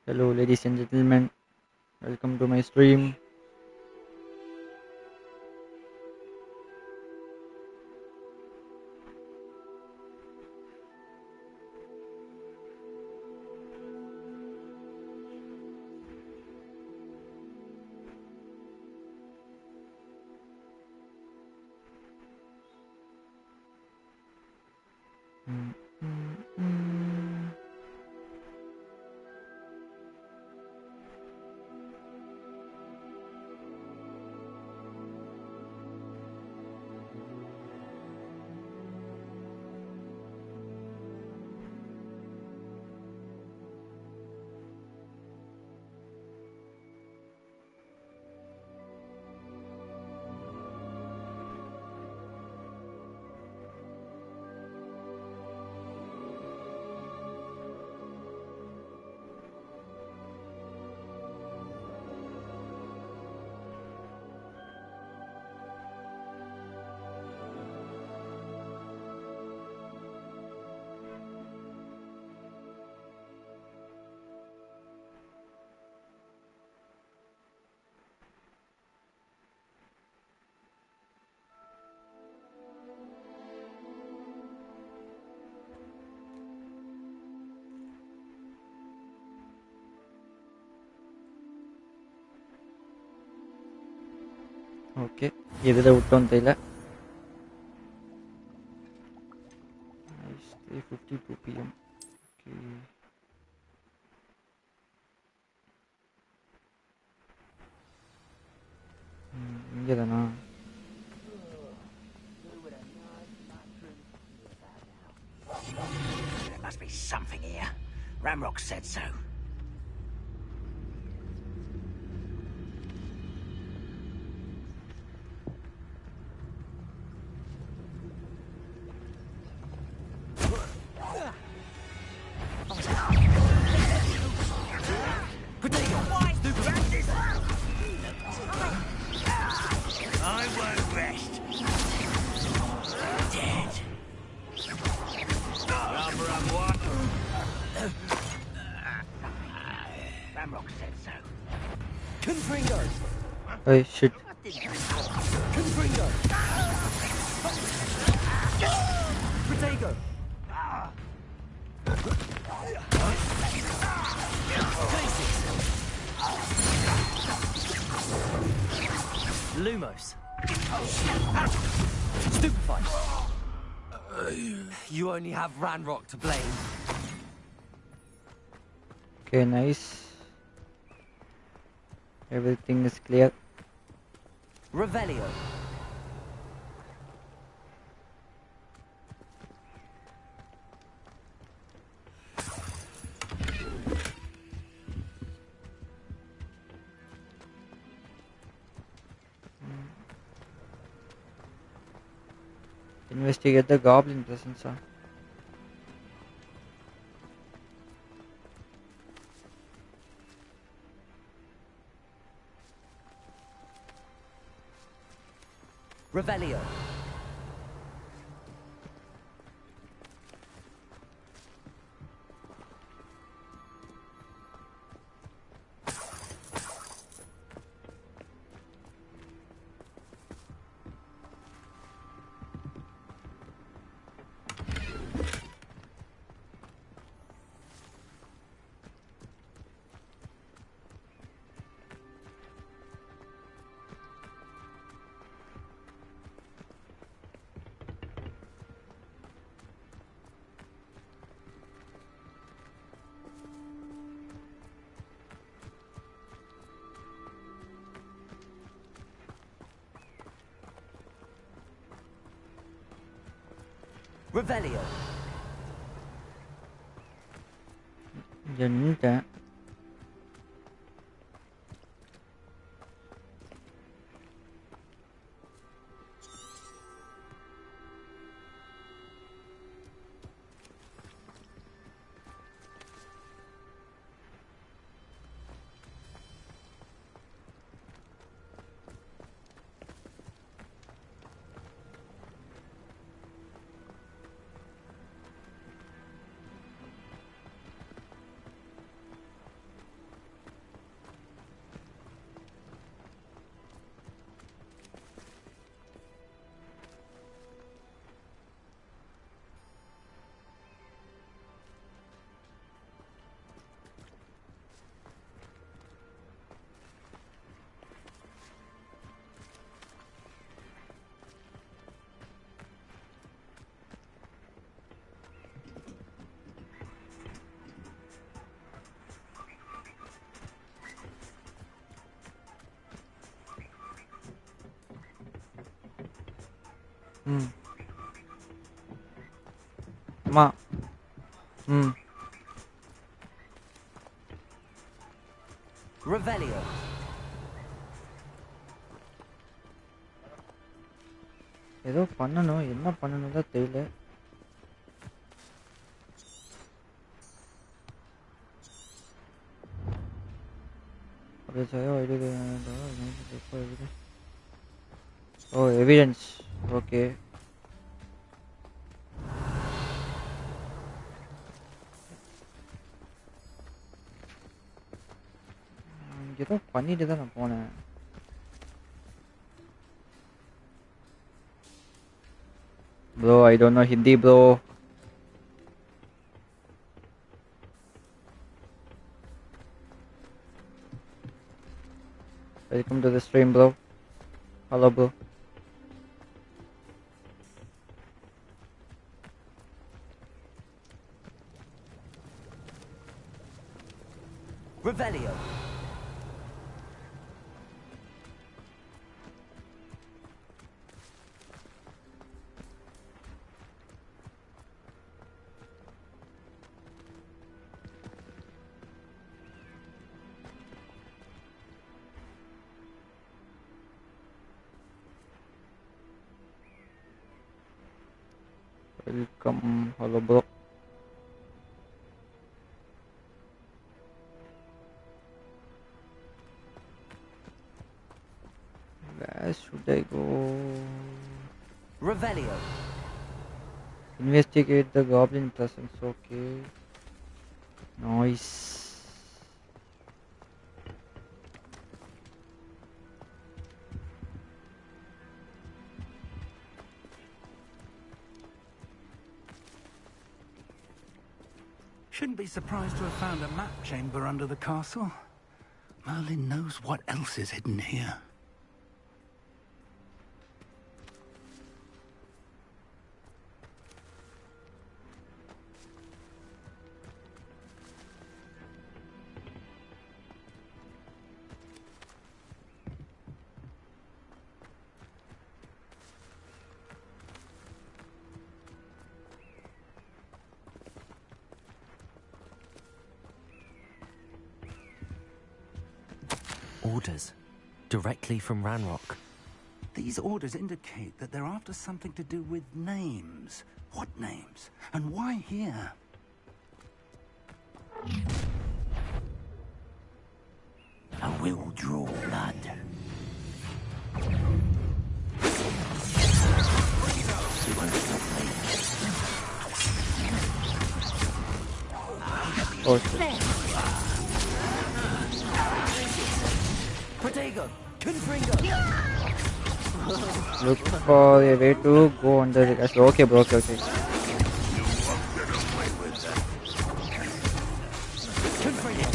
Hello, ladies and gentlemen. Welcome to my stream. Mm, mm, mm. Okay, எதில் விட்டோம் தெரியல. Nice, 3:52 p.m. Okay. இங்கே தானா? There must be something here. Ramrock said so. I won't rest. Dead. Ramrock said so. Confringo! Oh shit. Confringo! Protego! Lumos. Stupefy. You only have Ranrock to blame. Okay, nice. Everything is clear. Revelio. Investigate the goblin presence. Revelio. Revelio. Janta. Hmm. Ma. Hmm. Revelio. ஏதோ பண்ணணும், என்ன பண்ணணும் தான் தெரியல. Oh, evidence. Okay. ஏதோ பண்ணிட்டு தான் நான் போனேன். Bro, I don't know Hindi, bro. Welcome to the stream, bro. Hello, bro. Revelio. Welcome. Hello, bro. Where should I go? Revelio. Investigate the goblin presence. Okay. Nice. Shouldn't be surprised to have found a map chamber under the castle. Merlin knows what else is hidden here. Orders. Directly from Ranrock. These orders indicate that they're after something to do with names. What names? And why here? I will draw blood. Oh, shit. Protego. Confringo. Look for a way to go under the castle. Okay, bro. Okay, okay. Confringo.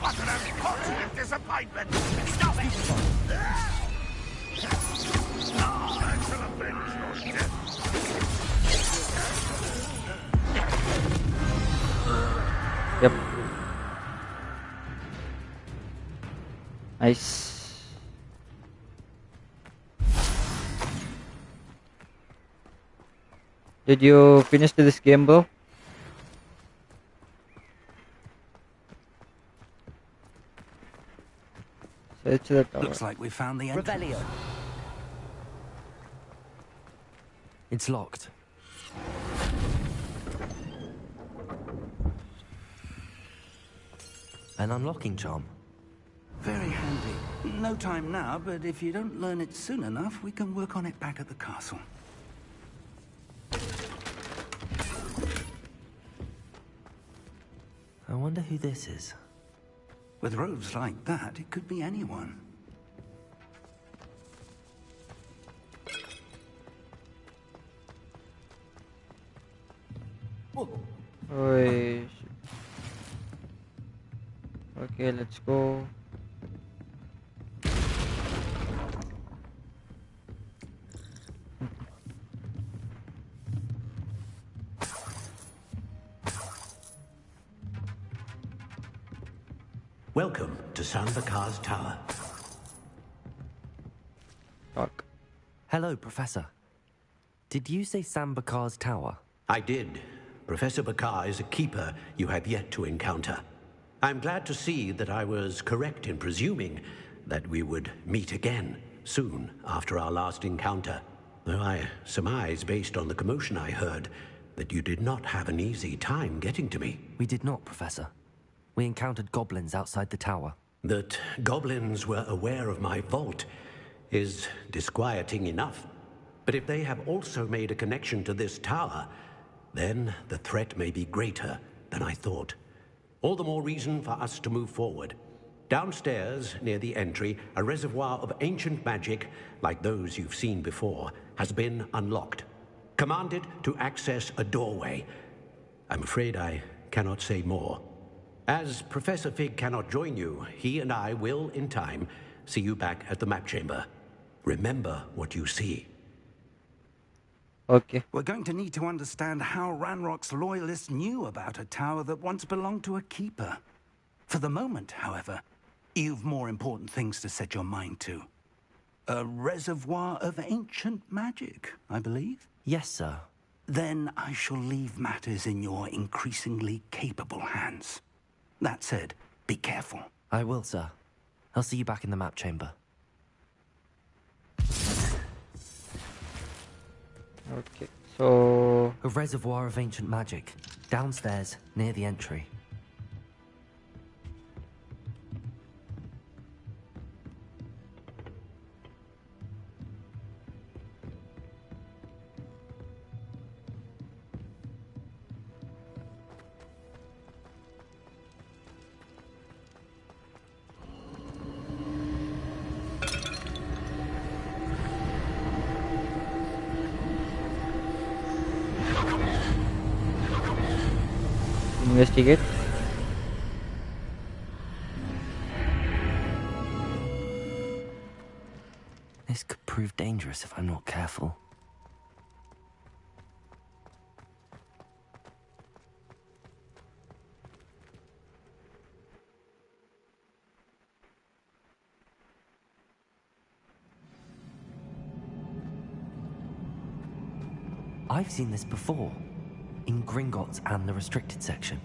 What an unfortunate disappointment! Stop it! I shall avenge your death. Yep. Nice. Did you finish this game, bro? Search the tower. Looks like we found the entrance. Revelio. It's locked. An unlocking charm. Very handy. No time now, but if you don't learn it soon enough, we can work on it back at the castle. I wonder who this is. With robes like that, it could be anyone. Oi, shit. Okay, let's go. Welcome to Sanvakar's Tower. Talk. Hello, Professor. Did you say Sam Bakar's tower? I did. Professor Bakar is a keeper you have yet to encounter. I'm glad to see that I was correct in presuming that we would meet again soon after our last encounter. Though I surmise, based on the commotion I heard, that you did not have an easy time getting to me. We did not, Professor. We encountered goblins outside the tower. That goblins were aware of my vault is disquieting enough. But if they have also made a connection to this tower, then the threat may be greater than I thought. All the more reason for us to move forward. Downstairs, near the entry, a reservoir of ancient magic, like those you've seen before, has been unlocked. Commanded to access a doorway. I'm afraid I cannot say more. As Professor Fig cannot join you, he and I will, in time, see you back at the map chamber. Remember what you see. Okay. We're going to need to understand how Ranrock's loyalists knew about a tower that once belonged to a keeper. For the moment, however, you've more important things to set your mind to. A reservoir of ancient magic, I believe? Yes, sir. Then I shall leave matters in your increasingly capable hands. That said, be careful. I will, sir. I'll see you back in the map chamber. Okay. So A reservoir of ancient magic. Downstairs, near the entry. investigate. This could prove dangerous if I'm not careful. I've seen this before, in Gringotts and the restricted section.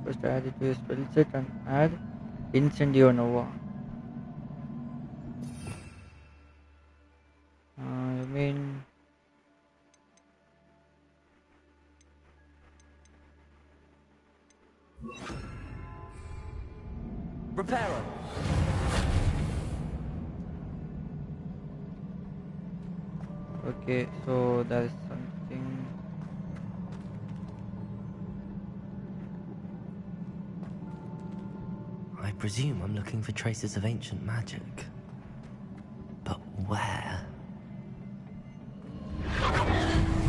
First add it to a spell set and add Incendio Nova. I mean, Reparo! okay, so that is something. I presume I'm looking for traces of ancient magic. But where?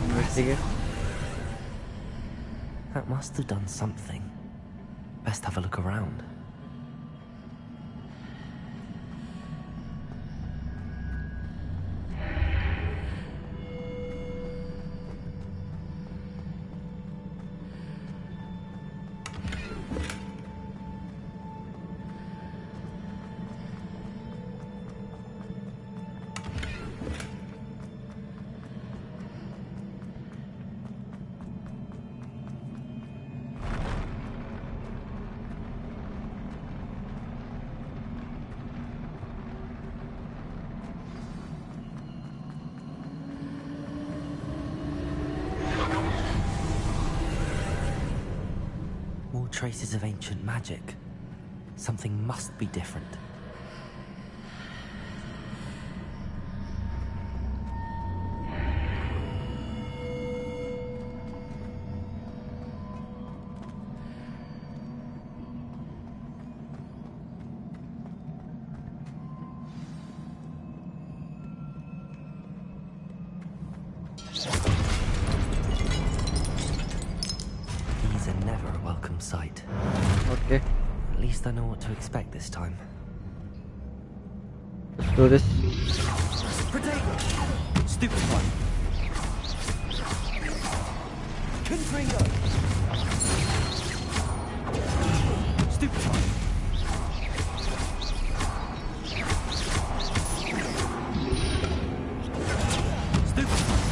Investigate. That must have done something. Best have a look around. More traces of ancient magic. Something must be different. never a welcome sight. Okay, At least I know what to expect this time. let's do this. Stupid one. Confringo. Stupid one. Stupid one.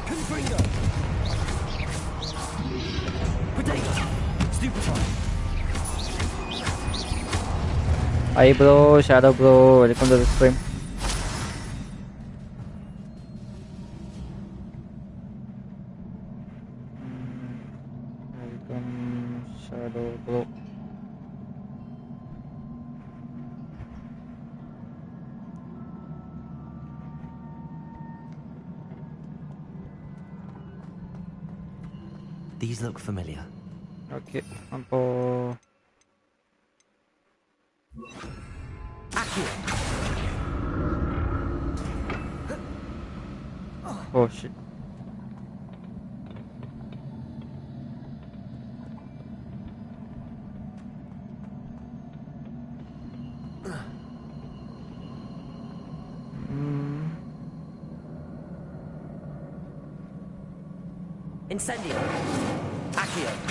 Confringo. Potato. Stupid one. Hi bro, Shadow bro, welcome to the stream. Welcome, Shadow bro. These look familiar. Okay, mampu. Oh shit. Incendio! Accio!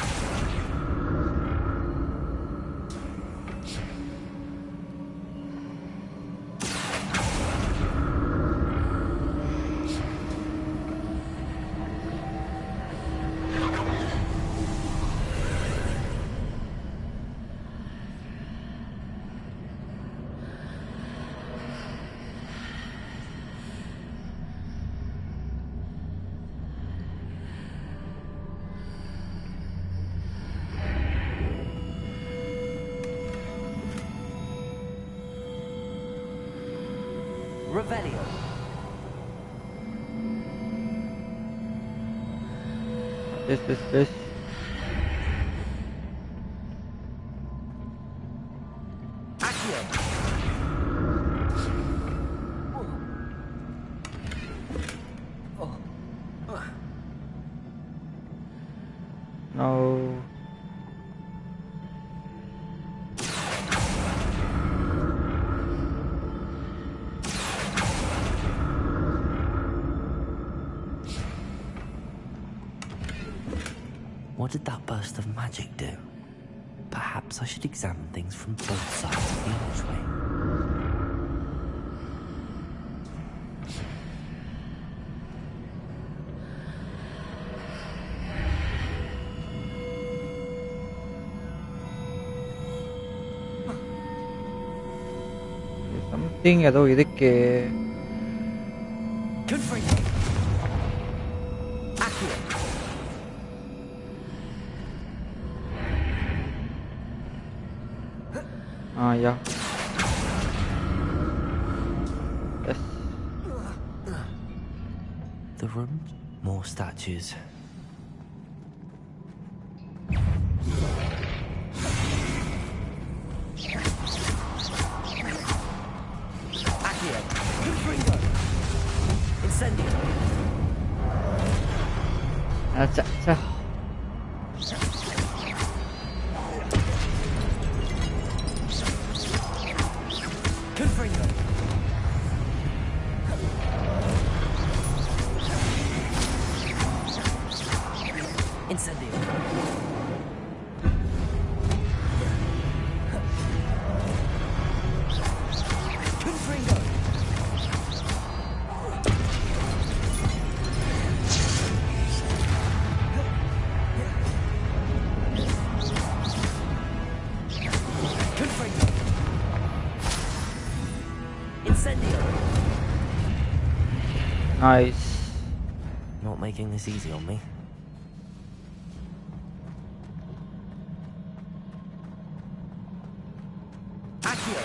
Revelio. This. Accio. No. What did that burst of magic do? Perhaps I should examine things from both sides of the archway. Something ஏதோ இதுக்கு Confringo. Accio. yeah. Yes. The room, more statues. Accio. Confringo. Incendio. Acha. Confringo. Incendio. Confringo. Confringo. Incendio. Nice. Not making this easy on me. Accio.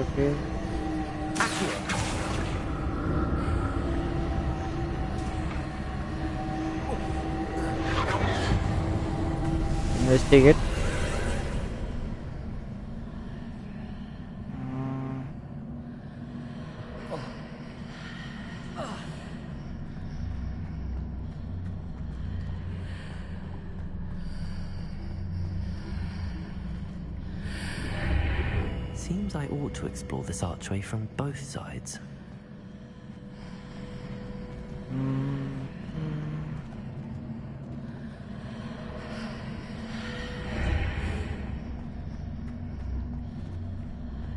Okay. Investigate. Mm, Seems I ought to explore this archway from both sides. mm,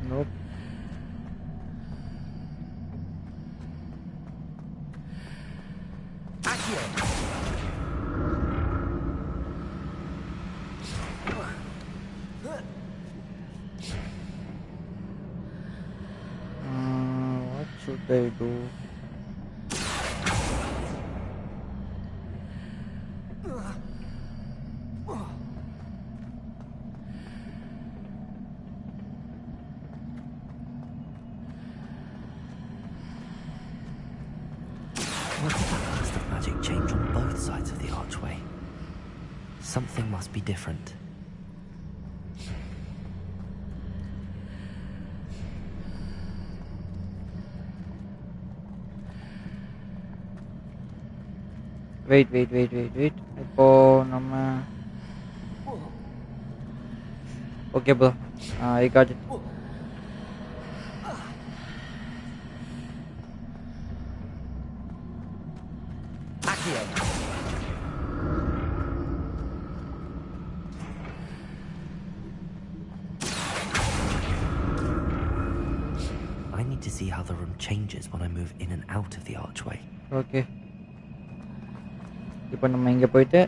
nope. What should I do? What did that burst of magic change on both sides of the archway? Something must be different. Wait. Ipo nama. Okay, bro. I got it. I need to see how the room changes when I move in and out of the archway. Okay. இப்போ நம்ம இங்க போயிட்டு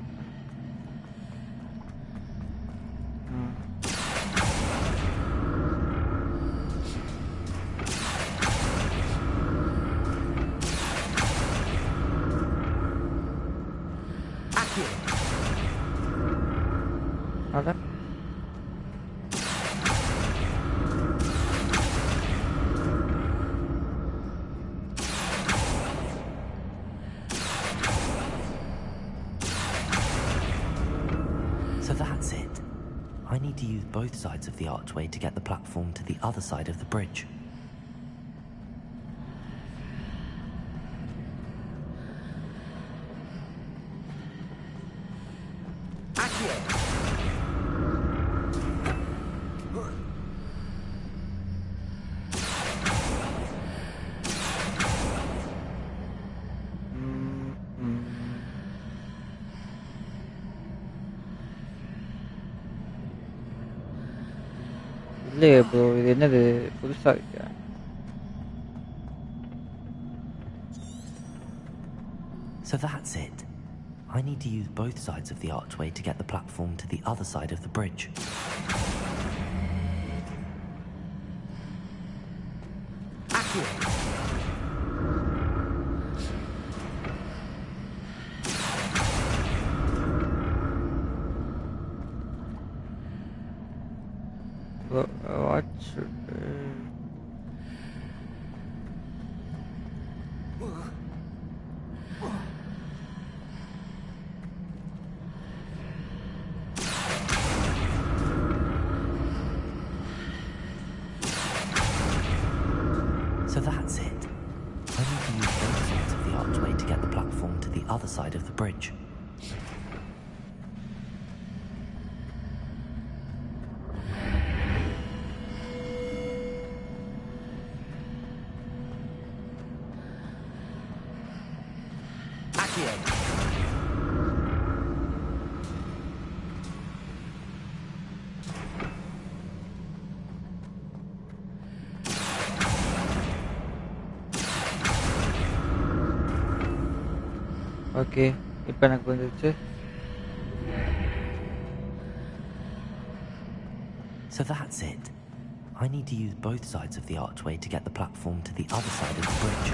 அட So that's it. I need to use both sides of the archway to get the platform to the other side of the bridge. இல்லையே bro இது என்னது புதுசா இருக்கு So that's it. I need to use both sides of the archway to get the platform to the other side of the bridge. What should So that's it. I need to use both sides of the archway to get the platform to the other side of the bridge. Okay இப்போ எனக்கு வந்துருச்சு So that's it. I need to use both sides of the archway to get the platform to the other side of the bridge.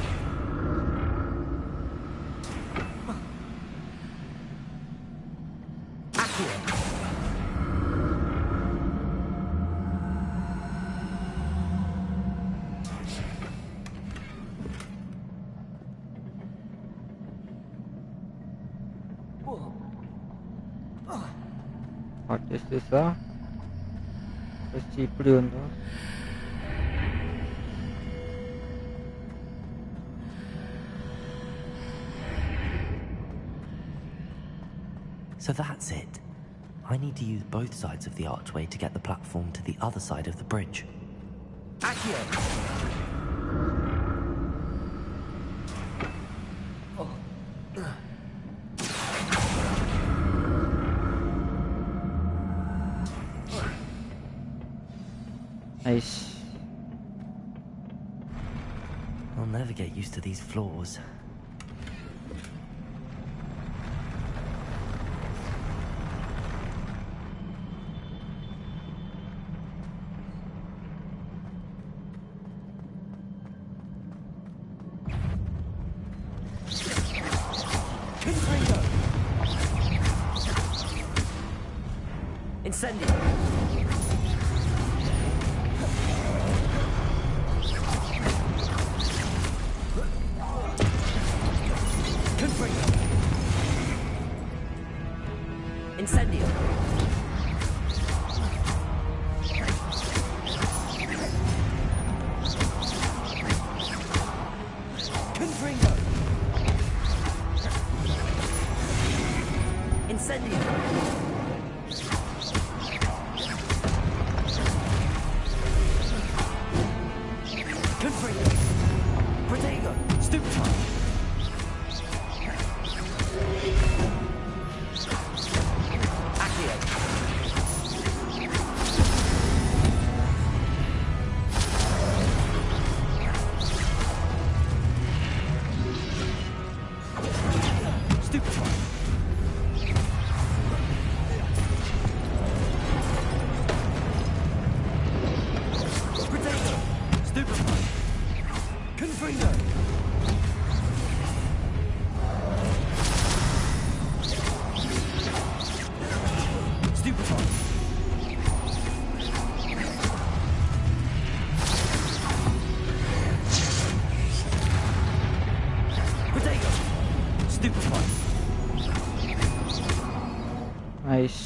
What is this వచ్చి ఇప్పుడు ఉందో. So that's it. I need to use both sides of the archway to get the platform to the other side of the bridge. Accio! Nice. I'll never get used to these floors. Incendio! Confringo! Incendio! Confringo! Incendio! Confringo! Protego! Stupefy! Accio! Stupefy! Protego! Stupefy! Confringo! Stupefy! Protego! Stupefy! Nice.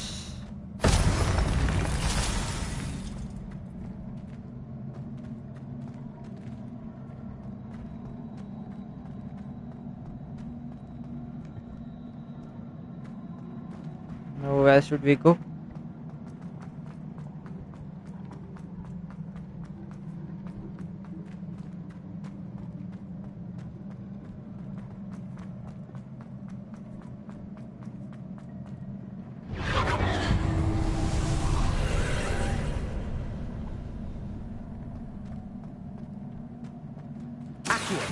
Now where should we go? Accio!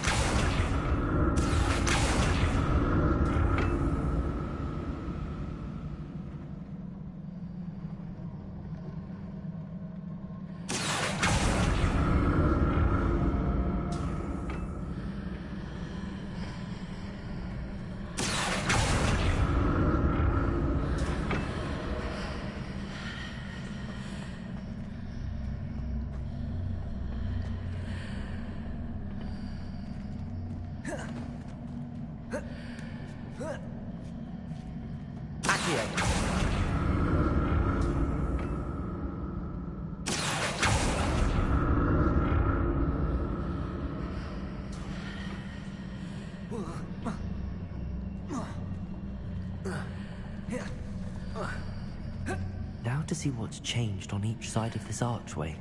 Accio! Now to see what's changed on each side of this archway.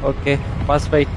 Okay, fast fight.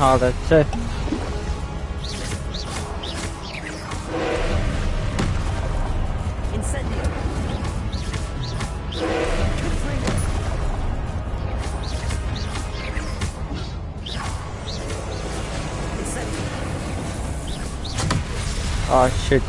Oh, that's it. Incendio. Oh shit.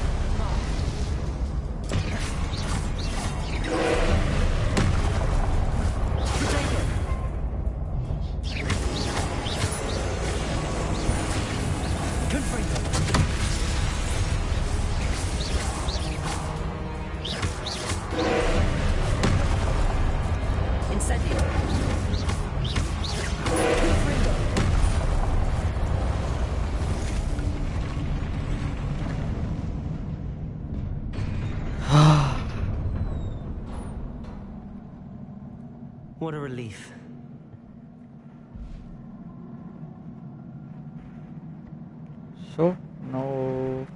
What a relief. So no.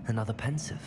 Another pensive.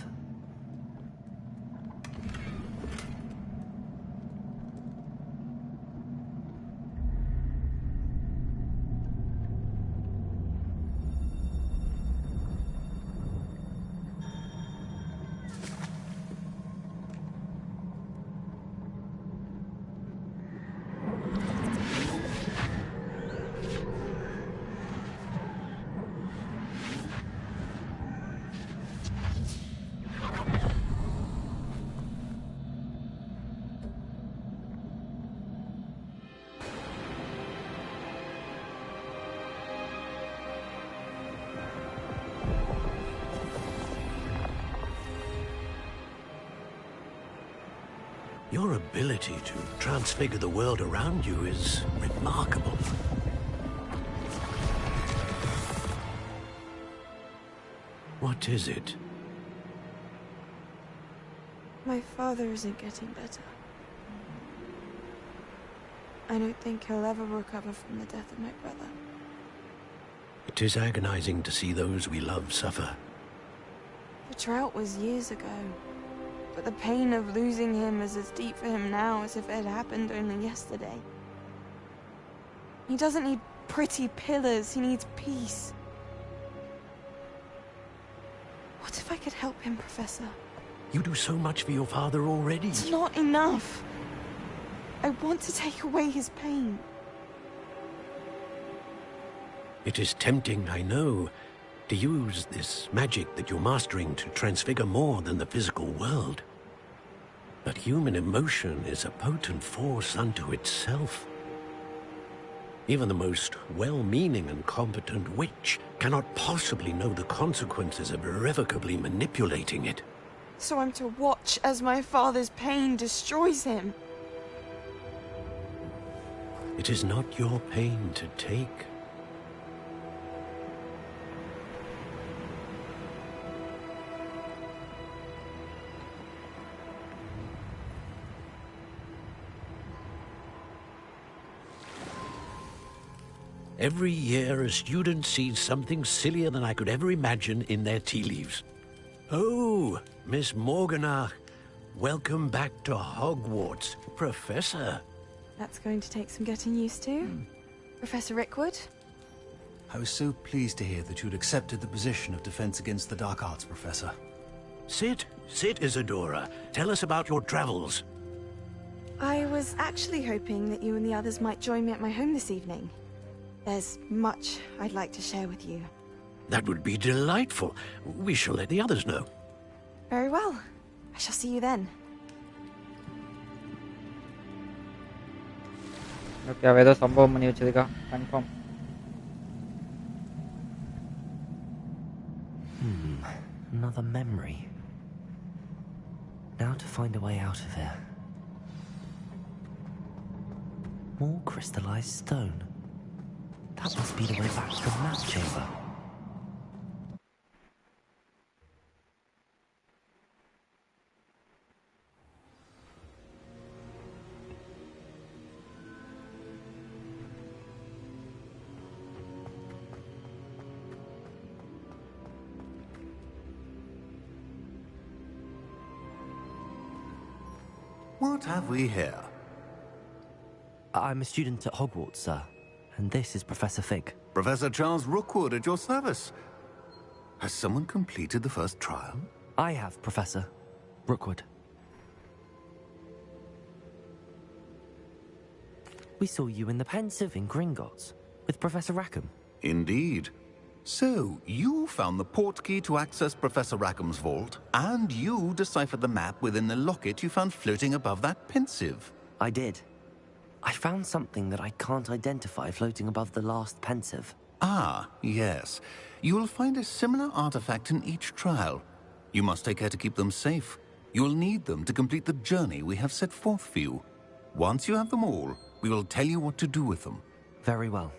Your ability to transfigure the world around you is remarkable. What is it? My father isn't getting better. I don't think he'll ever recover from the death of my brother. It is agonizing to see those we love suffer. The drought was years ago, but the pain of losing him is as deep for him now as if it had happened only yesterday. He doesn't need pretty pillars, he needs peace. What if I could help him, Professor? You do so much for your father already. It's not enough. I want to take away his pain. It is tempting, I know, to use this magic that you're mastering to transfigure more than the physical world. But human emotion is a potent force unto itself. Even the most well-meaning and competent witch cannot possibly know the consequences of irrevocably manipulating it. So I'm to watch as my father's pain destroys him. It is not your pain to take. Every year, a student sees something sillier than I could ever imagine in their tea leaves. Oh, Miss Morganach, welcome back to Hogwarts, Professor. That's going to take some getting used to. Professor Rickwood? I was so pleased to hear that you'd accepted the position of Defense Against the Dark Arts, Professor. Sit, Isadora. Tell us about your travels. I was actually hoping that you and the others might join me at my home this evening. There's much I'd like to share with you. That would be delightful. We shall let the others know. Very well. I shall see you then. Okay அவ ஏதோ சம்பவம் பண்ணி வச்சிருக்கா confirm. Another memory. Now to find a way out of here. More crystallized stone. That must be the way back to the map chamber. What have we here? I'm a student at Hogwarts, sir. And this is Professor Fig. Professor Charles Rookwood at your service. Has someone completed the first trial? I have, Professor Rookwood. We saw you in the Pensive in Gringotts with Professor Rackham. Indeed. So, you found the portkey to access Professor Rackham's vault, and you deciphered the map within the locket you found floating above that Pensive. I did. I found something that I can't identify floating above the last Pensive. Ah, yes. You will find a similar artifact in each trial. You must take care to keep them safe. You will need them to complete the journey we have set forth for you. Once you have them all, we will tell you what to do with them. Very well.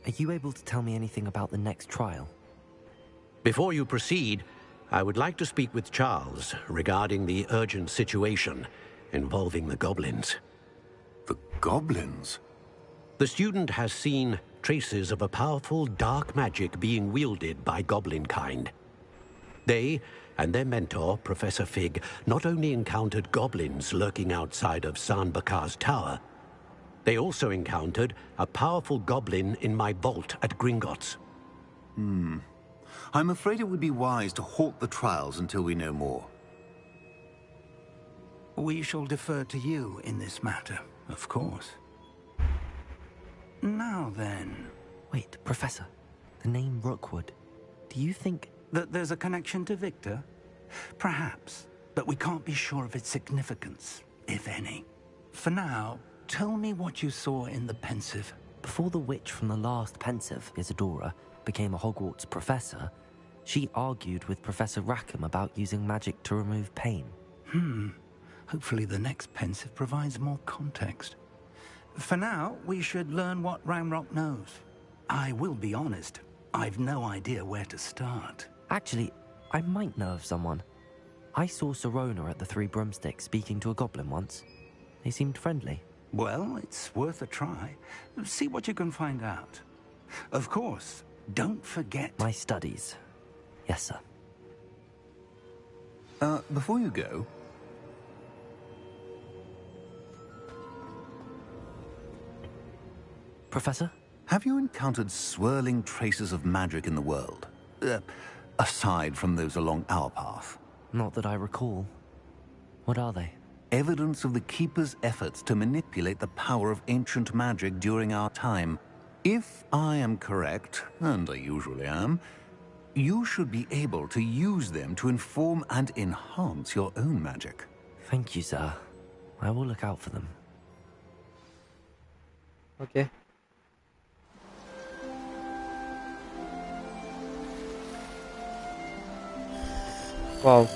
Are you able to tell me anything about the next trial? Before you proceed, I would like to speak with Charles regarding the urgent situation involving the goblins. The goblins? The student has seen traces of a powerful dark magic being wielded by goblin kind. They and their mentor, Professor Fig, not only encountered goblins lurking outside of San Bakar's tower, they also encountered a powerful goblin in my vault at Gringotts. I'm afraid it would be wise to halt the trials until we know more. We shall defer to you in this matter, of course. Now then... Wait, Professor. The name Rookwood. Do you think... that there's a connection to Victor? Perhaps, but we can't be sure of its significance, if any. For now, tell me what you saw in the Pensive. Before the witch from the last Pensive, Isadora, became a Hogwarts professor, she argued with Professor Rackham about using magic to remove pain. Hopefully the next Pensive provides more context. For now, we should learn what Ranrock knows. I will be honest, I've no idea where to start. Actually, I might know of someone. I saw Serona at the Three Broomsticks speaking to a goblin once. They seemed friendly. Well, it's worth a try. See what you can find out. Of course, don't forget... My studies. Yes, sir. Before you go... Professor? Have you encountered swirling traces of magic in the world? Aside from those along our path? Not that I recall. What are they? Evidence of the Keeper's efforts to manipulate the power of ancient magic during our time. If I am correct, and I usually am, you should be able to use them to inform and enhance your own magic. Thank you, sir. I will look out for them. Okay. Wow.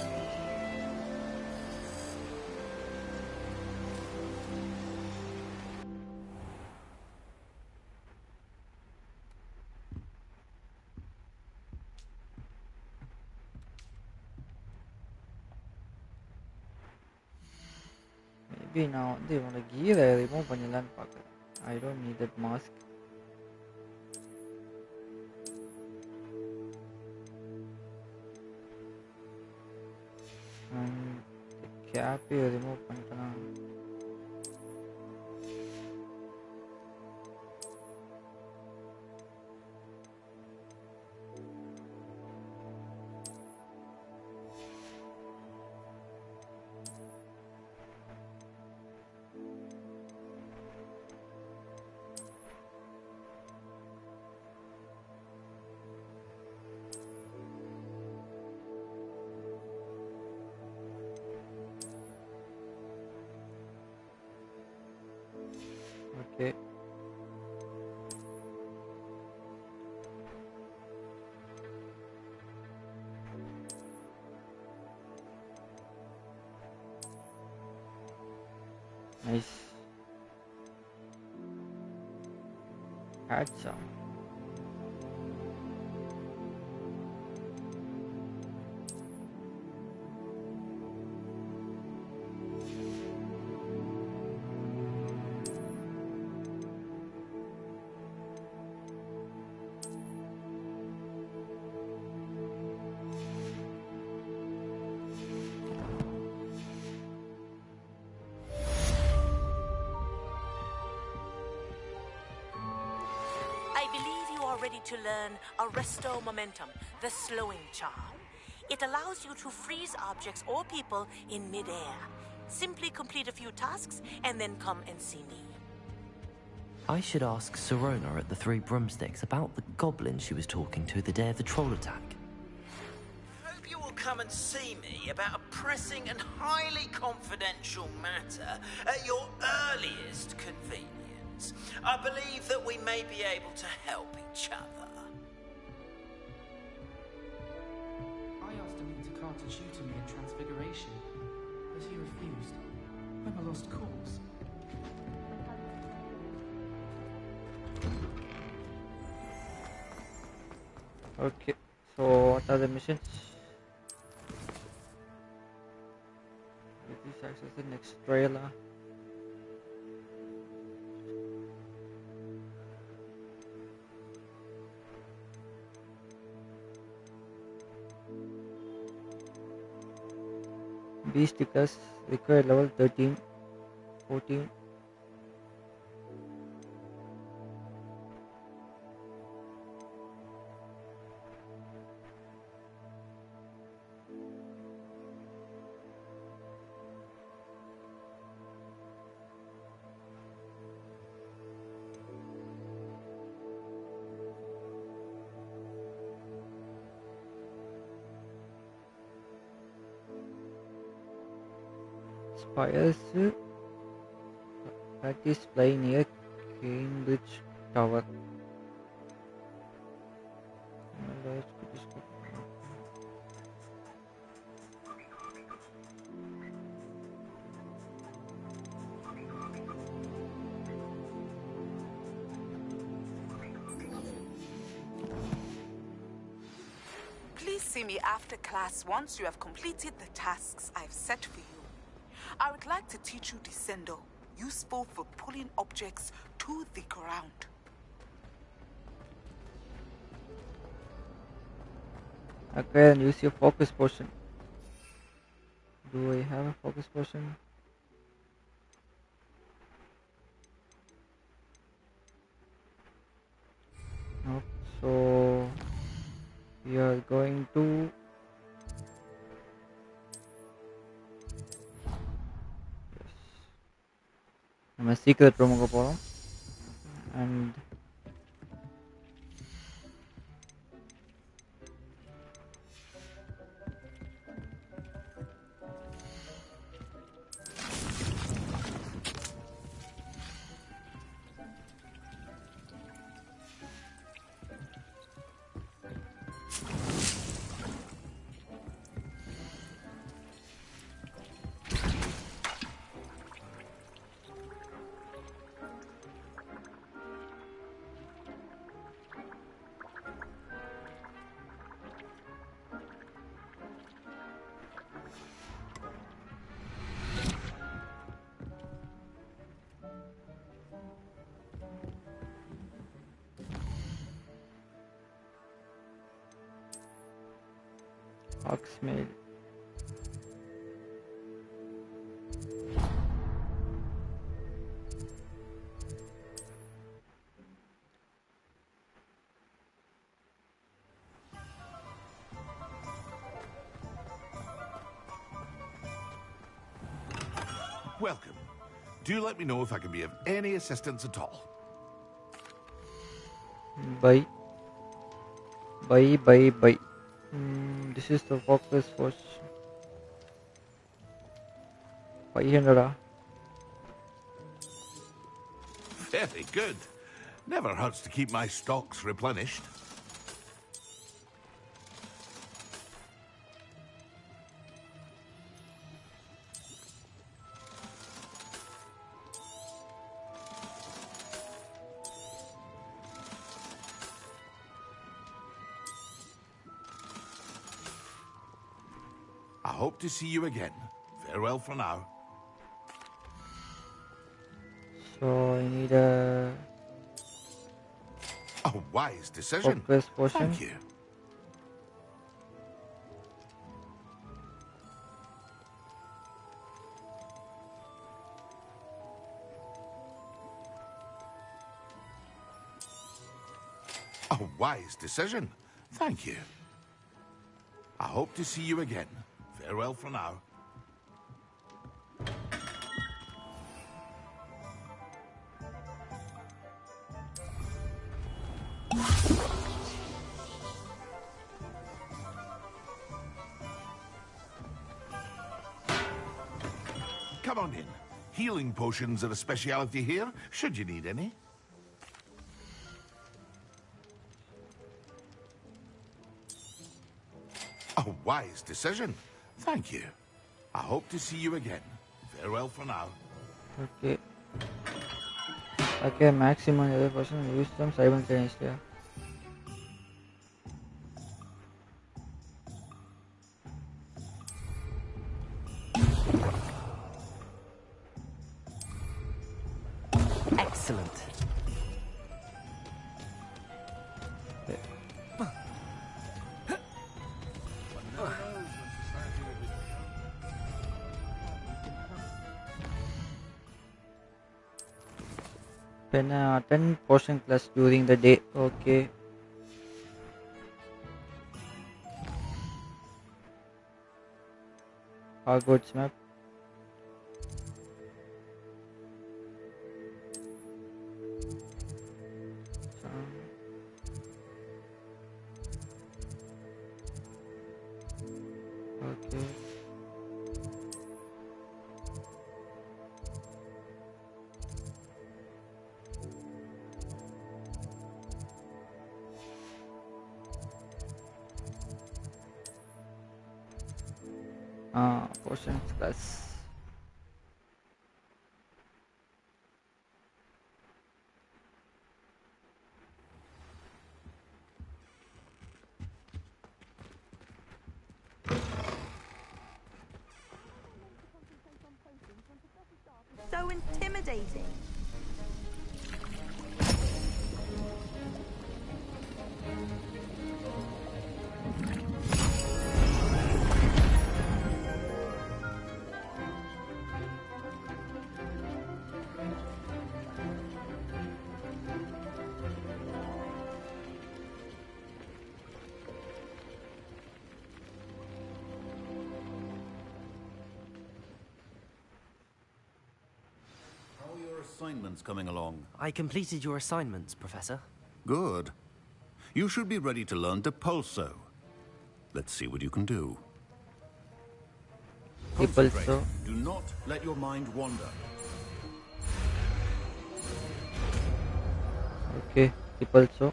Maybe நான் வந்து இவனோட கீரை remove பண்ணிடலான்னு பார்க்குறேன். I don't need that mask. Cap remove பண்ணிட்டேனா Okay. Nice. Had some. I believe you are ready to learn Arresto Momentum, the slowing charm. It allows you to freeze objects or people in midair. Simply complete a few tasks and then come and see me. I should ask Sirona at the Three Broomsticks about the goblin she was talking to the day of the troll attack. Hope you will come and see me about a pressing and highly confidential matter at your earliest convenience. I believe that we may be able to help each other. I asked him to come to tutor me in Transfiguration, but he refused. I'm a lost cause. Okay, so what are the missions? Please access the next trailer. B stickers require level 13, 14. Spires that is flying near Cambridge Tower. Please see me after class once you have completed the tasks I've set for you. I would like to teach you Descendo, useful for pulling objects to the ground. Okay, and use your focus potion. Do I have a focus potion? No. So we are going to நம்ம secret ரூமுக்கு போகிறோம் and Oxmail. Welcome. Do let me know if I can be of any assistance at all. Bye. Bye. This is the focus for 500. Very good. Never hurts to keep my stocks replenished. I hope to see you again. Farewell for now. So I need a A wise decision. focus potion. Thank you. A wise decision. Thank you. I hope to see you again. Farewell for now. Come on in. Healing potions are a speciality here, should you need any. A wise decision. Thank you. I hope to see you again. Farewell for now. Okay. Okay, maximum other person use them simultaneously. Excellent. When attend potion class during the day. Okay. Hogwarts map. Okay. Potions class. So intimidating. How are your assignments coming along? I completed your assignments, Professor. Good. You should be ready to learn Depulso. Let's see what you can do. Concentrate. Depulso. Do not let your mind wander. Okay, Depulso.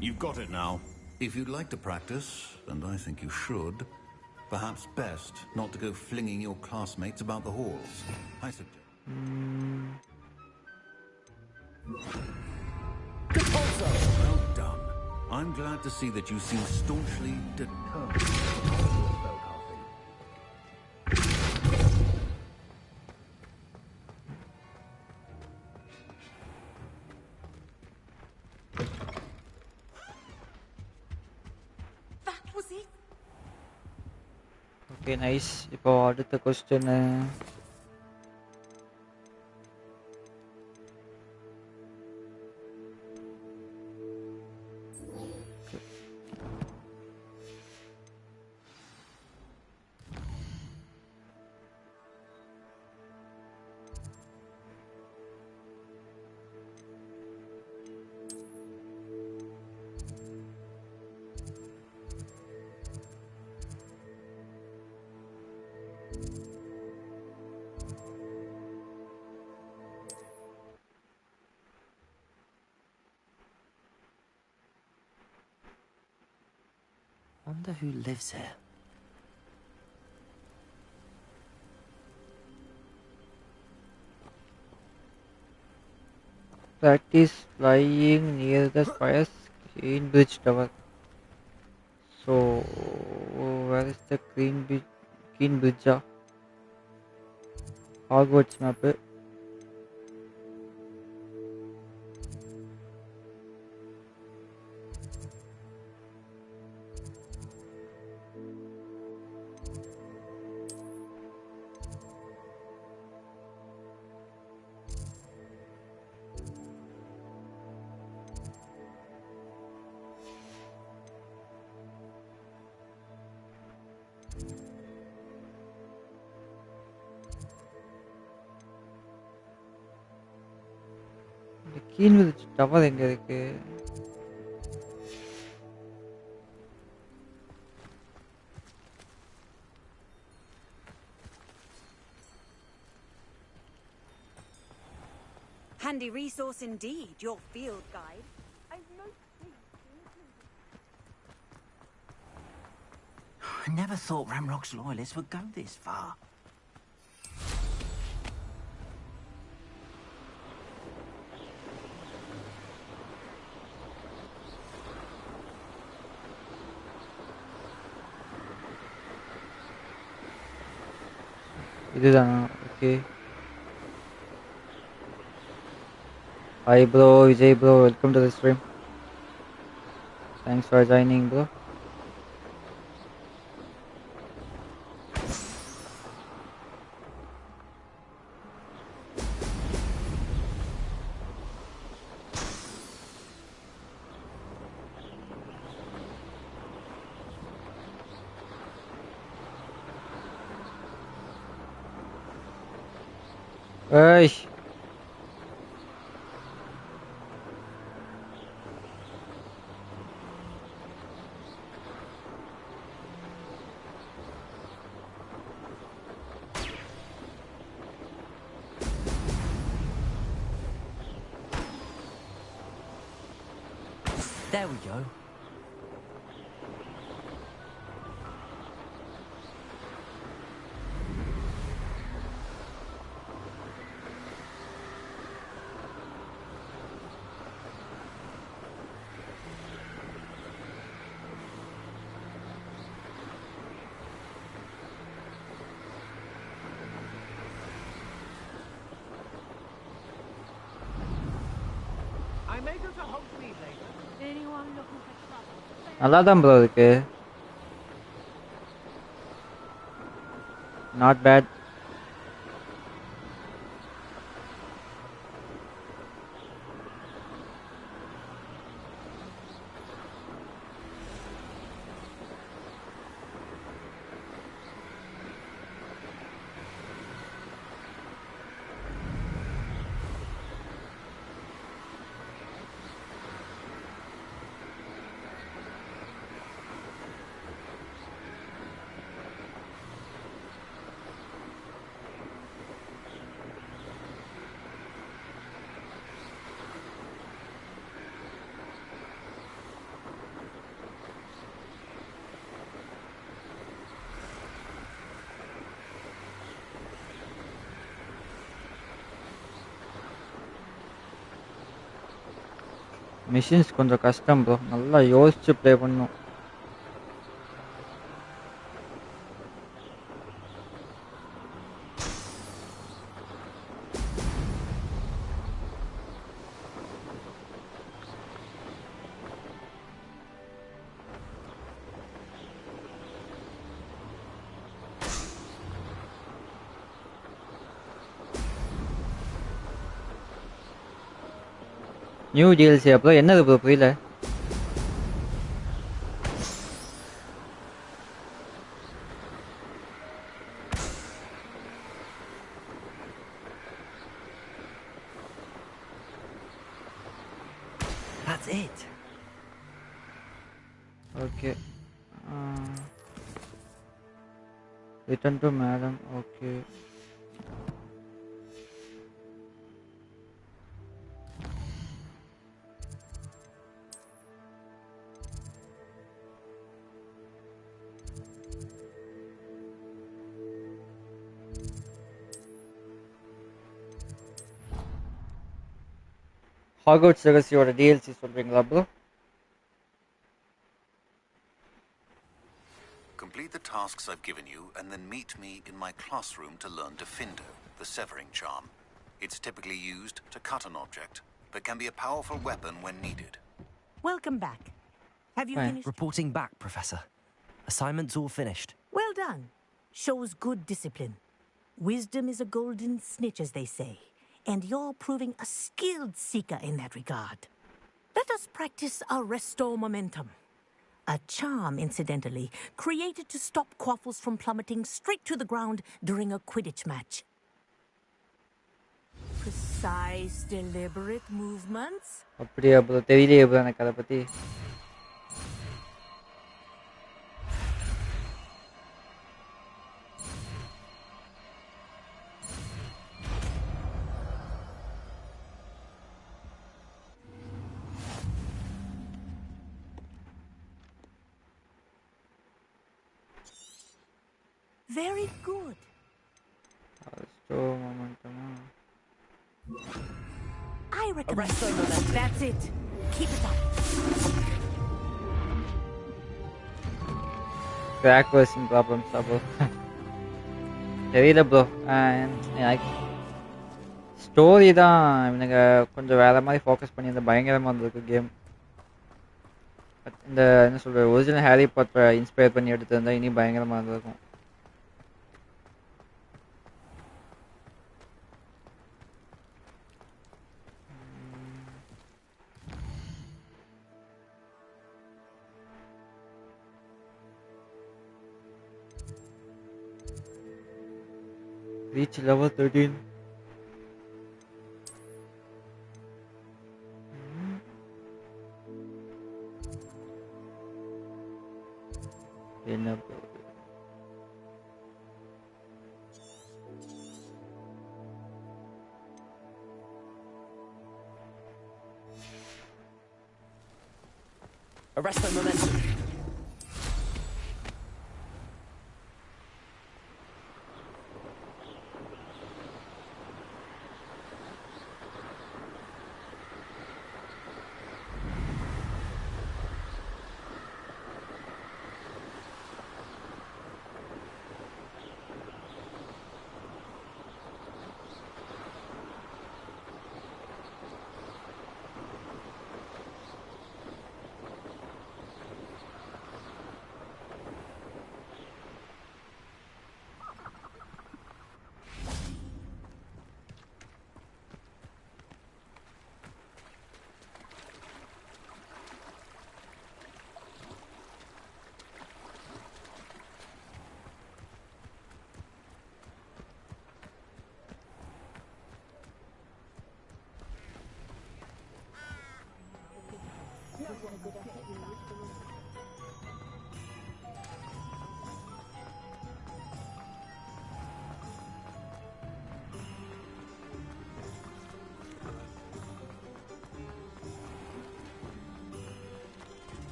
You've got it now. If you'd like to practice, and I think you should, perhaps best not to go flinging your classmates about the halls. I suggest. Depulso! Well done. I'm glad to see that you seem staunchly determined to follow your spellcasting. That was it. Okay, nice. இப்போ அடுத்த question. wonder who lives here. Practice flying near the Spire's Greenbridge Tower. So, where is the Greenbridge? Hogwarts map. Greenbridge Tower எங்க இருக்கு? Handy resource indeed, your field guide. I never thought Ramrock's loyalists would go this far. இதுதானா? Okay. Hi bro, Vijay bro, welcome to the stream. Thanks for joining bro. Hey. There we go. நல்லாதான் bro இருக்கு. Not bad. Machines கொஞ்சம் கஷ்டம் bro, நல்லா யோசிச்சு play பண்ணும். New DLC அப்புறம் என்னது ப்ரோ புரியல? That's it. Okay. Return to madam. Okay. Hogwarts Legacy-ஓட DLC சொல்றீங்களா bro? Complete the tasks I've given you and then meet me in my classroom to learn Defendo, the severing charm. It's typically used to cut an object, but can be a powerful weapon when needed. Welcome back. Have you finished? Reporting back, Professor. Assignment's all finished. Well done. Shows good discipline. Wisdom is a golden snitch, as they say, and you're proving a skilled seeker in that regard. Let us practice Arresto Momentum. A charm, incidentally, created to stop quaffles from plummeting straight to the ground during a Quidditch match. Precise, deliberate movements. அப்படியா bro? தெரியலையே bro எனக்கு அதை பத்தி. Very good. Arresto momentum. I recommend. That's it. Keep it up. Crack version problems bro. தெரியல bro. Story தான் இவனுங்க கொஞ்சம் வேற மாதிரி ஃபோக்கஸ் பண்ணி இந்த பயங்கரமாக இருந்திருக்கு கேம். இந்த என்ன சொல்ற ஒரிஜினல் ஹாரி பாட்டரை இன்ஸ்பயர் பண்ணி எடுத்திருந்தா இனி பயங்கரமாக இருந்திருக்கும். Reach level 13. Enough. Arresto Momentum.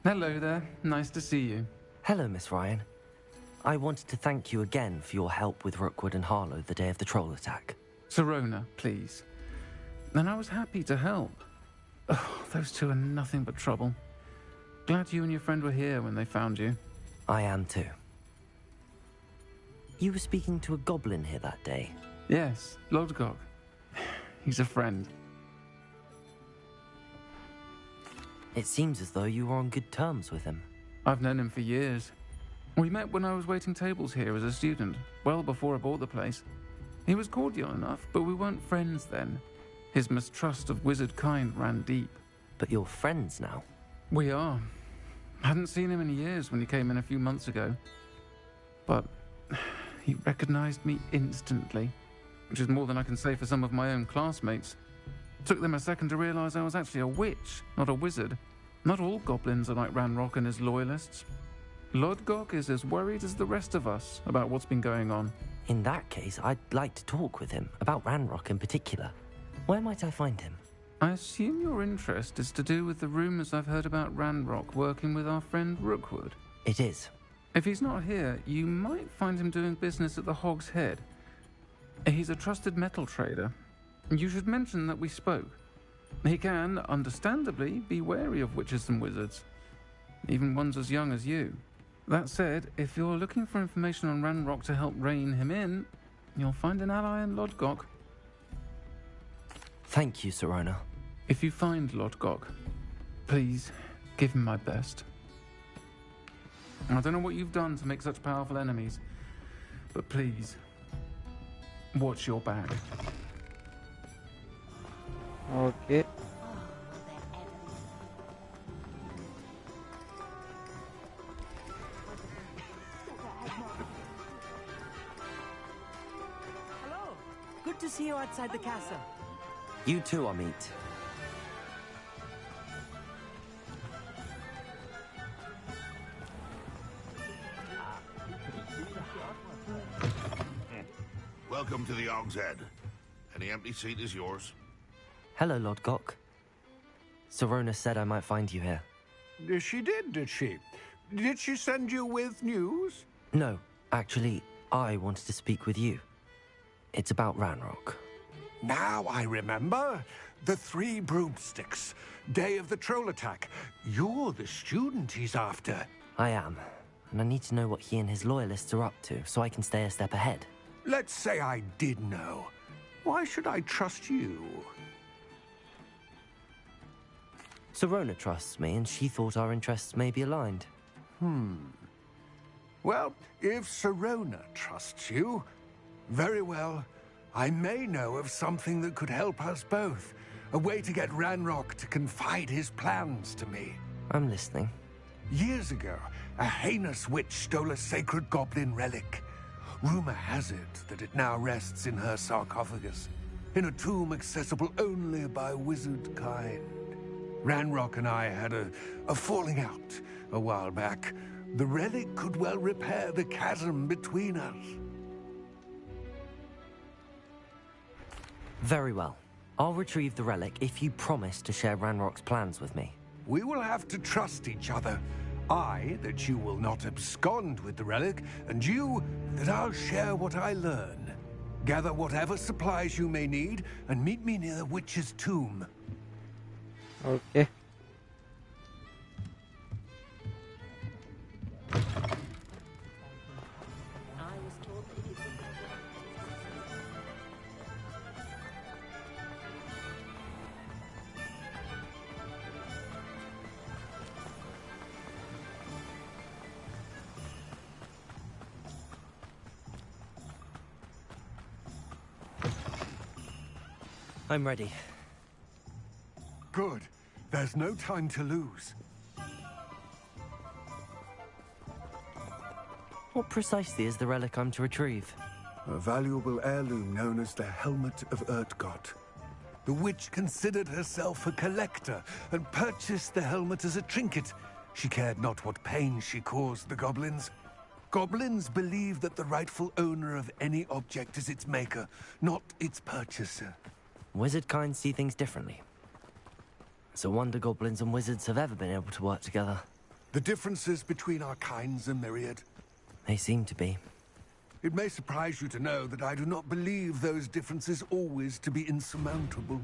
Hello there. Nice to see you. Hello, Miss Ryan. I wanted to thank you again for your help with Rookwood and Harlow the day of the troll attack. Sirona, please. And I was happy to help. Oh, those two are nothing but trouble. Glad you and your friend were here when they found you. I am too. You were speaking to a goblin here that day. Yes, Lodgok. He's a friend. It seems as though you were on good terms with him. I've known him for years. We met when I was waiting tables here as a student, well before I bought the place. He was cordial enough, but we weren't friends then. His mistrust of wizard kind ran deep. But you're friends now? We are. Hadn't seen him in years when he came in a few months ago. But he recognized me instantly, which is more than I can say for some of my own classmates. Took them a second to realize I was actually a witch, not a wizard. Not all goblins are like Ranrock and his loyalists. Lodgok is as worried as the rest of us about what's been going on. In that case, I'd like to talk with him, about Ranrock in particular. Where might I find him? I assume your interest is to do with the rumours I've heard about Ranrock working with our friend Rookwood. It is. If he's not here, you might find him doing business at the Hog's Head. He's a trusted metal trader. You should mention that we spoke. He can, understandably, be wary of witches and wizards, even ones as young as you. That said, if you're looking for information on Ranrock to help rein him in, you'll find an ally in Lodgok. Thank you, Sirona. If you find Lodgok, please give him my best. I don't know what you've done to make such powerful enemies, but please, watch your back. Okay. Hello. Good to see you outside the castle. You too, Amit. Welcome to the Hog's Head. Any empty seat is yours. Hello, Lodgok. Sirona said I might find you here. She did she? Did she send you with news? No, actually, I wanted to speak with you. It's about Ranrock. Now I remember. The 3 broomsticks. Day of the troll attack. You're the student he's after. I am, and I need to know what he and his loyalists are up to so I can stay a step ahead. Let's say I did know. Why should I trust you? Sirona trusts me, and she thought our interests may be aligned. Well, if Sirona trusts you, very well. I may know of something that could help us both. A way to get Ranrock to confide his plans to me. I'm listening. Years ago, a heinous witch stole a sacred goblin relic. Rumor has it that it now rests in her sarcophagus, in a tomb accessible only by wizard kind. Ranrock and I had a falling out a while back. The relic could well repair the chasm between us. Very well. I'll retrieve the relic if you promise to share Ranrock's plans with me. We will have to trust each other. I, that you will not abscond with the relic, and you, that I'll share what I learn. Gather whatever supplies you may need, and meet me near the witch's tomb. Okay. I'm ready. Good. There's no time to lose. What precisely is the relic I'm to retrieve? A valuable heirloom known as the Helmet of Urtgott. The witch considered herself a collector and purchased the helmet as a trinket. She cared not what pain she caused the goblins. Goblins believe that the rightful owner of any object is its maker, not its purchaser. Wizard kind see things differently. It's a wonder goblins and wizards have ever been able to work together. The differences between our kinds are myriad. They seem to be. It may surprise you to know that I do not believe those differences always to be insurmountable.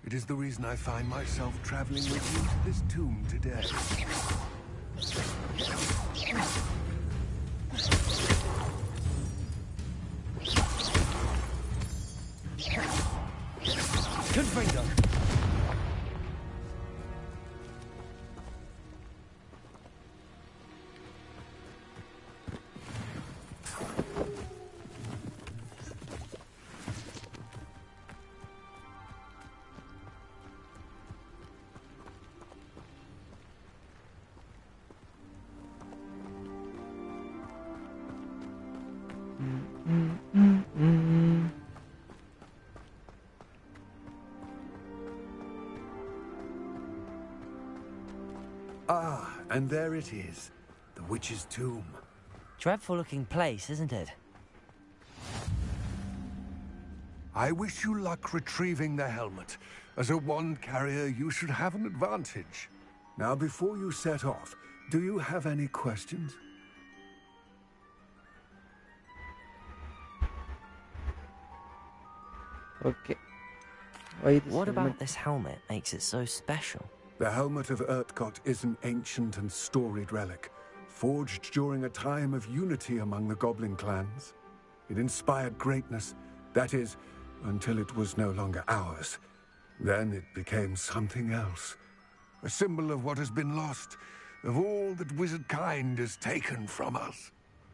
It is the reason I find myself traveling with you to this tomb today. Good finger. Ah, and there it is. The witch's tomb. Dreadful looking place, isn't it? I wish you luck retrieving the helmet. As a wand carrier, you should have an advantage. Now, before you set off, do you have any questions? Okay. Why this What helmet? about this helmet makes it so special? The helmet of Urtkot is an ancient and storied relic, forged during a time of unity among the goblin clans. It inspired greatness, that is, until it was no longer ours. Then it became something else. A symbol of what has been lost, of all that wizard kind has taken from us.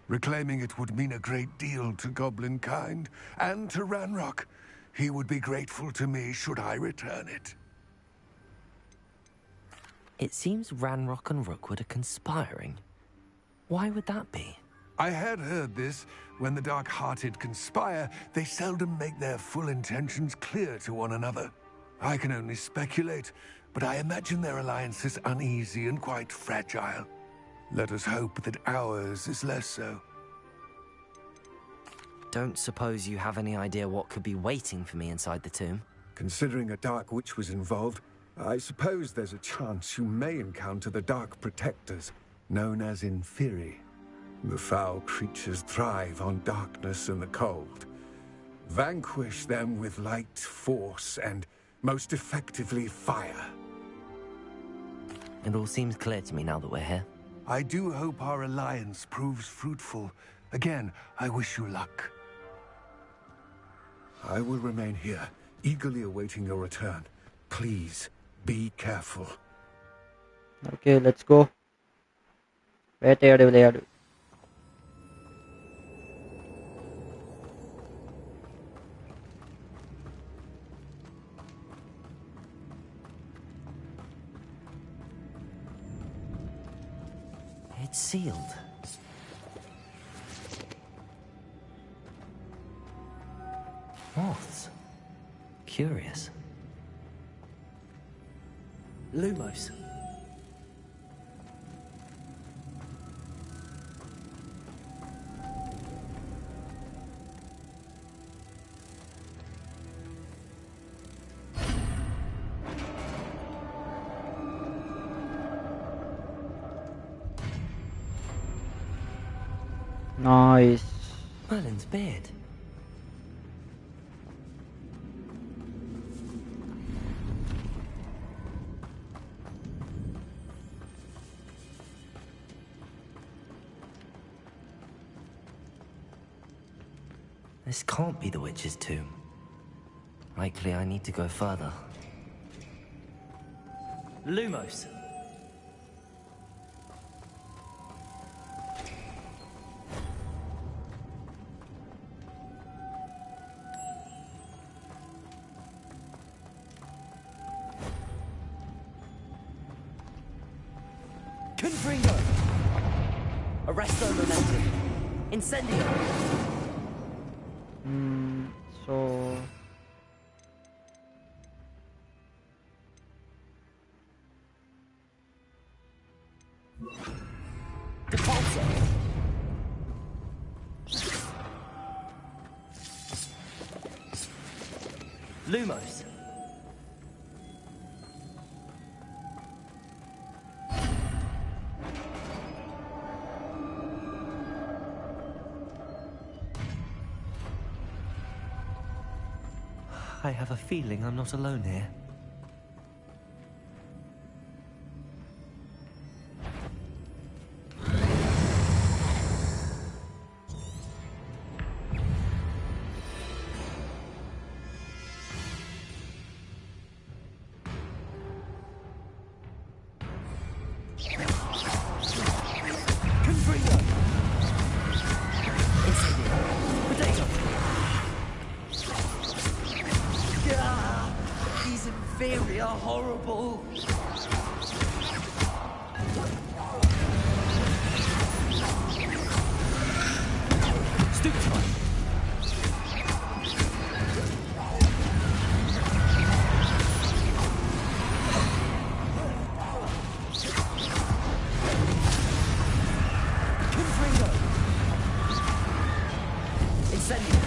Reclaiming it would mean a great deal to goblin kind, and to Ranrock. He would be grateful to me should I return it. It seems Ranrock and Rookwood are conspiring. Why would that be? I had heard this. When the dark-hearted conspire, they seldom make their full intentions clear to one another. I can only speculate, but I imagine their alliance is uneasy and quite fragile. Let us hope that ours is less so. Don't suppose you have any idea what could be waiting for me inside the tomb? Considering a Dark Witch was involved, I suppose there's a chance you may encounter the Dark Protectors, known as Inferi. The foul creatures thrive on darkness and the cold. Vanquish them with light, force, and most effectively fire. It all seems clear to me now that we're here. I do hope our alliance proves fruitful. Again, I wish you luck. I will remain here, eagerly awaiting your return. Please, be careful. Okay, let's go. வேட்டையாடு விளையாடு. It's sealed. Moths. Curious. Lumos. Nice. Merlin's beard. This can't be the witch's tomb. Likely I need to go further. Lumos. Confringo. Arresto momentum. Incendio. So Depulso. Lumos. I have a feeling I'm not alone here. Inferi are horrible. Stoop time. Confringo. Incendio.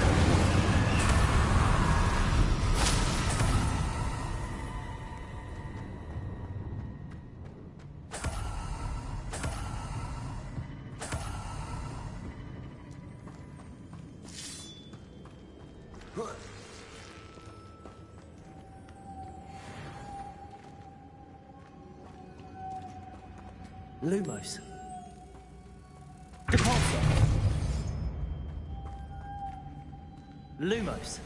Lumos. Depulso. Lumos.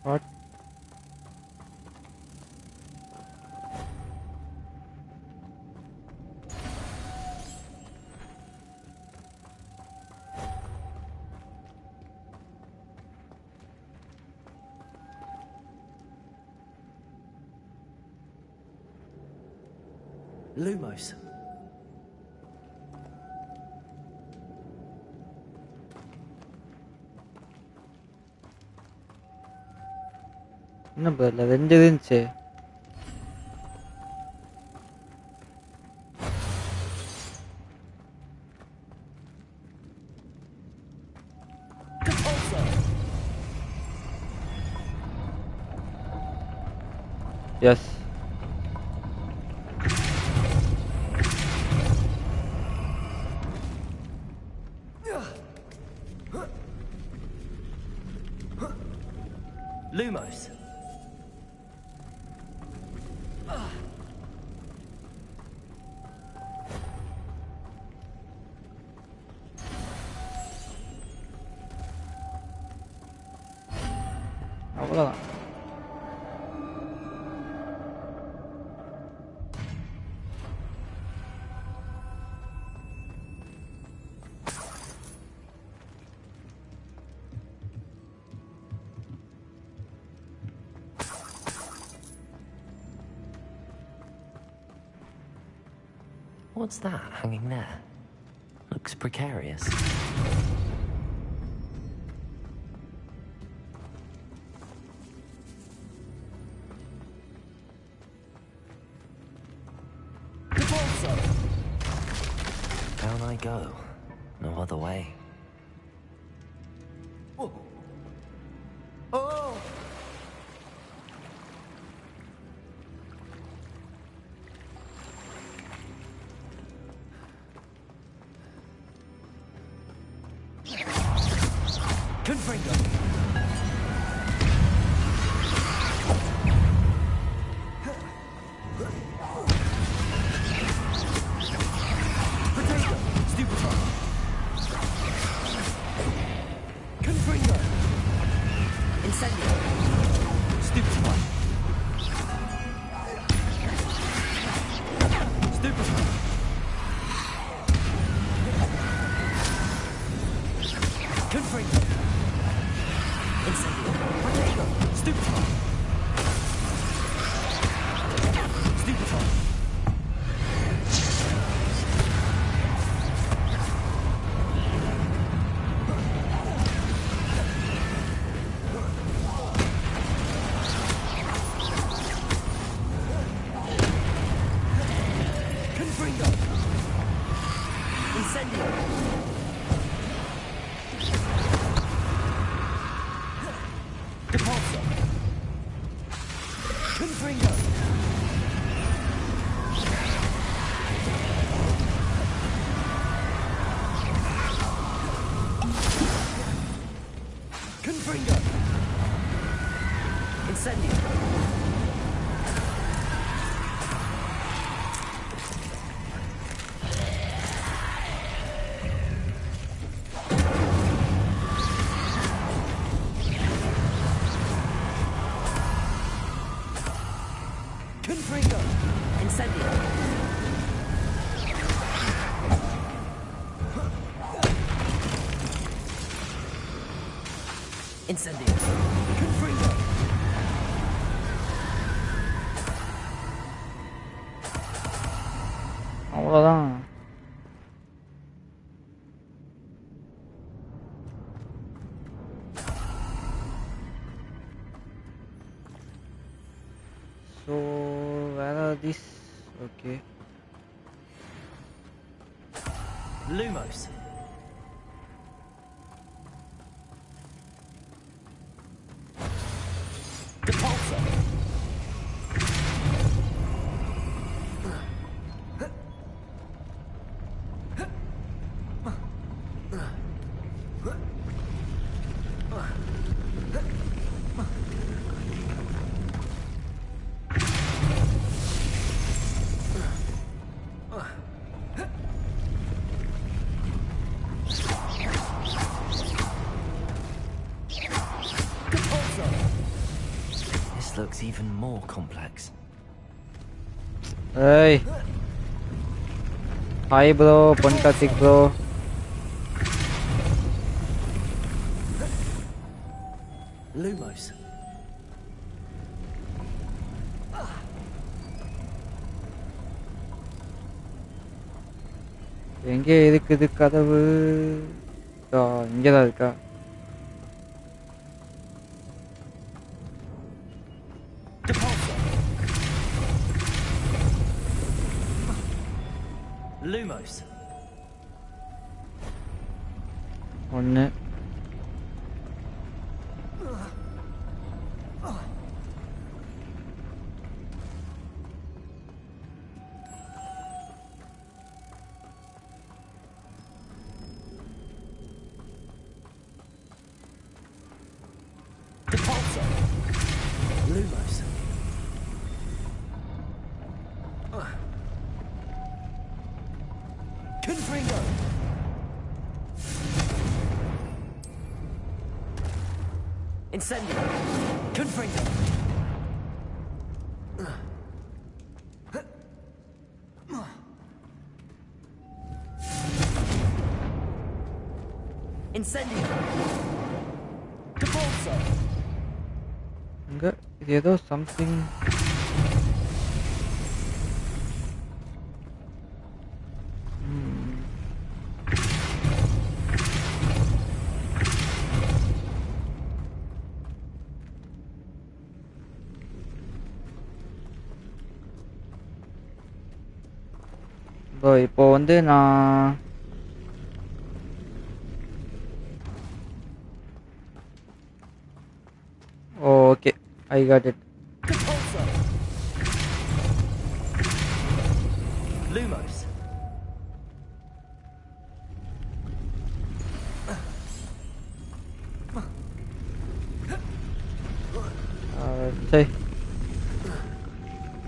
What? Lumos. என்ன பதில் ரெண்டு இருந்துச்சு. Yes. Lumos. அவ்வளோதான். What's that hanging there? Looks precarious. Down I go. No other way. Oh! Oh! Confringo. Potato. Stupefy. Confringo. Incendio. Stupefy. Stupefy. Confringo. Incendio. Potato. Stupefy. Stupefy. Confringo. Incendio. Depulso. Confringo. Confringo. Incendio. Confringo. Incendio. Incendio. Confringo. அவ்வளோதான். So where are these? Okay. Lumos. Depulso. is even more complex. Hey. Hi bro, Pankatik bro. Lumos. எங்கே இருக்குது கதவு? இங்கதான் இருக்கா? Lumos. ஒன்று. Lumos. Confringo. Incendio. Confringo. Incendio. Depulso. இங்க இது ஏதோ சம்திங். இப்போ வந்து நான் okay I got it. Lumos. சரி.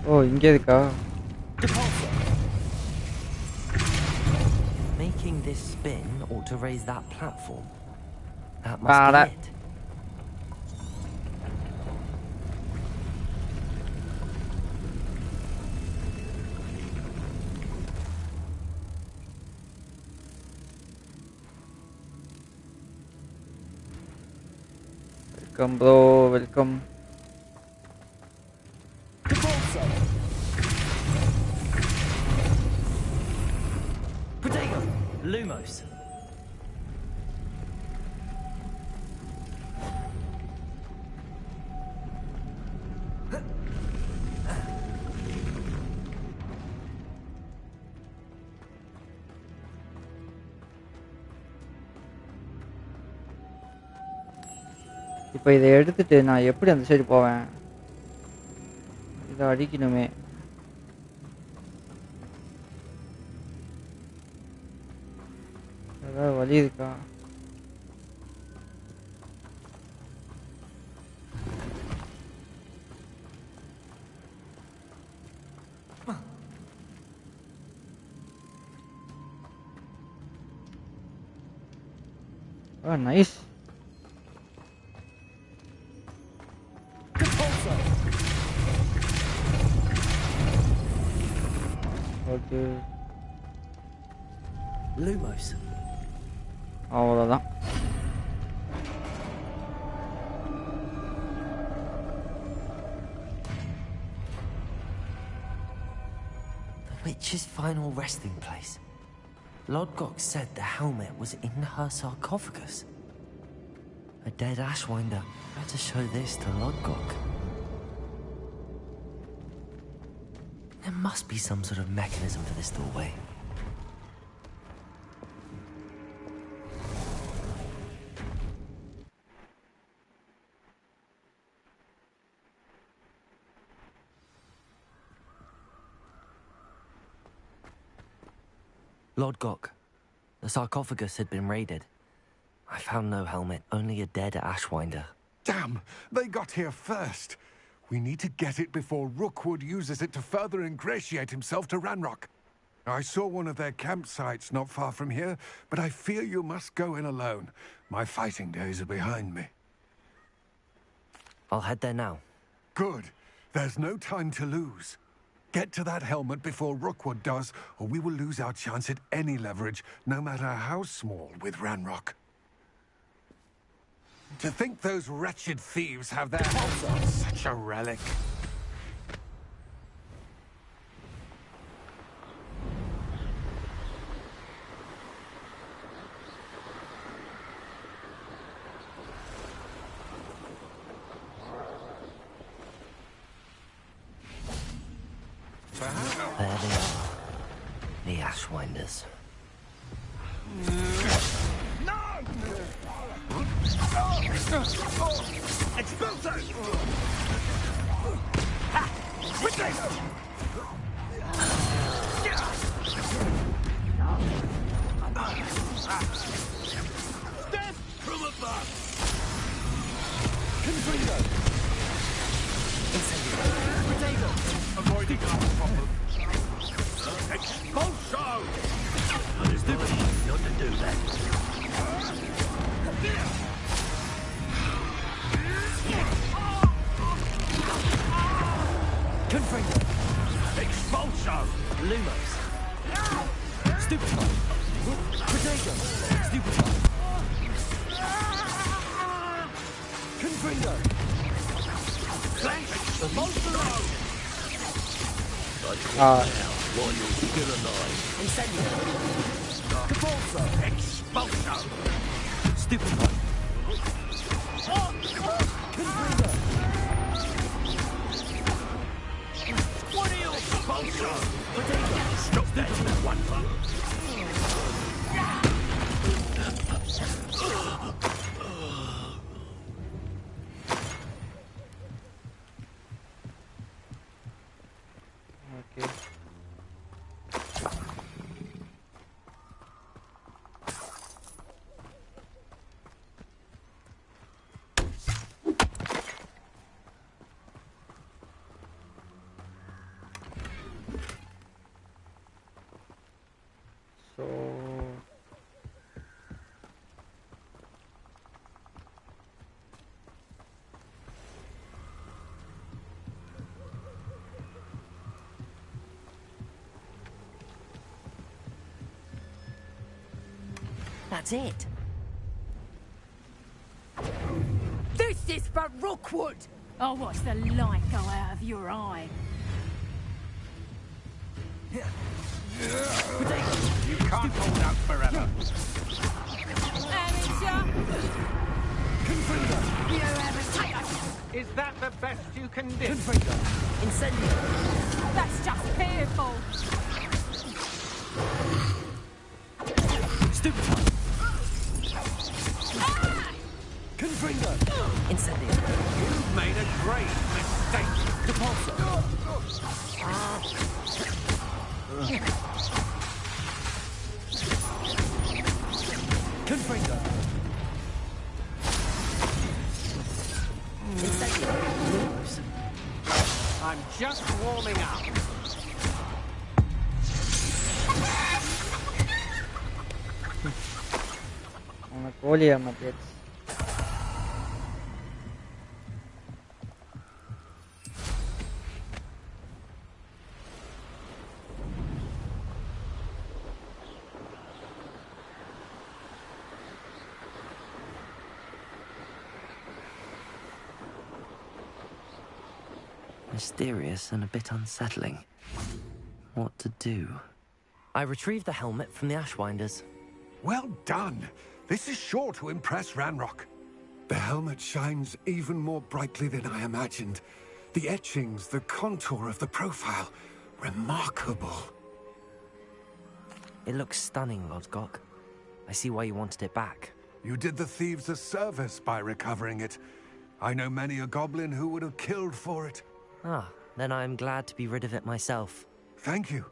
ஓ இங்கே இருக்கா? Making this spin ought to raise that platform. That must be it. Welcome bro, welcome. Protego. Lumos. இப்போ இதை எடுத்துட்டு நான் எப்படி அந்த சைடு போவேன்? இதை அடிக்கணுமே. ஏதாவது வழி இருக்கா? நைஸ். ஓகே. Lumos. அவ்வளோதான். The witch's final resting place. Lodgok said the helmet was in her sarcophagus. A dead Ashwinder. Better show this to Lodgok. There must be some sort of mechanism for this doorway. Lodgok, the sarcophagus had been raided. I found no helmet, only a dead Ashwinder. Damn! They got here first. We need to get it before Rookwood uses it to further ingratiate himself to Ranrock. I saw one of their campsites not far from here, but I fear you must go in alone. My fighting days are behind me. I'll head there now. Good. There's no time to lose. Get to that helmet before Rookwood does, or we will lose our chance at any leverage, no matter how small, with Ranrock. To think those wretched thieves have their hands on such a relic. There they are. The Ashwinders. Expulso! Ha! Retreat! Death from above! Confringo! Potato! Avoiding our problem. Expulso! It's stupid not to do that. Confringo! Expulso! Lumos! Stupefy! Potato! Stupefy! Confringo! Flash! Expulso! While you're still alive. Incendio! Capulso! Expulso! Stupefy! Confringo! What are you? Expulso! Potato! Stop that one. Okay. So That's it. This is for Rookwood! I'll watch the light go out of your eye. You can't hold out forever. Amateur! Confringo! You amateur! Is that the best you can do? Confringo! Incendio! That's just fearful! Stupefy! Confringo! Incendio! You've made a great mistake. Capulso! Confringo! Incendio! Lumos! I'm just warming up. Una kolia mat jetzt. Mysterious and a bit unsettling. What to do? I retrieved the helmet from the Ashwinders. Well done. This is sure to impress Ranrock. The helmet shines even more brightly than I imagined. The etchings, the contour of the profile. Remarkable. It looks stunning, Lodgok. I see why you wanted it back. You did the thieves a service by recovering it. I know many a goblin who would have killed for it. Ah, then I am glad to be rid of it myself. Thank you.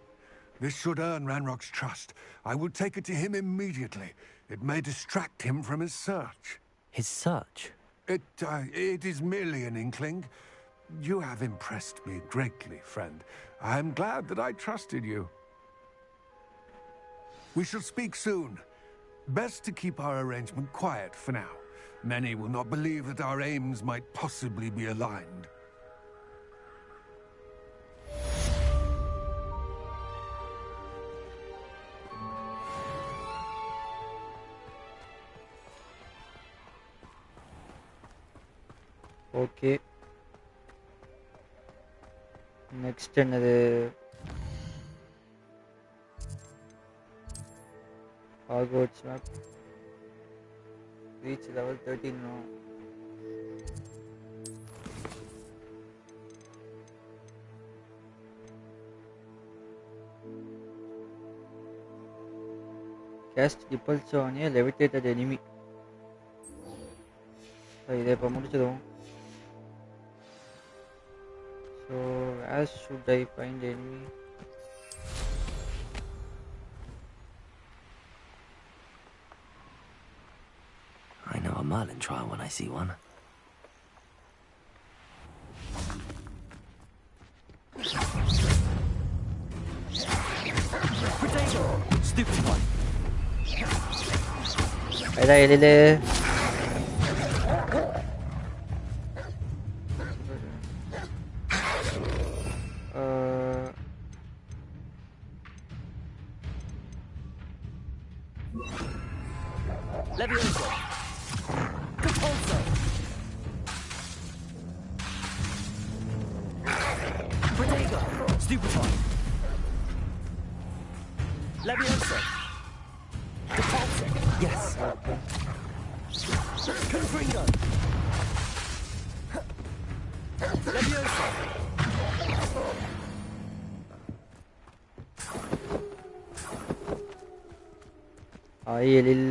This should earn Ranrock's trust. I will take it to him immediately. It may distract him from his search. His search? It is merely an inkling. You have impressed me greatly, friend. I am glad that I trusted you. We shall speak soon. Best to keep our arrangement quiet for now. Many will not believe that our aims might possibly be aligned. Okay next என்னது Hogwarts map reach level 13 now. Cast repulse on a levitated enemy. இதை இப்போ முடிச்சிடும். So where should I find the enemy? I know a Merlin trial when I see one. Potato! Stupefy! Ada elile. Levioso! Capulso! Potato! Stupefy! Levioso! Capulso! Yes! Confringo! Levioso! Ay elil.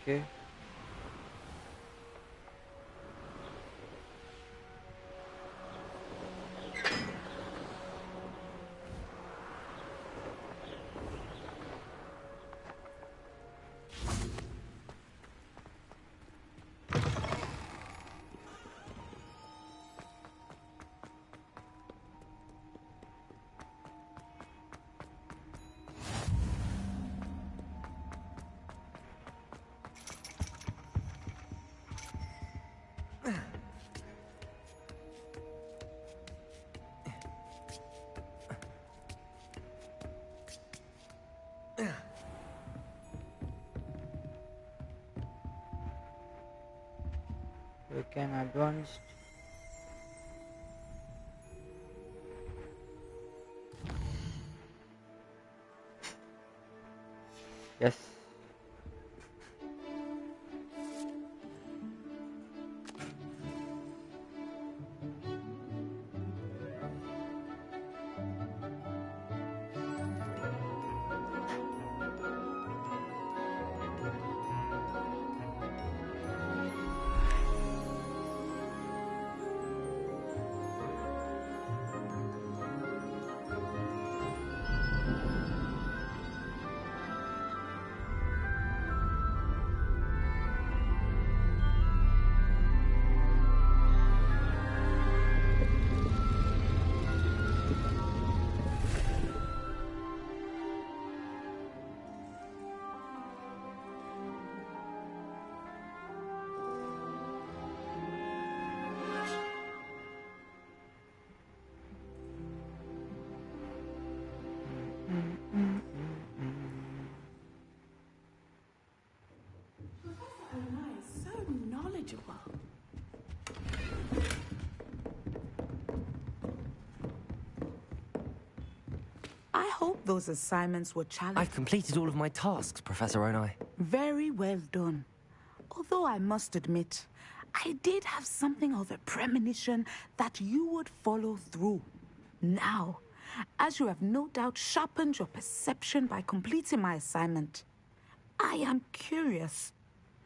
Okay. We can advance. Yes. I hope those assignments were challenging. I've completed all of my tasks, Professor Onai. Very well done. Although I must admit, I did have something of a premonition that you would follow through. Now, as you have no doubt sharpened your perception by completing my assignment. I am curious,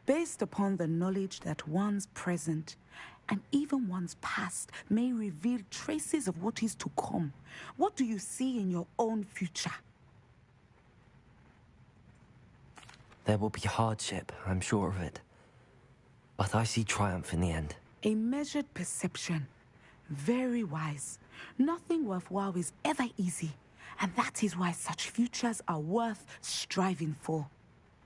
based upon the knowledge that one's present and even one's past may reveal traces of what is to come. What do you see in your own future? There will be hardship, I'm sure of it. But I see triumph in the end. A measured perception. Very wise. Nothing worthwhile is ever easy, and that is why such futures are worth striving for.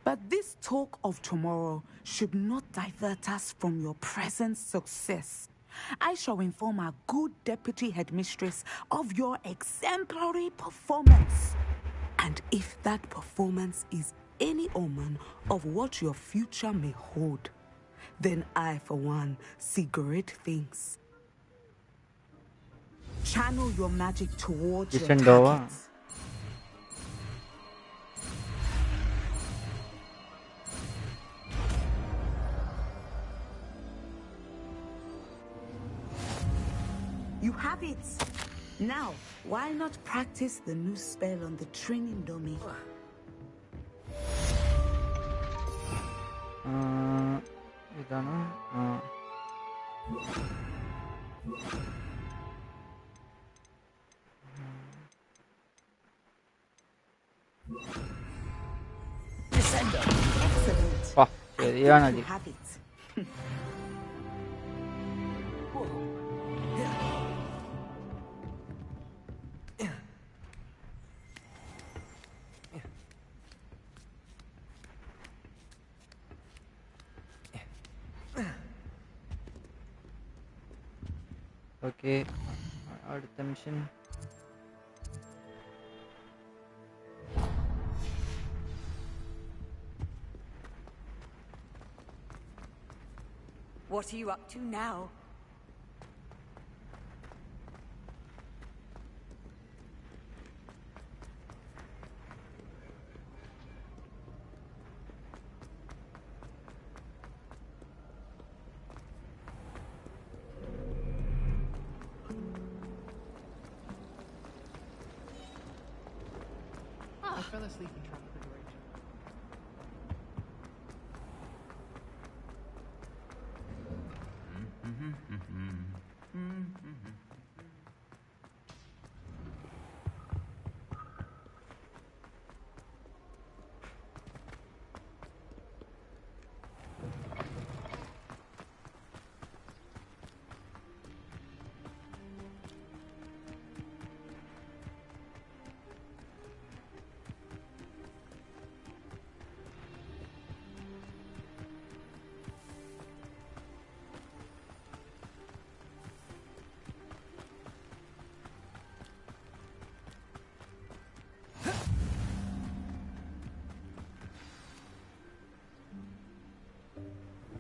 But this talk of tomorrow should not divert us from your present success. I shall inform our good deputy headmistress of your exemplary performance. And if that performance is any omen of what your future may hold, then I, for one, see great things. Channel your magic towards your targets. You have it. Now, why not practice the new spell on the training dummy? Descender. Excellent. Wah, I think seriயான you அடி. have it. Okay, அடுத்த mission. What are you up to now? I fell asleep in transportation.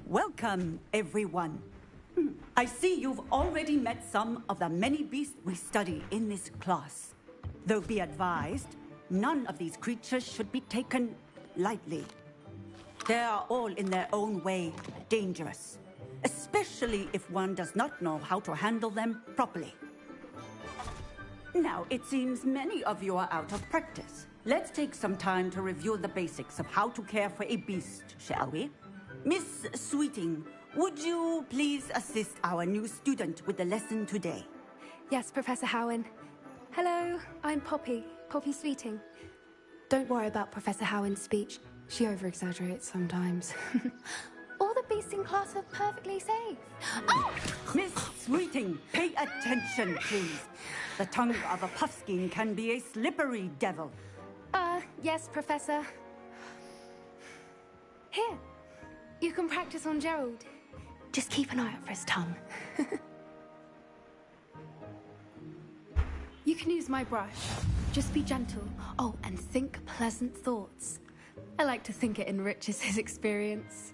Welcome, everyone. I see you've already met some of the many beasts we study in this class. Though be advised, none of these creatures should be taken lightly. They are all in their own way dangerous, especially if one does not know how to handle them properly. Now, it seems many of you are out of practice. Let's take some time to review the basics of how to care for a beast, shall we? Miss Sweeting, would you please assist our new student with the lesson today? Yes, Professor Howen. Hello, I'm Poppy Sweeting. Don't worry about Professor Howen's speech. She over-exaggerates sometimes. All the beasts in class are perfectly safe. Oh! Miss Sweeting, pay attention, please. The tongue of a puffskein can be a slippery devil. Yes, Professor. Here, you can practice on Gerald. Just keep an eye out for his tongue. You can use my brush. Just be gentle. Oh, and think pleasant thoughts. I like to think it enriches his experience.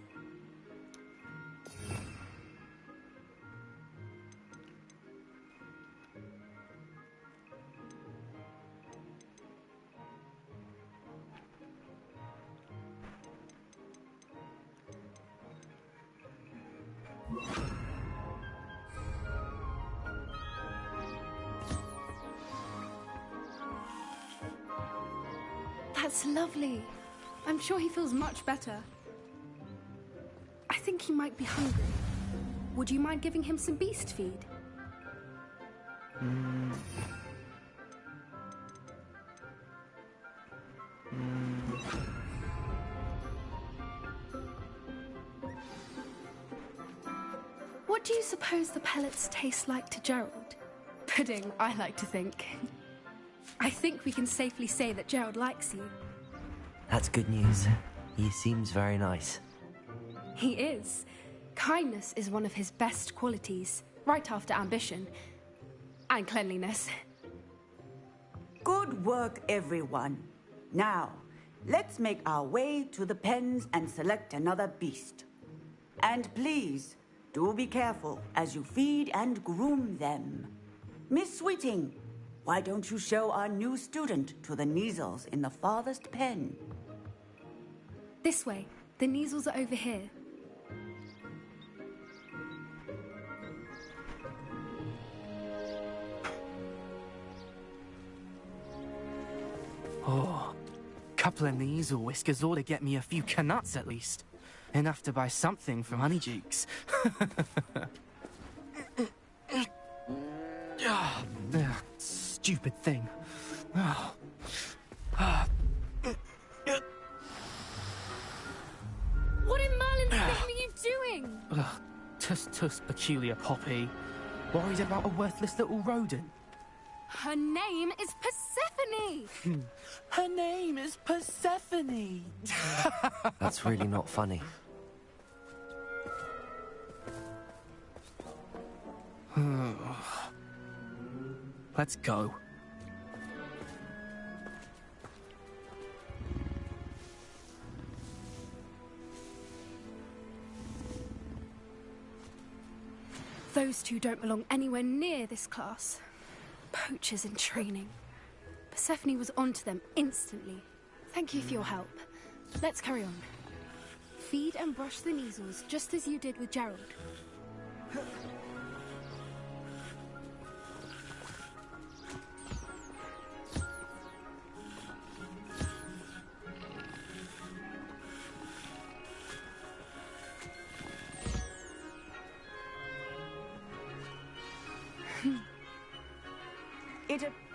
That's lovely. I'm sure he feels much better. I think he might be hungry. Would you mind giving him some beast feed? What do you suppose the pellets taste like to Gerald? Pudding, I like to think. I think we can safely say that Gerald likes you. That's good news. He seems very nice. He is. Kindness is one of his best qualities, right after ambition. And cleanliness. Good work, everyone. Now, let's make our way to the pens and select another beast. And please, do be careful as you feed and groom them. Miss Sweeting, why don't you show our new student to the Neasels in the farthest pen? This way. The Neasels are over here. Oh, couple of Neasel whiskers ought to get me a few canuts at least. Enough to buy something from Honeydukes. Stupid thing. What in Merlin's name are you doing? Tuss, peculiar Poppy. Worried about a worthless little rodent. Her name is Persephone! Her name is Persephone! That's really not funny. Let's go. Those two don't belong anywhere near this class. Poachers in training. Persephone was onto them instantly. Thank you for your help. Let's carry on. Feed and brush the Neasels, just as you did with Gerald.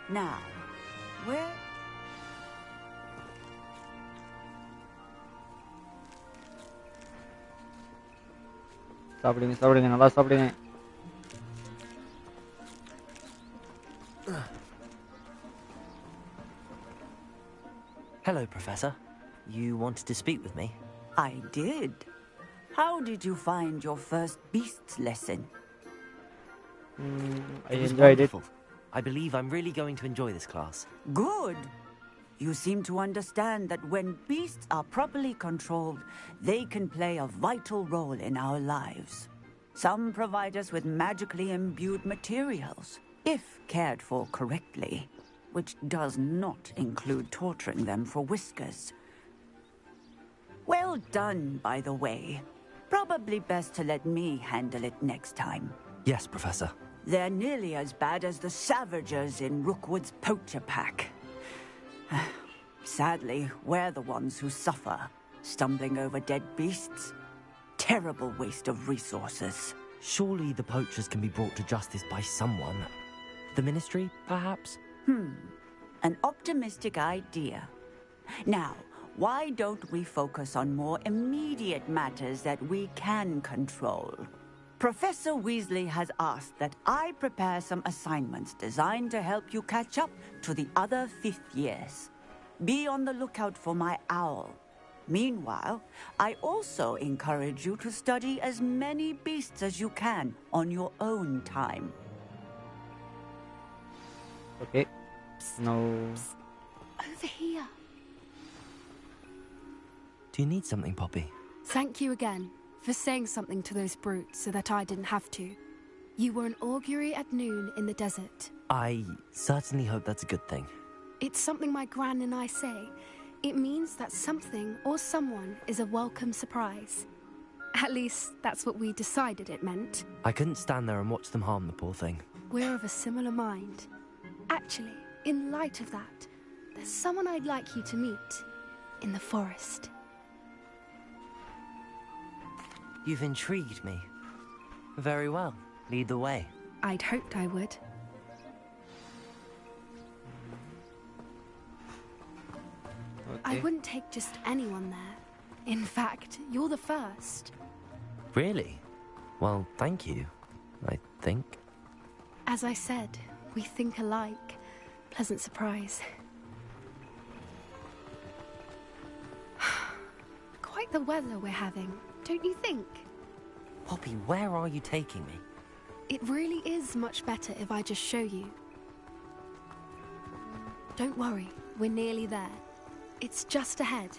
Now, where? சாப்பிடுங்க நல்லா சாப்பிடுங்க. Hello, Professor. You wanted to speak with me? I did. How did you find your first beasts lesson? I enjoyed it. I believe I'm really going to enjoy this class. Good. You seem to understand that when beasts are properly controlled, they can play a vital role in our lives. Some provide us with magically imbued materials, if cared for correctly, which does not include torturing them for whiskers. Well done, by the way. Probably best to let me handle it next time. Yes, Professor. They're nearly as bad as the Savagers in Rookwood's poacher pack. Sadly, we're the ones who suffer, stumbling over dead beasts. Terrible waste of resources. Surely the poachers can be brought to justice by someone. The Ministry, perhaps? An optimistic idea. Now, why don't we focus on more immediate matters that we can control? Professor Weasley has asked that I prepare some assignments designed to help you catch up to the other 5th years. Be on the lookout for my owl. Meanwhile, I also encourage you to study as many beasts as you can on your own time. Okay. Now... Over here. Do you need something, Poppy? Thank you again for saying something to those brutes so that I didn't have to. You were an augury at noon in the desert. I certainly hope that's a good thing. It's something my gran and I say. It means that something or someone is a welcome surprise. At least, that's what we decided it meant. I couldn't stand there and watch them harm the poor thing. We're of a similar mind. Actually, in light of that, there's someone I'd like you to meet in the forest. You've intrigued me. Very well. Lead the way. I'd hoped I would. I wouldn't take just anyone there. In fact, you're the first. Really? Well, thank you, I think. As I said, we think alike. Pleasant surprise. Quite the weather we're having, don't you think? Poppy, where are you taking me? It really is much better if I just show you. Don't worry, we're nearly there. It's just ahead.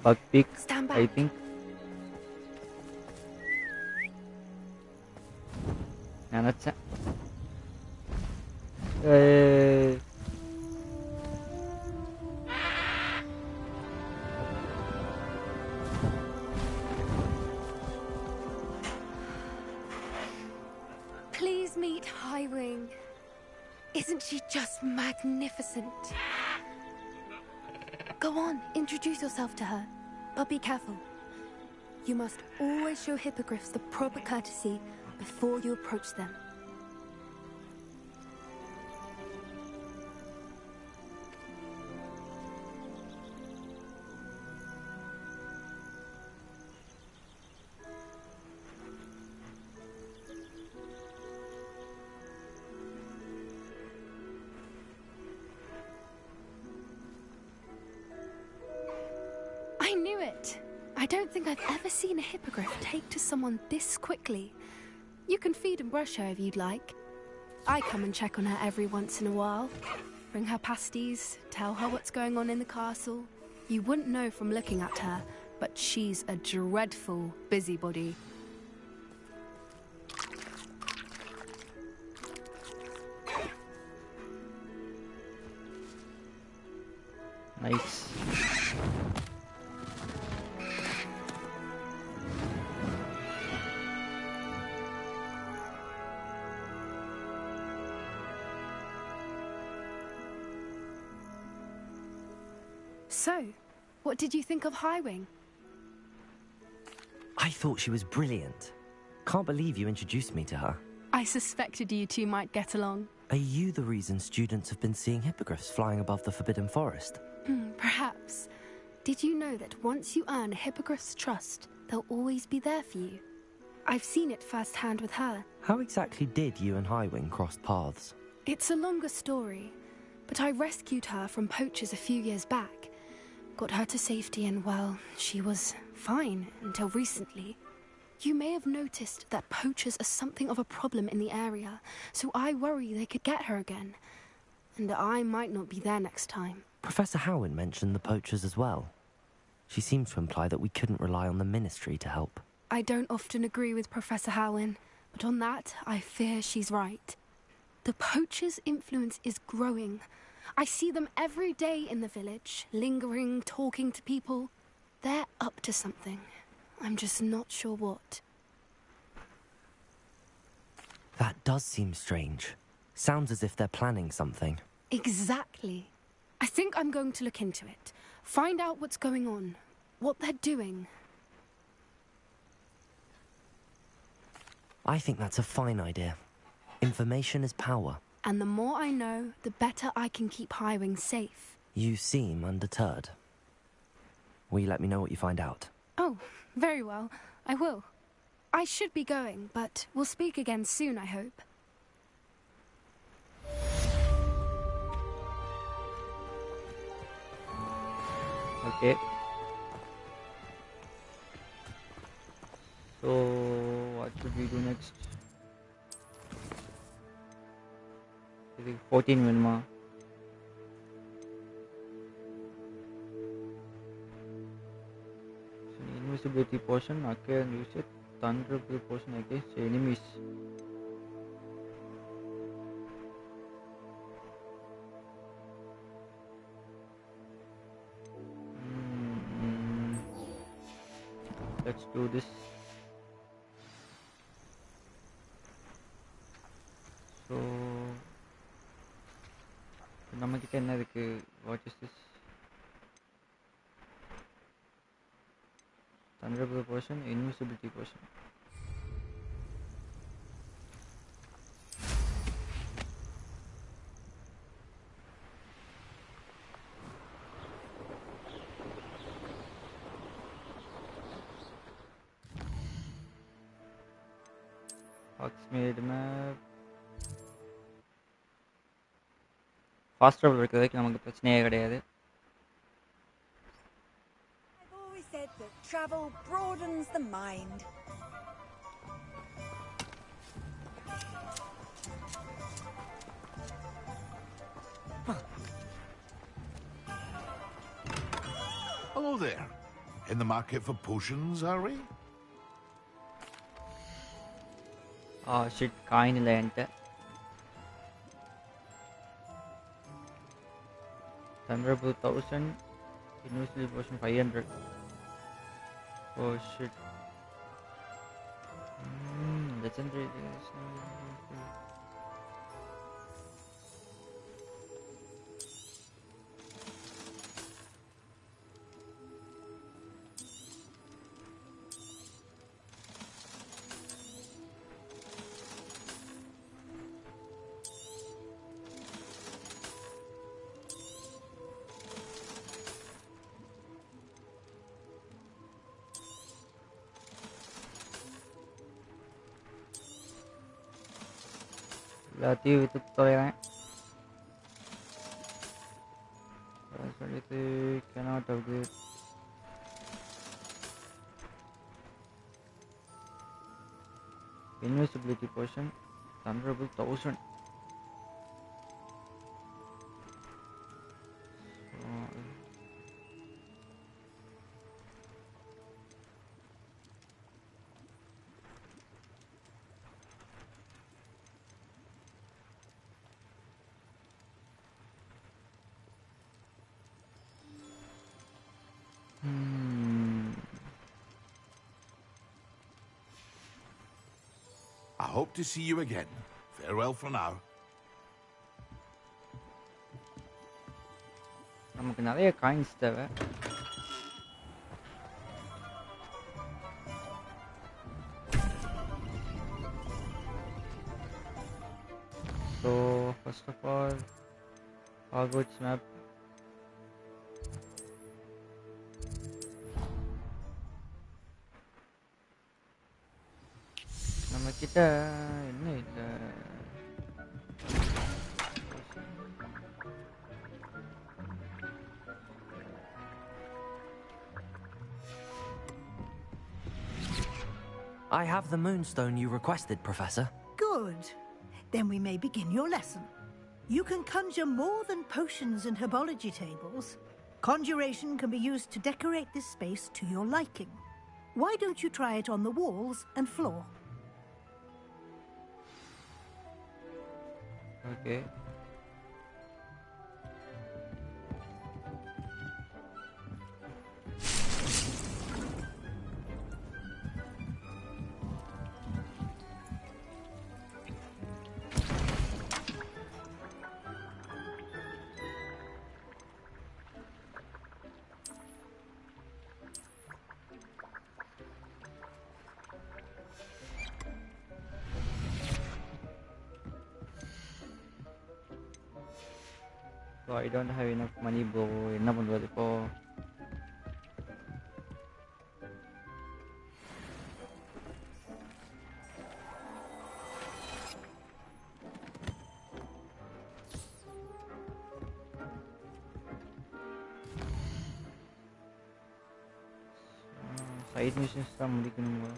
Bug peak, Stand back. I think. Nanacha. Please meet Highwing. Isn't she just magnificent? Go on, introduce yourself to her. But be careful. You must always show hippogriffs the proper courtesy before you approach them. I knew it! I don't think I've ever seen a hippogriff take to someone this quickly. You can feed and brush her if you'd like. I come and check on her every once in a while. Bring her pasties, tell her what's going on in the castle. You wouldn't know from looking at her, but she's a dreadful busybody. Nice. So, what did you think of Highwing? I thought she was brilliant. Can't believe you introduced me to her. I suspected you two might get along. Are you the reason students have been seeing hippogriffs flying above the Forbidden Forest? Perhaps. Did you know that once you earn a hippogriff's trust, they'll always be there for you? I've seen it firsthand with her. How exactly did you and Highwing cross paths? It's a longer story, but I rescued her from poachers a few years back. Got her to safety and, well, she was fine until recently. You may have noticed that poachers are something of a problem in the area, so I worry they could get her again. And I might not be there next time. Professor Howin mentioned the poachers as well. She seemed to imply that we couldn't rely on the Ministry to help. I don't often agree with Professor Howin, but on that, I fear she's right. The poachers' influence is growing. I see them every day in the village, lingering, talking to people. They're up to something. I'm just not sure what. That does seem strange. Sounds as if they're planning something. Exactly. I think I'm going to look into it. Find out what's going on, what they're doing. I think that's a fine idea. Information is power. And the more I know, the better I can keep Highwing safe. You seem undeterred. Will you let me know what you find out? Oh, very well. I will. I should be going, but we'll speak again soon, I hope. Okay. So, what should we do next? 14 வேணுமா? So, invisibility potion, acquire and use it. Thunderbolt potion against enemies. Let's do this. Vulnerable potion, invisibility potion. Hogsmeade map. Fast travel இருக்கிறதுக்கு நமக்கு பிரச்சனையே கிடையாது. I've always said that travel broadens the mind. Hello there. In the market for potions, are we? Oh shit, coin இல்ல என்கிட்ட. Vulnerable 1000, invisibility potion 500. Oh shit. Legendary. எல்லாத்தையும் with தொலைறேன். சொல்லிட்டு cannot upgrade. Invisibility potion, vulnerable 1000. I hope to see you again. Farewell for now. நமக்கு நிறைய coins தேவை. So first of all, Hogwarts map. நம்ம கிட்ட என்ன இல்லை. I have the moonstone you requested, Professor. Good. Then we may begin your lesson. You can conjure more than potions and herbology tables. Conjuration can be used to decorate this space to your liking. Why don't you try it on the walls and floor? Okay. So I don't have enough money bro. என்ன பண்றது இப்போ? Side missions தான் முடிக்கணுமா?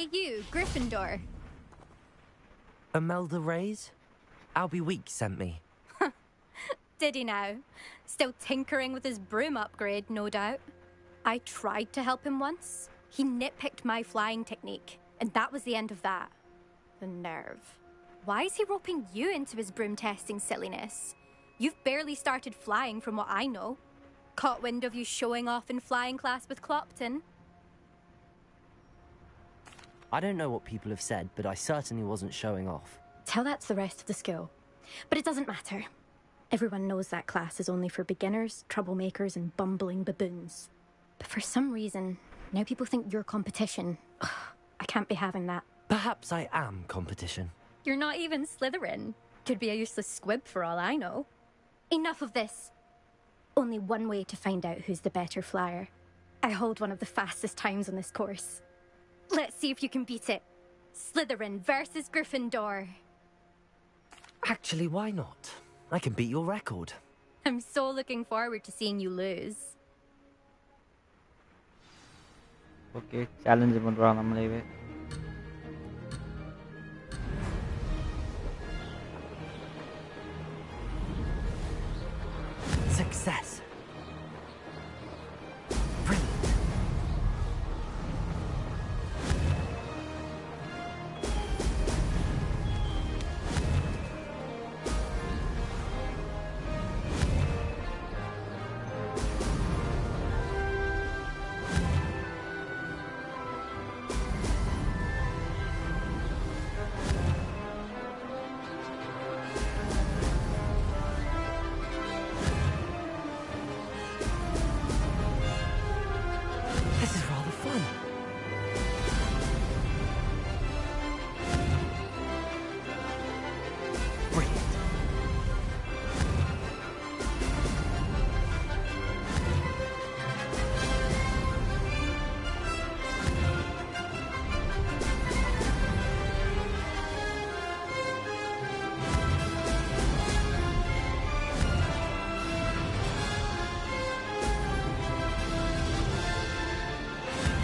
Hey you, Gryffindor. Imelda Reyes? Albie Weeks sent me. Did he now? Still tinkering with his broom upgrade, no doubt. I tried to help him once. He nitpicked my flying technique, and that was the end of that. The nerve. Why is he roping you into his broom testing silliness? You've barely started flying from what I know. Caught wind of you showing off in flying class with Clopton. I don't know what people have said, but I certainly wasn't showing off. Tell that to the rest of the school. But it doesn't matter. Everyone knows that class is only for beginners, troublemakers, and bumbling baboons. But for some reason, now people think you're competition. Ugh, I can't be having that. Perhaps I am competition. You're not even Slytherin. Could be a useless squib for all I know. Enough of this. Only one way to find out who's the better flyer. I hold one of the fastest times on this course. Let's see if you can beat it. Slytherin versus Gryffindor. Actually, why not? I can beat your record. I'm so looking forward to seeing you lose. Okay, challenge பண்றோம் நம்மளேவே. Success. This is rather fun. Brilliant.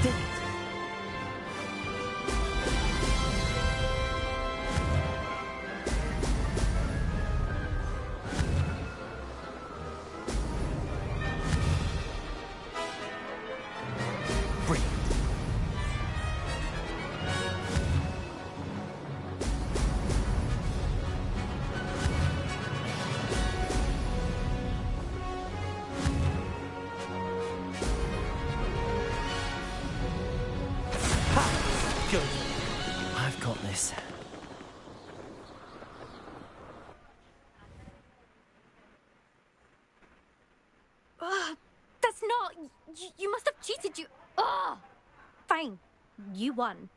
Did it. Brilliant. Ha! Good. I've got this. That's not... You must have cheated, you... Ugh! Fine. You won.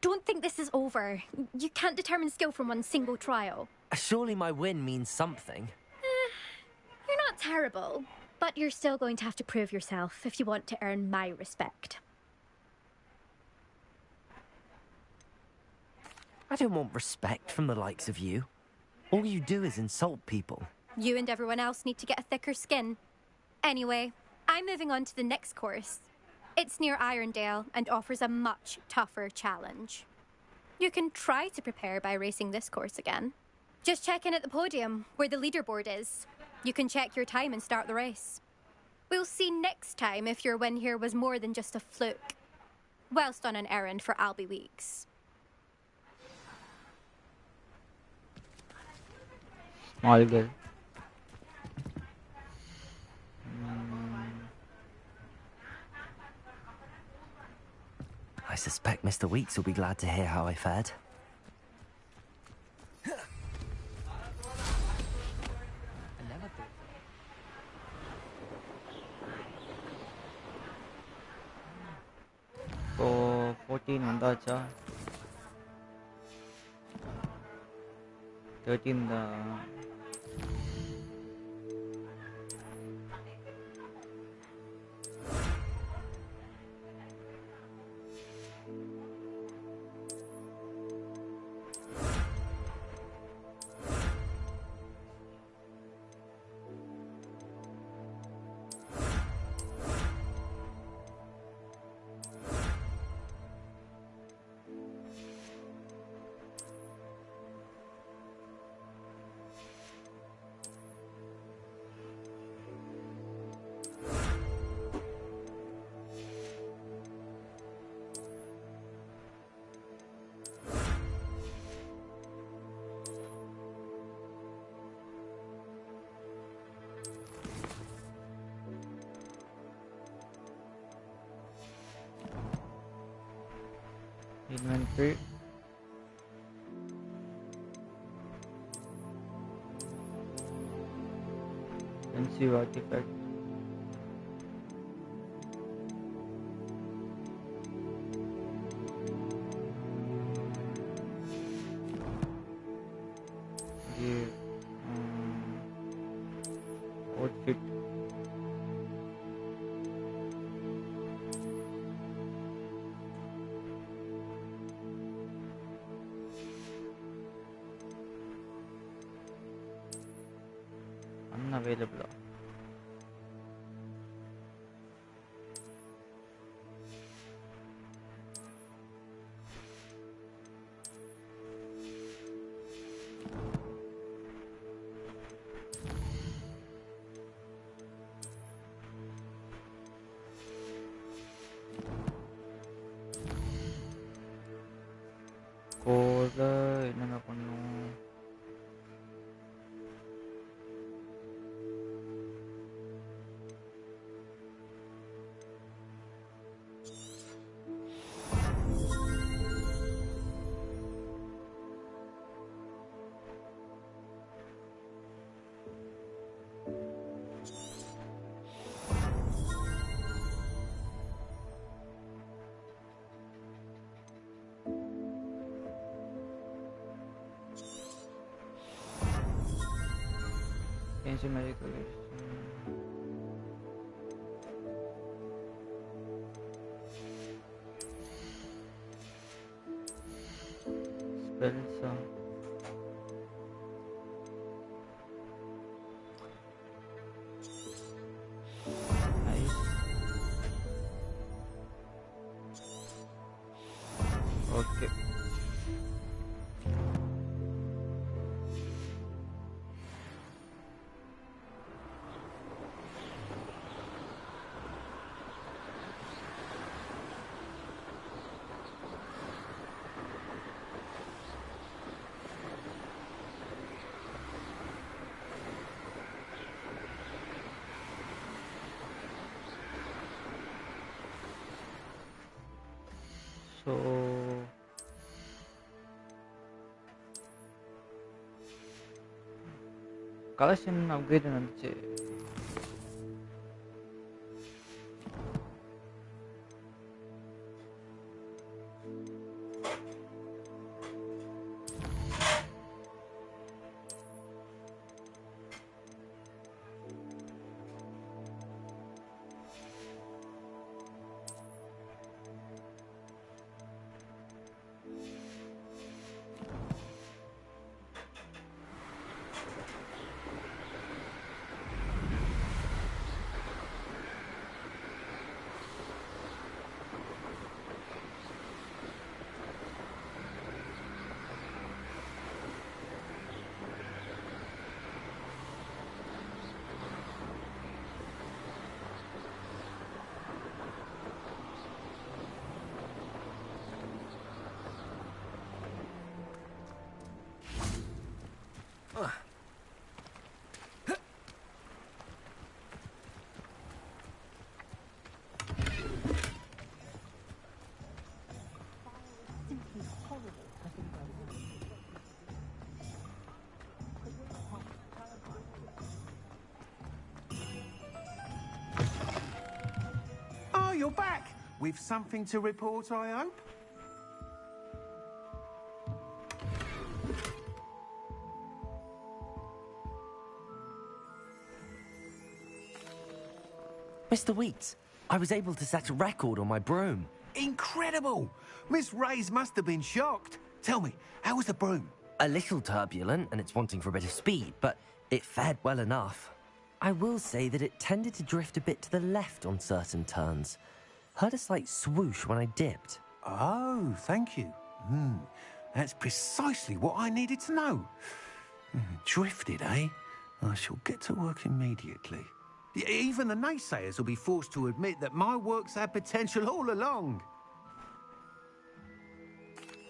Don't think this is over. You can't determine skill from one single trial. Surely my win means something. You're not terrible, but you're still going to have to prove yourself if you want to earn my respect. I don't want respect from the likes of you. All you do is insult people. You and everyone else need to get a thicker skin. Anyway, I'm moving on to the next course. It's near Irondale and offers a much tougher challenge. You can try to prepare by racing this course again. Just check in at the podium, where the leaderboard is. You can check your time and start the race. We'll see next time if your win here was more than just a fluke. Whilst on an errand for Albie Weeks. All good. I suspect Mr. Weeks will be glad to hear how I fared. So 14 வந்தாச்சா 13 தான். Inventory. Pensive artifact. Gear. Outfit. Unavailable. கோல என்னங்க பண்ணும் Ancient magical spells. Nice. Okay. So collection upgrade வந்துச்சு Oh, you're back! With something to report, I hope? Mr. Weeks, I was able to set a record on my broom. Incredible! Miss Reyes must have been shocked. Tell me, how was the broom? A little turbulent, and it's wanting for a bit of speed, but it fared well enough. I will say that it tended to drift a bit to the left on certain turns. Heard a slight swoosh when I dipped. Oh, thank you. That's precisely what I needed to know. Drifted, eh? I shall get to work immediately. Even the naysayers will be forced to admit that my work's had potential all along.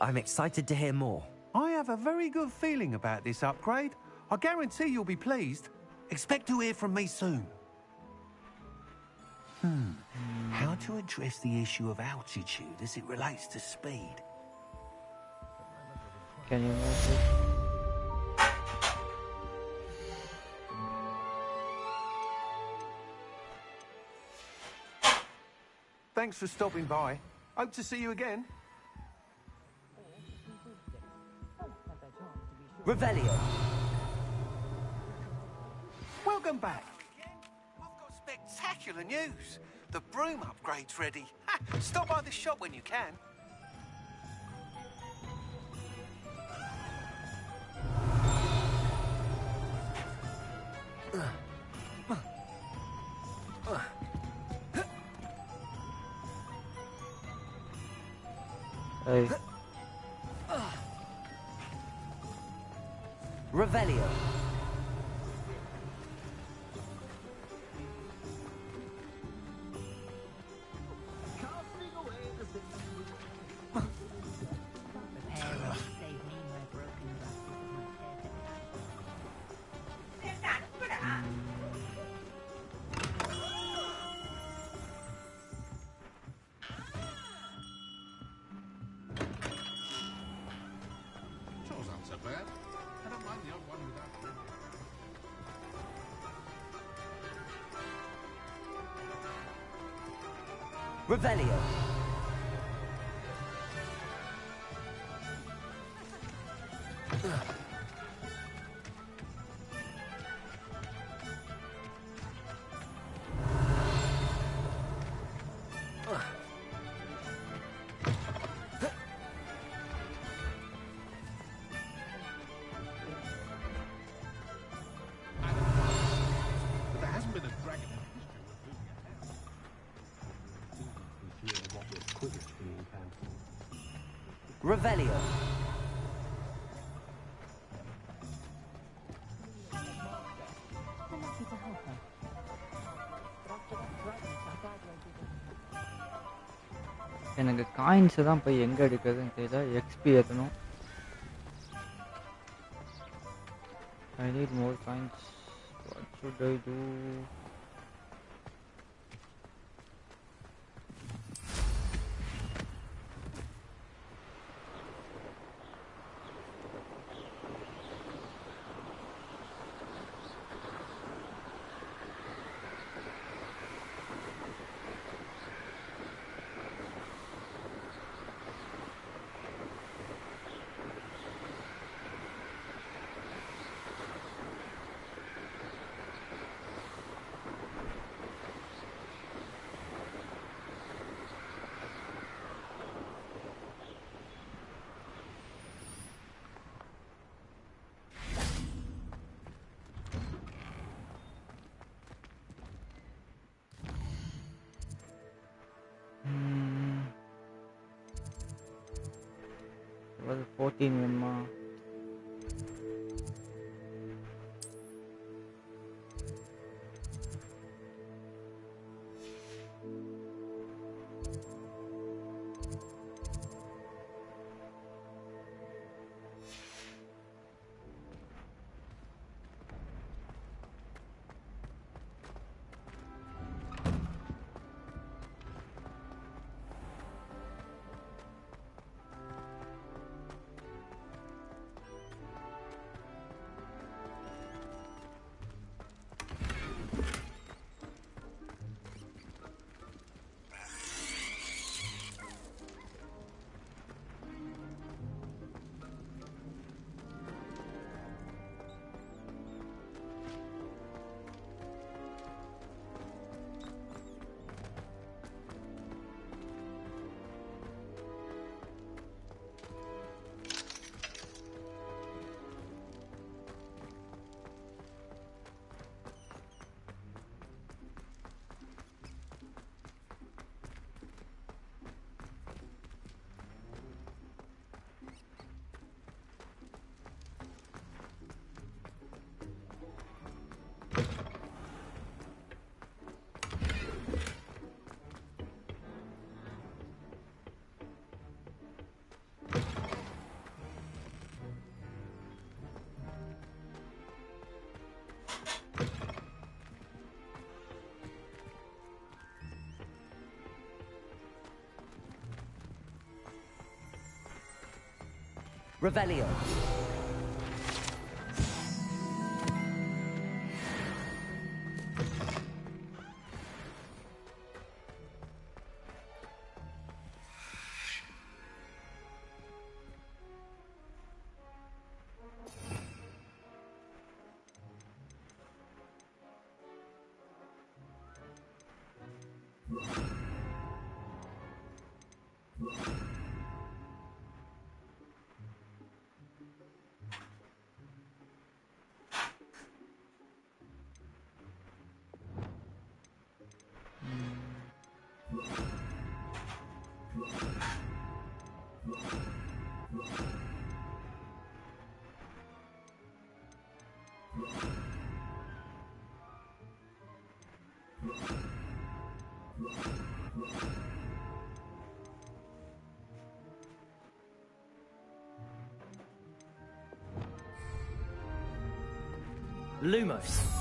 I'm excited to hear more. I have a very good feeling about this upgrade. I guarantee you'll be pleased. Expect to hear from me soon. How to address the issue of altitude as it relates to speed? Can you move it? Thanks for stopping by. Hope to see you again. Revelio. Welcome back. I've got spectacular news. The broom upgrade's ready. Stop by the shop when you can. Hey. Revelio. Chores aren't so bad. I don't mind the odd one without Revelio. But there hasn't been a dragon in Revelio. எனக்கு coins தான் போய் எங்க எடுக்கிறதுன்னு தெரியல. XP ஏற்றணும். I need more coins. What should I do? Well, 14 வேணுமா? Revelio. Lumos.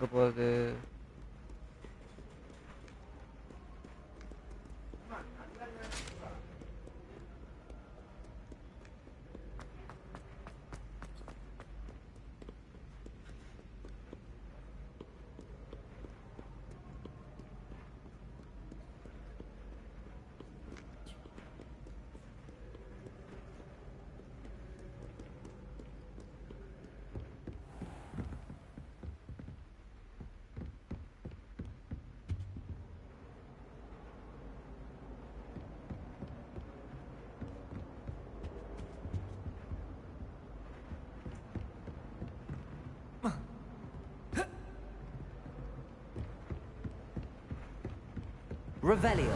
எங்க போகுது? Revelio.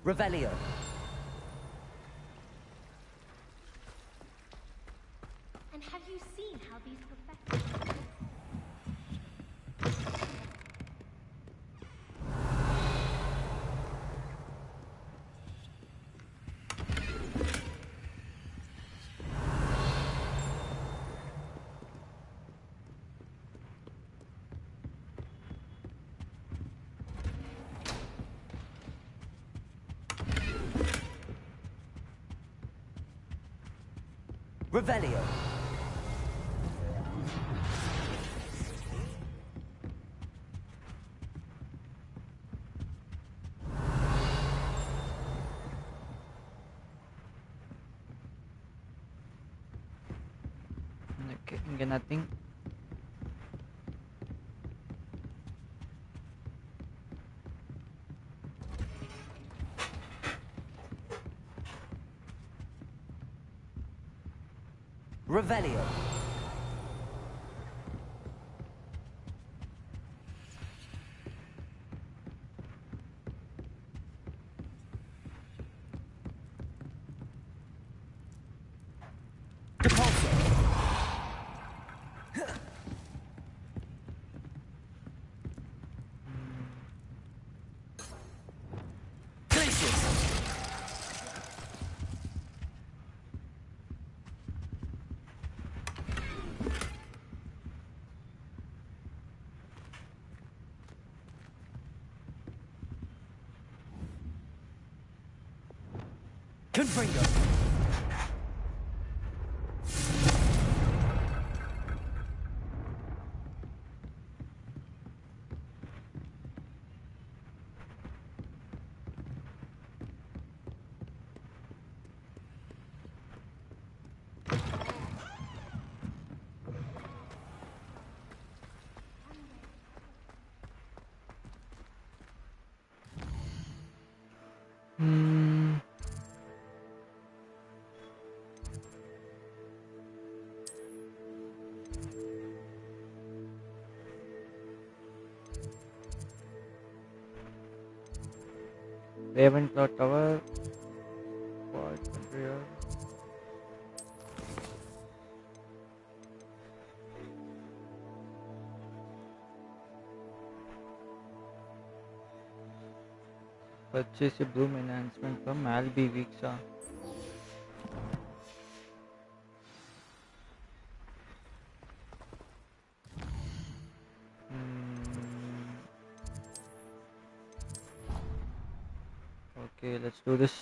Revelio. And have you seen how these professors... Revelio. Okay, nothing. Revelio. Confringo. Ravenclaw Tower. What real? Purchase a bloom enhancement from Albi Vixa. Okay, let's do this.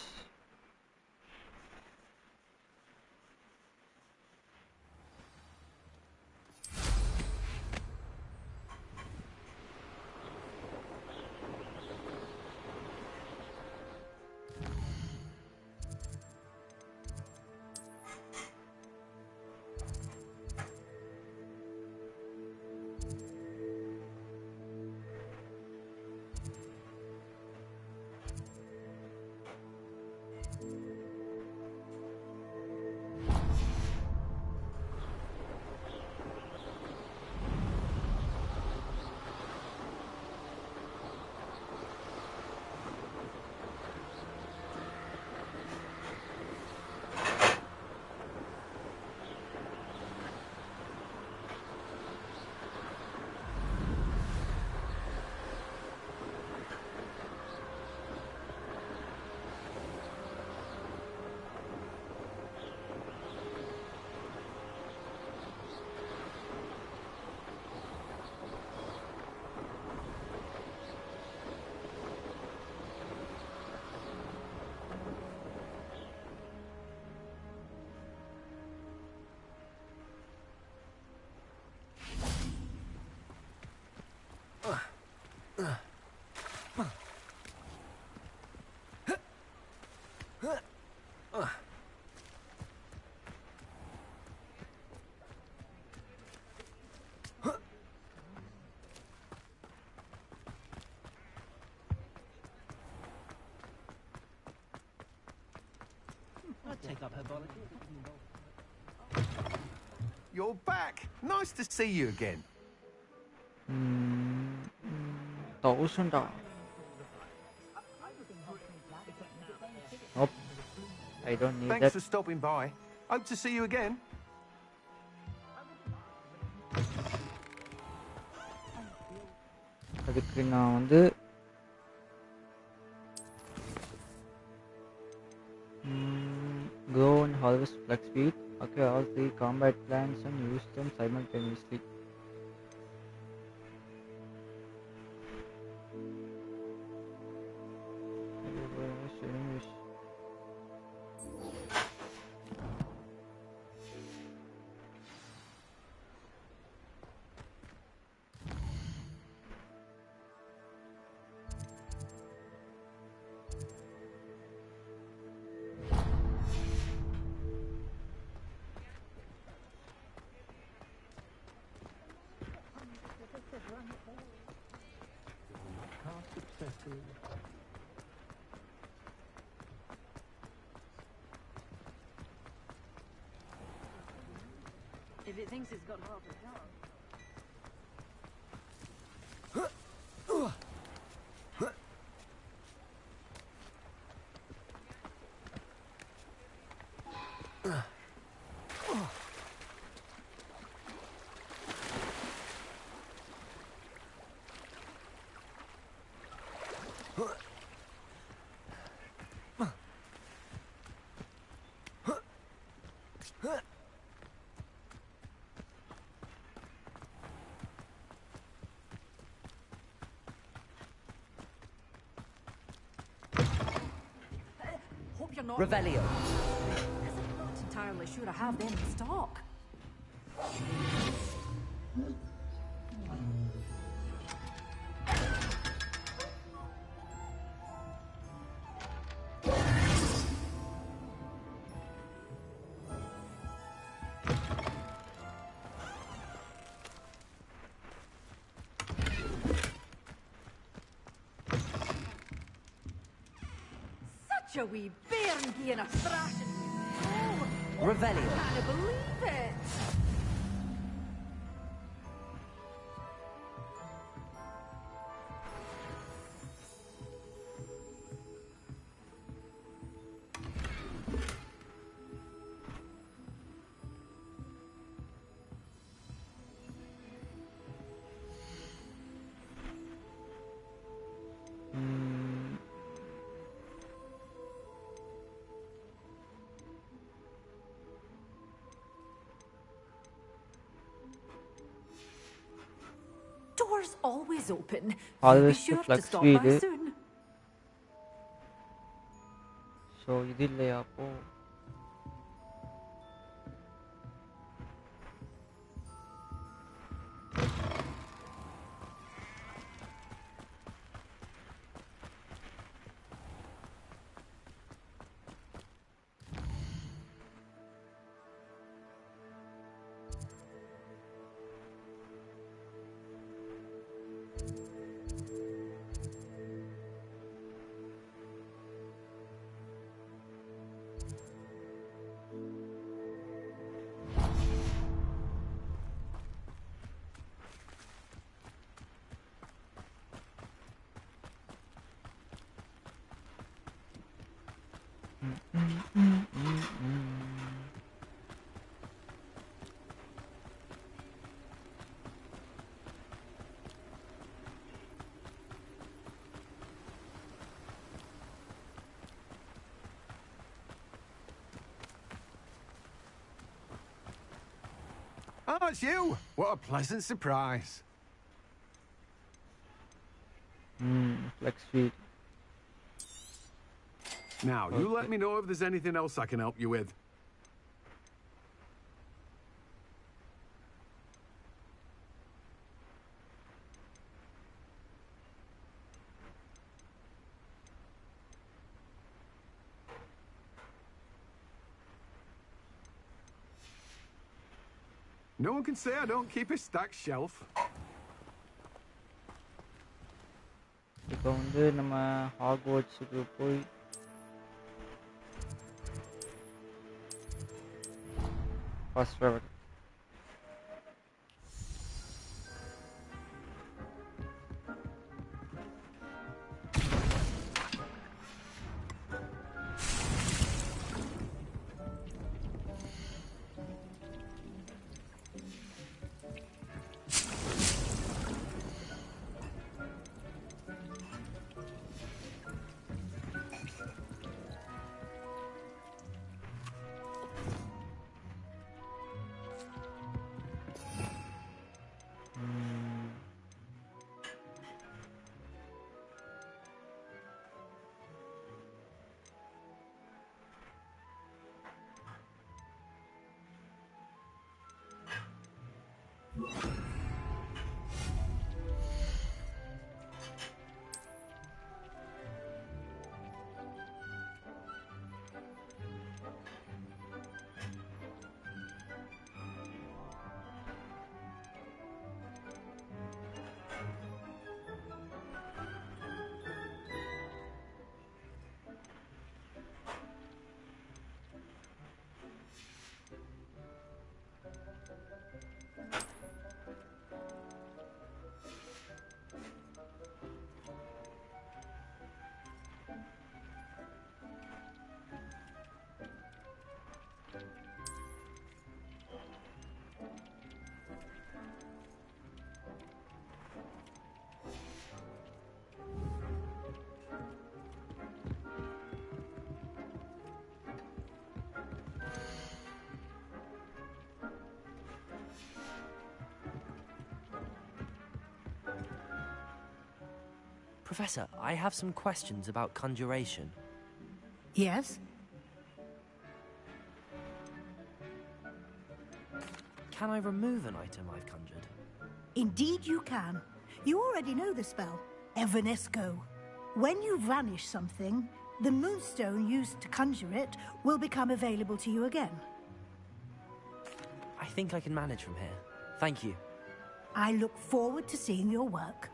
Take up her body. You're back. Nice to see you again. 1000. Nope. I don't need Thanks that. for stopping by. Hope to see you again. அதுக்கு நான் வந்து grow and harvest flex speed. Okay, all 3 combat plants and use them simultaneously. If it thinks it's got half a chance. Hope you're not... Revelio. I'm not entirely sure I have them in stock. Such a wee bairn being a thrashing. Oh, Revelio. I can't believe it. Doors always open. You'll be Always sure to flex stop speed. by soon. So idillayaa po. Oh, it's you! What a pleasant surprise. Flex speed. Now, you let me know if there's anything else I can help you with. No one can say I don't keep a stacked shelf. இப்போ வந்து நம்ம ஹாக்வர்ட்ஸுக்கு போய் first travel Professor, I have some questions about conjuration. Yes? can I remove an item I've conjured? Indeed you can. You already know the spell, Evanesco. When you vanish something, the moonstone used to conjure it will become available to you again. I think I can manage from here. Thank you. I look forward to seeing your work.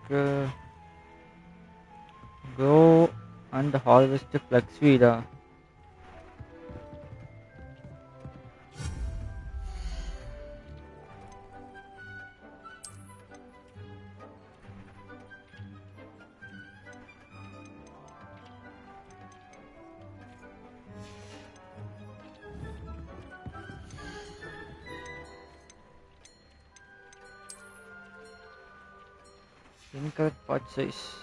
Okay. Go and harvest the Fluxvida. Incorrect part size.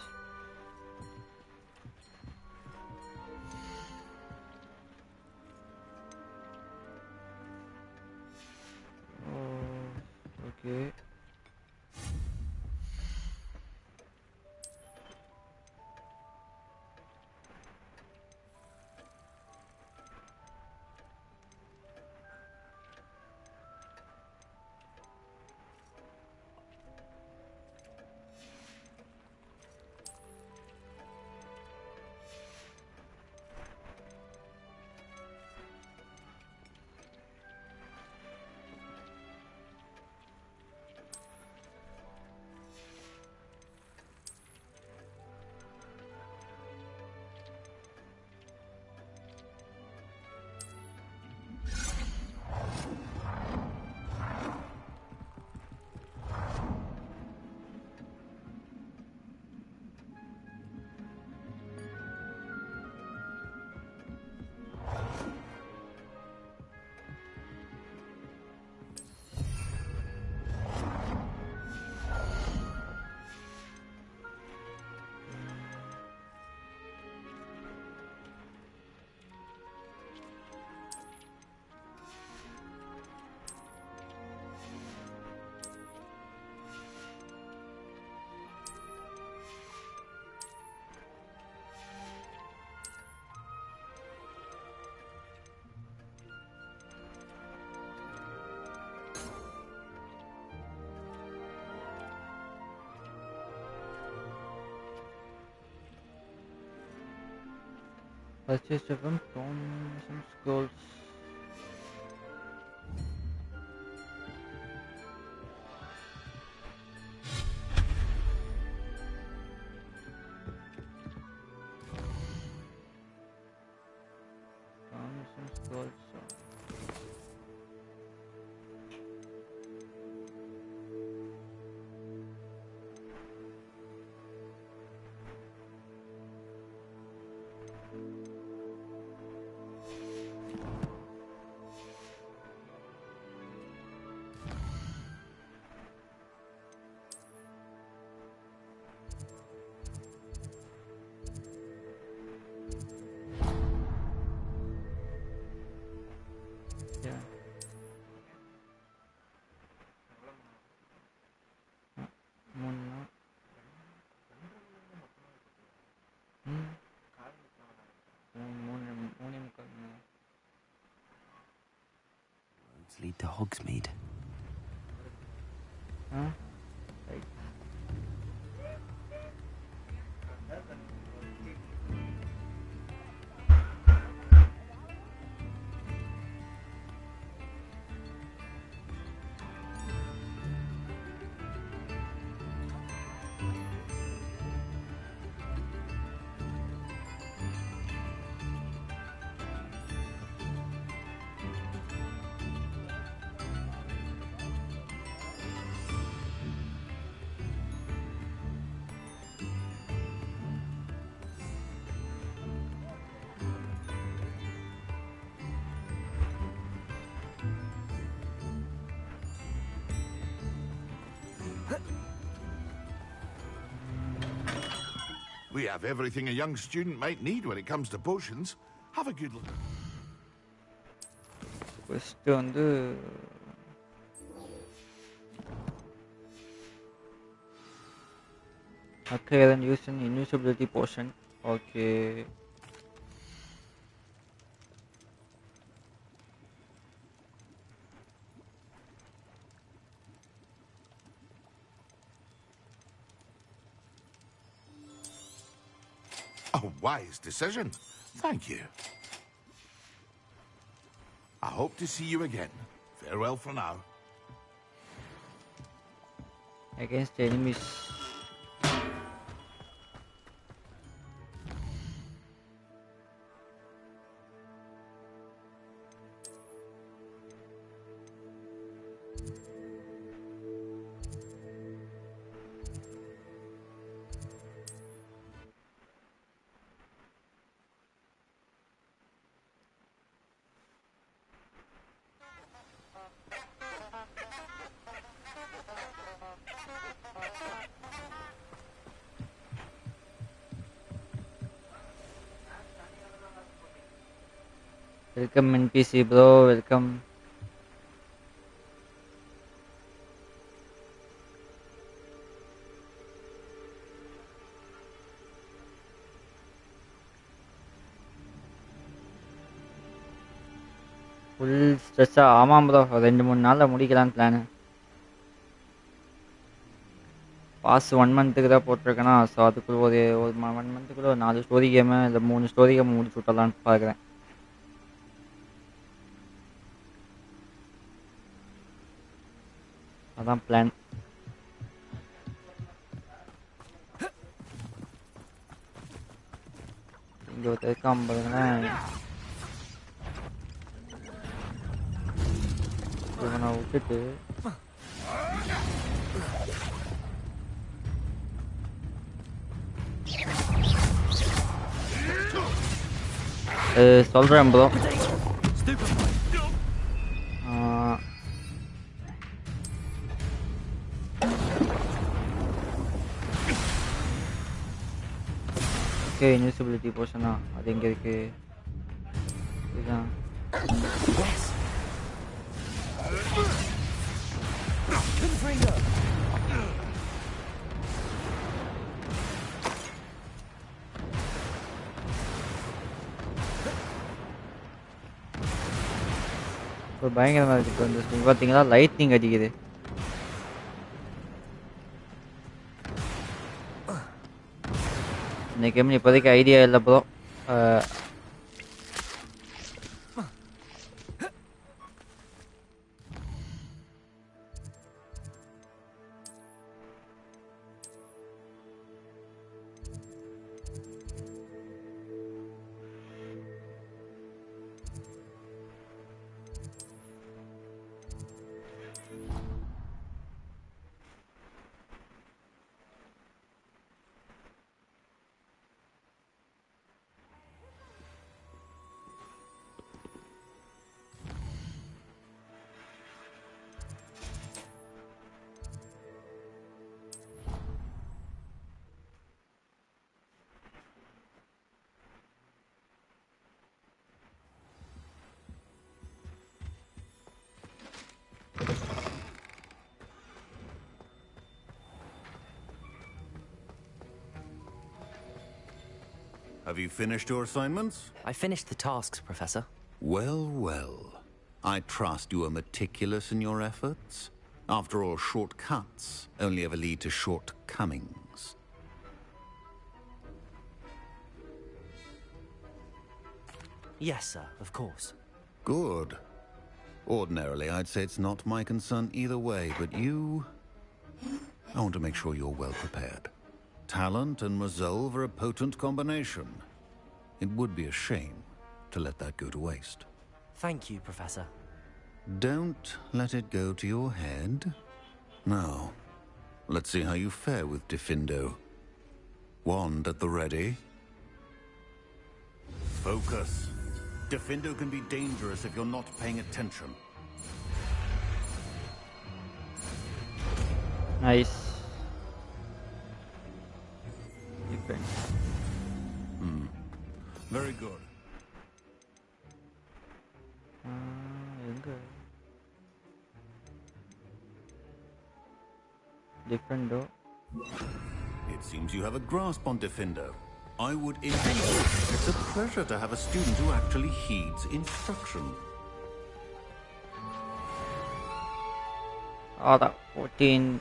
Oh, okay. Purchase from some scrolls. Some scrolls. Yeah. Roads lead to Hogsmeade. Huh? Right. We have everything a young student might need when it comes to potions. Have a good look. First வந்து acquire and use an invisibility potion. Okay. A wise decision. Thank you. I hope to see you again. Farewell for now. Against enemies. Welcome NPC bro, welcome. Full stress ஆமாம் bro 2-3 நாளில் முடிக்கலான்னு plan. Pass 1 மந்த்துக்கு தான் போட்டிருக்கேன்னா, so அதுக்குள்ள ஒரு 1 மந்த்துக்குள்ள ஒரு 4 story game இல்லை 3 story game முடிச்சு விட்டலான்னு பார்க்குறேன். அதான் பிளான். இங்கே ஒரு இருக்காம பாருங்களேன், இவனை விட்டுட்டு சொல்கிறேன் ப்ரோ. ஓகே, இன்விசிபிலிட்டி போர்ஷனா அது எங்கே இருக்கு? இதுதான். பயங்கரமாக இருக்குது. வந்து பார்த்தீங்களா, லைட்னிங் அடிக்குது. இந்த கேம் இப்போதைக்கு ஐடியா இல்லை bro. Have you finished your assignments? I finished the tasks, Professor. Well, well. I trust you are meticulous in your efforts. After all, shortcuts only ever lead to shortcomings. Yes, sir, of course. Good. Ordinarily, I'd say it's not my concern either way, but you... I want to make sure you're well prepared. Talent and resolve are a potent combination. It would be a shame to let that go to waste. Thank you, Professor. Don't let it go to your head. Now, let's see how you fare with Diffindo. Wand at the ready. Focus. Diffindo can be dangerous if you're not paying attention. Nice. Very good. Diffindo. It seems you have a grasp on Diffindo. I would insist it's a pleasure to have a student who actually heeds instruction. That 14.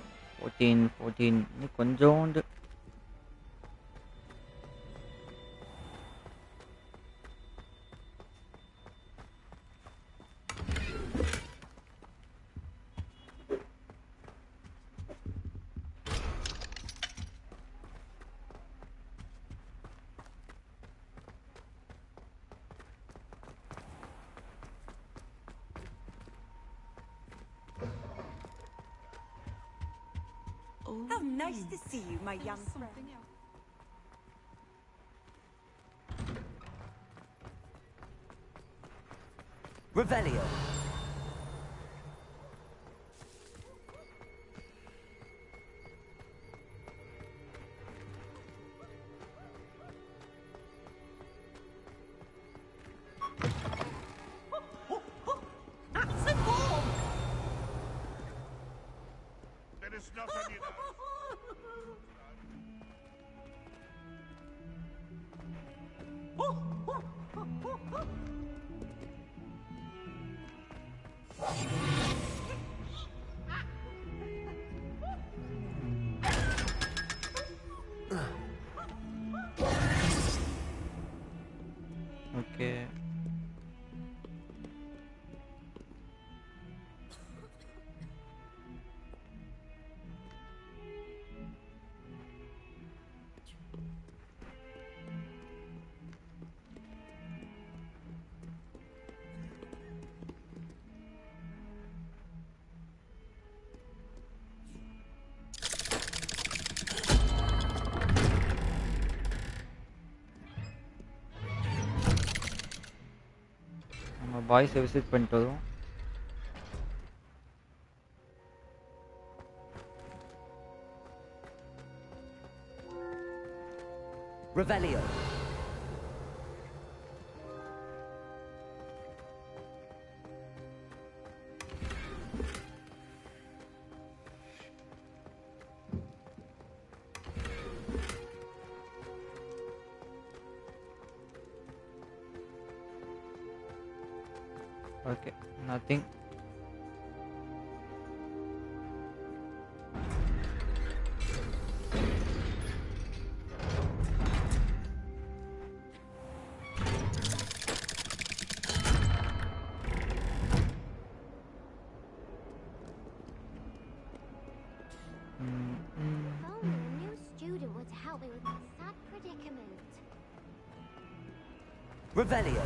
கொஞ்சோண்டு How nice to see you, my young friend. Revelio. There is nothing enough. Okay. நம்ம பாய்ஸை visit பண்ணிட்டு வரோம். Revelio. Okay, nothing. Only a new student would help me with my sad predicament. Revelio.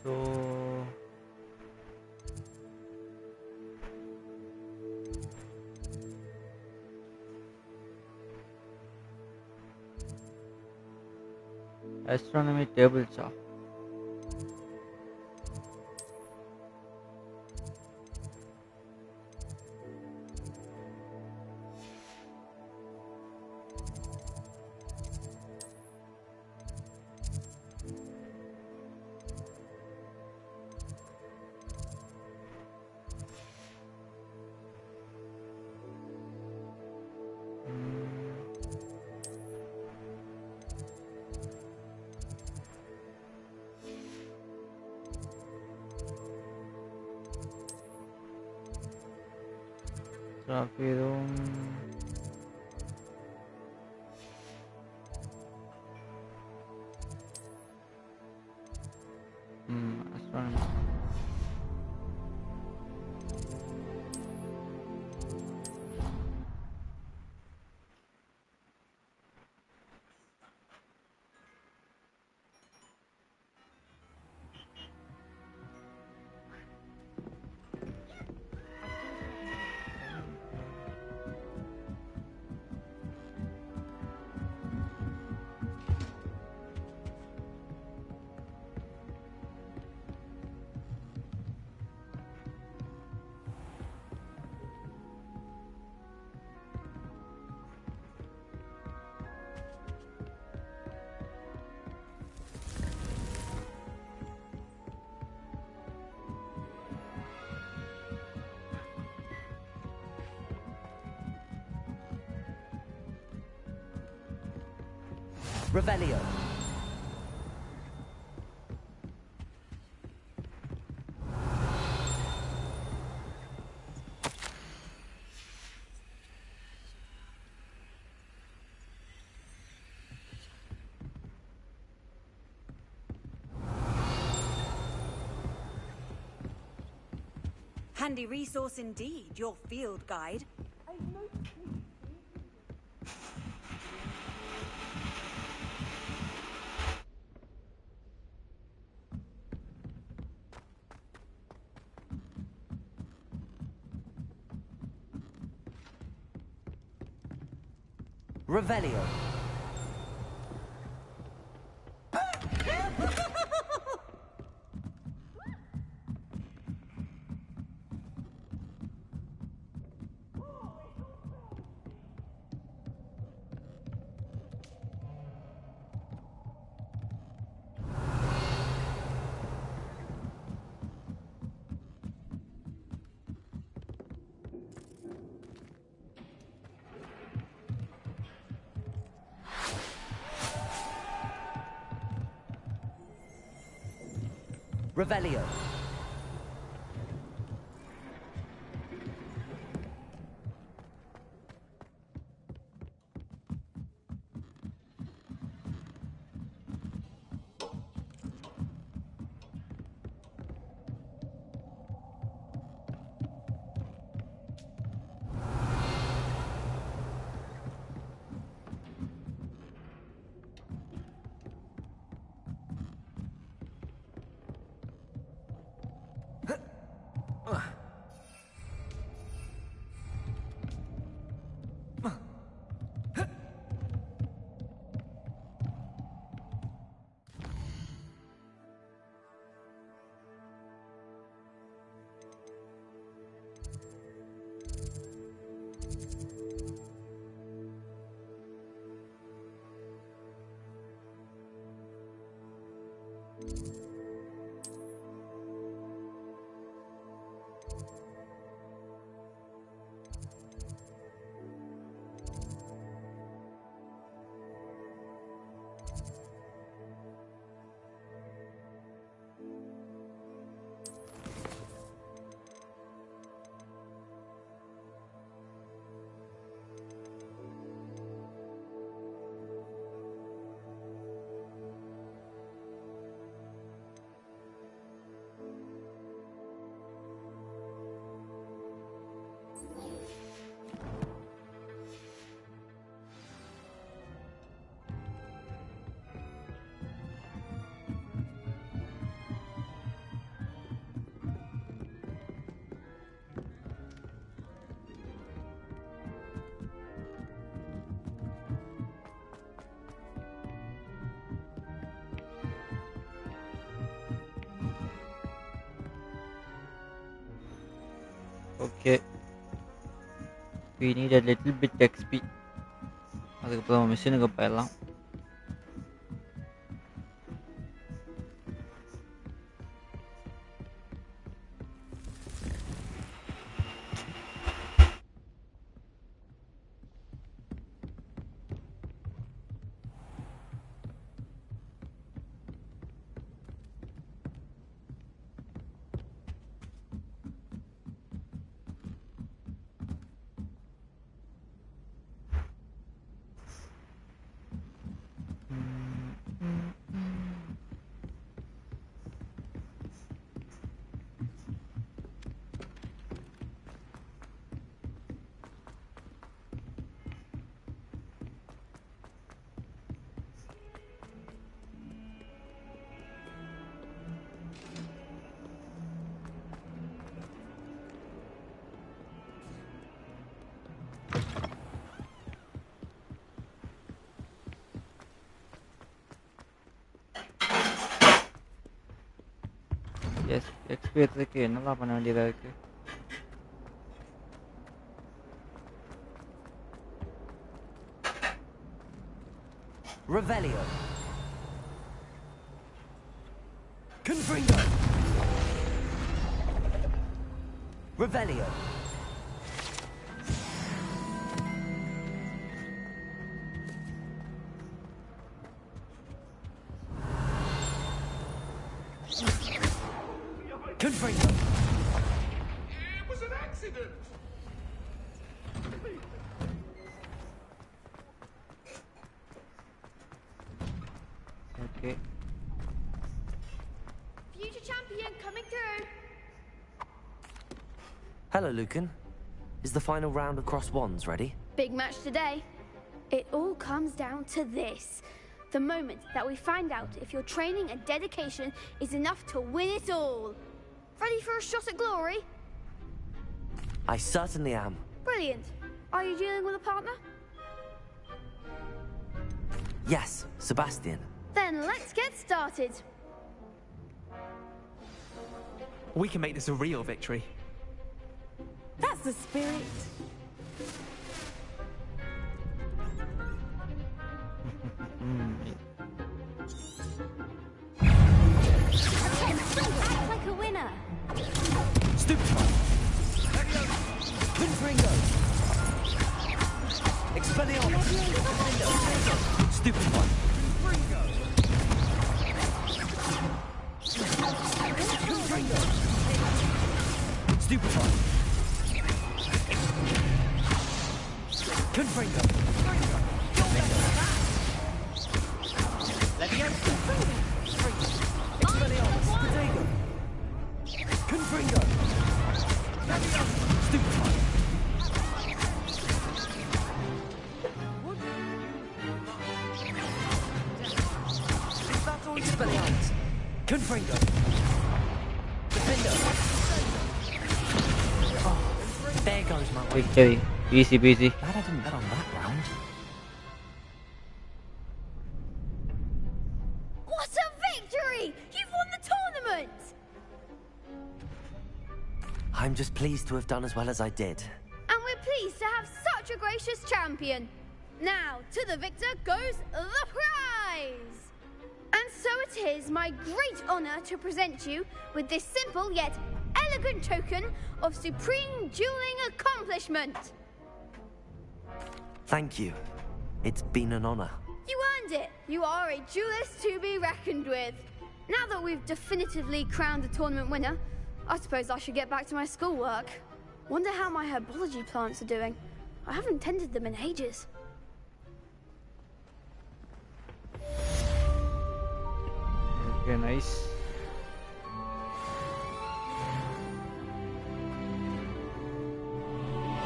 So astronomy table chart. Trophy room. Astronomy. Revelio. Handy resource indeed, your field guide. Revelio. Revelio. Okay. We need a little bit XP. அதுக்கப்புறம் மிஷினுக்கு போயிடலாம். S XP எடுத்துக்கு என்னலாம் பண்ண வேண்டியதாக இருக்கு? Revelio. Confringo. Revelio. Confringo. It was an accident. Okay. Future champion coming through. Hello, Lucan. Is the final round of Cross Wands ready? Big match today. It all comes down to this. The moment that we find out if your training and dedication is enough to win it all. Ready for a shot at glory? I certainly am. Brilliant. Are you dealing with a partner? Yes, Sebastian. Then let's get started. We can make this a real victory. That's the spirit. Act like a winner. Stupefy! Confringo! Expelliarmus! Stupefy! Confringo! Stupefy! Confringo! Leviosa! Expelliarmus! Protego! Confringo! Stupefy! Expelliarmus! Confringo! Defendo! Oh, there goes my way. Victory. Easy peasy. Glad I didn't bet on that round. What a victory! You've won the tournament! I'm just pleased to have done as well as I did. And we're pleased to have such a gracious champion. Now, to the victor goes the prize! And so it is my great honor to present you with this simple yet elegant token of supreme dueling accomplishment. Thank you. It's been an honor. You earned it. You are a duelist to be reckoned with. Now that we've definitively crowned the tournament winner, I suppose I should get back to my schoolwork. Wonder how my herbology plants are doing. I haven't tended them in ages. Okay, nice.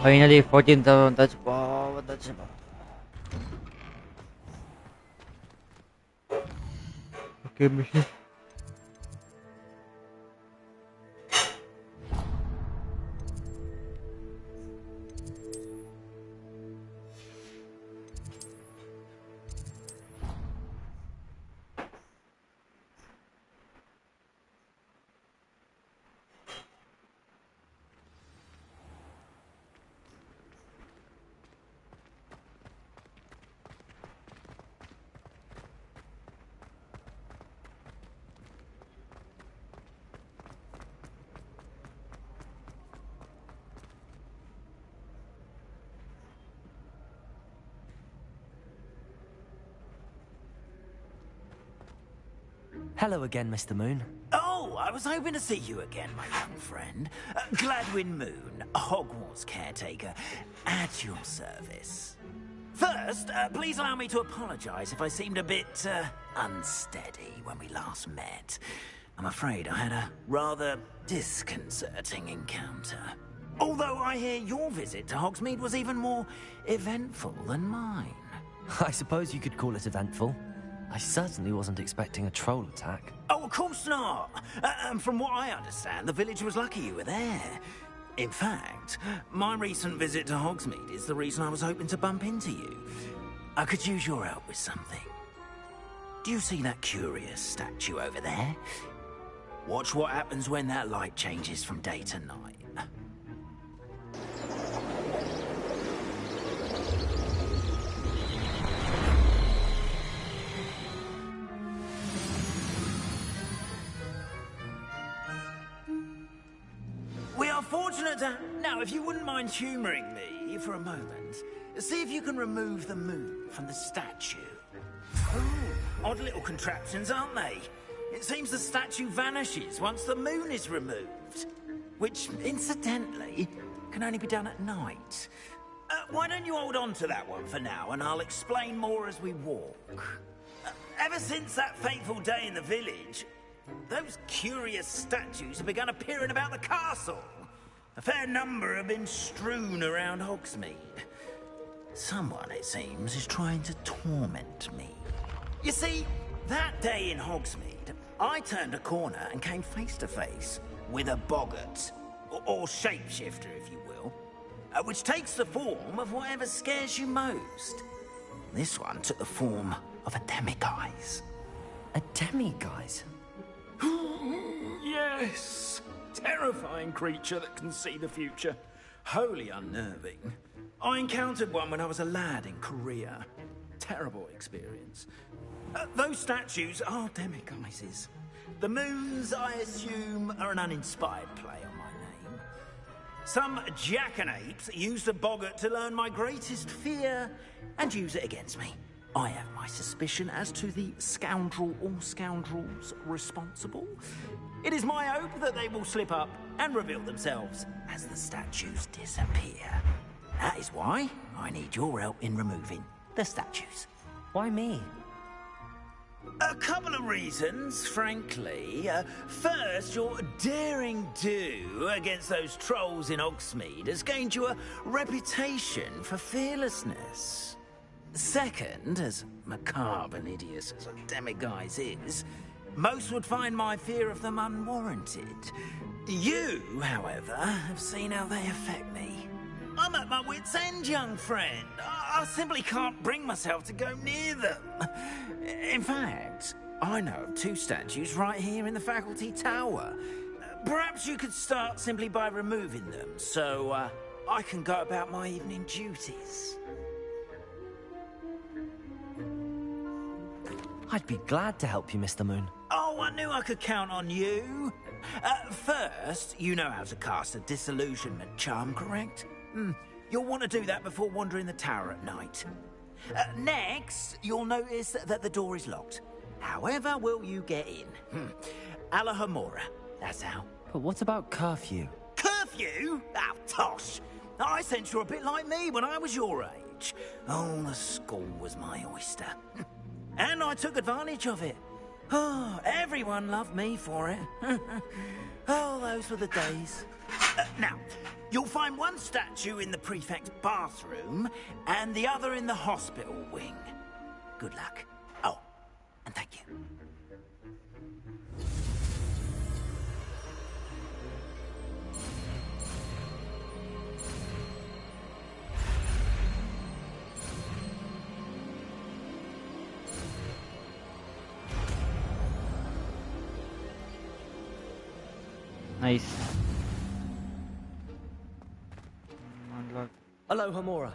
Finally, 14,000 touch. Wow, touch. Okay, mission. Hello again, Mr. Moon. Oh, I was hoping to see you again, my young friend. Gladwin Moon, Hogwarts caretaker, at your service. First, please allow me to apologize if I seemed a bit unsteady when we last met. I'm afraid I had a rather disconcerting encounter. Although I hear your visit to Hogsmeade was even more eventful than mine. I suppose you could call it eventful. I certainly wasn't expecting a troll attack. Oh, of course not. And from what I understand, the village was lucky you were there. In fact, my recent visit to Hogsmeade is the reason I was hoping to bump into you. I could use your help with something. Do you see that curious statue over there? Watch what happens when that light changes from day to night. We are fortunate to... Now, if you wouldn't mind humouring me for a moment, see if you can remove the moon from the statue. Ooh, odd little contraptions, aren't they? It seems the statue vanishes once the moon is removed. Which, incidentally, can only be done at night. Why don't you hold on to that one for now, and I'll explain more as we walk. Ever since that fateful day in the village, those curious statues have begun appearing about the castle. A fair number have been strewn around Hogsmeade. Someone, it seems, is trying to torment me. You see, that day in Hogsmeade, I turned a corner and came face to face with a boggart, or shapeshifter, if you will, which takes the form of whatever scares you most. This one took the form of a demiguise. A demiguise? Yes! Terrifying creature that can see the future. Wholly unnerving. I encountered one when I was a lad in Korea. Terrible experience. Those statues are demiguises. The moons, I assume, are an uninspired play on my name. Some jackanapes used a boggart to learn my greatest fear and use it against me. I have my suspicion as to the scoundrel or scoundrels responsible. It is my hope that they will slip up and reveal themselves as the statues disappear. That is why I need your help in removing the statues. Why me? A couple of reasons, frankly. First, your daring do against those trolls in Hogsmeade has gained you a reputation for fearlessness. Second, as macabre and hideous as a demiguise is, most would find my fear of them unwarranted. You, however, have seen how they affect me. I'm at my wit's end, young friend. I simply can't bring myself to go near them. In fact, I know of 2 statues right here in the faculty tower. Perhaps you could start simply by removing them, so I can go about my evening duties. I'd be glad to help you, Mr. Moon. Oh, I knew I could count on you. First, you know how to cast a disillusionment charm, correct? You'll want to do that before wandering the tower at night. Next, you'll notice that the door is locked. However will you get in? Alahomora, that's how. But what about curfew? Curfew? Oh, tosh. I sense you're a bit like me when I was your age. Oh, the school was my oyster. And I took advantage of it. Oh, everyone loved me for it. Oh, those were the days. Now, you'll find one statue in the prefect's bathroom and the other in the hospital wing. Good luck. Oh, and thank you. Nice. Unlock. Hello, Homora.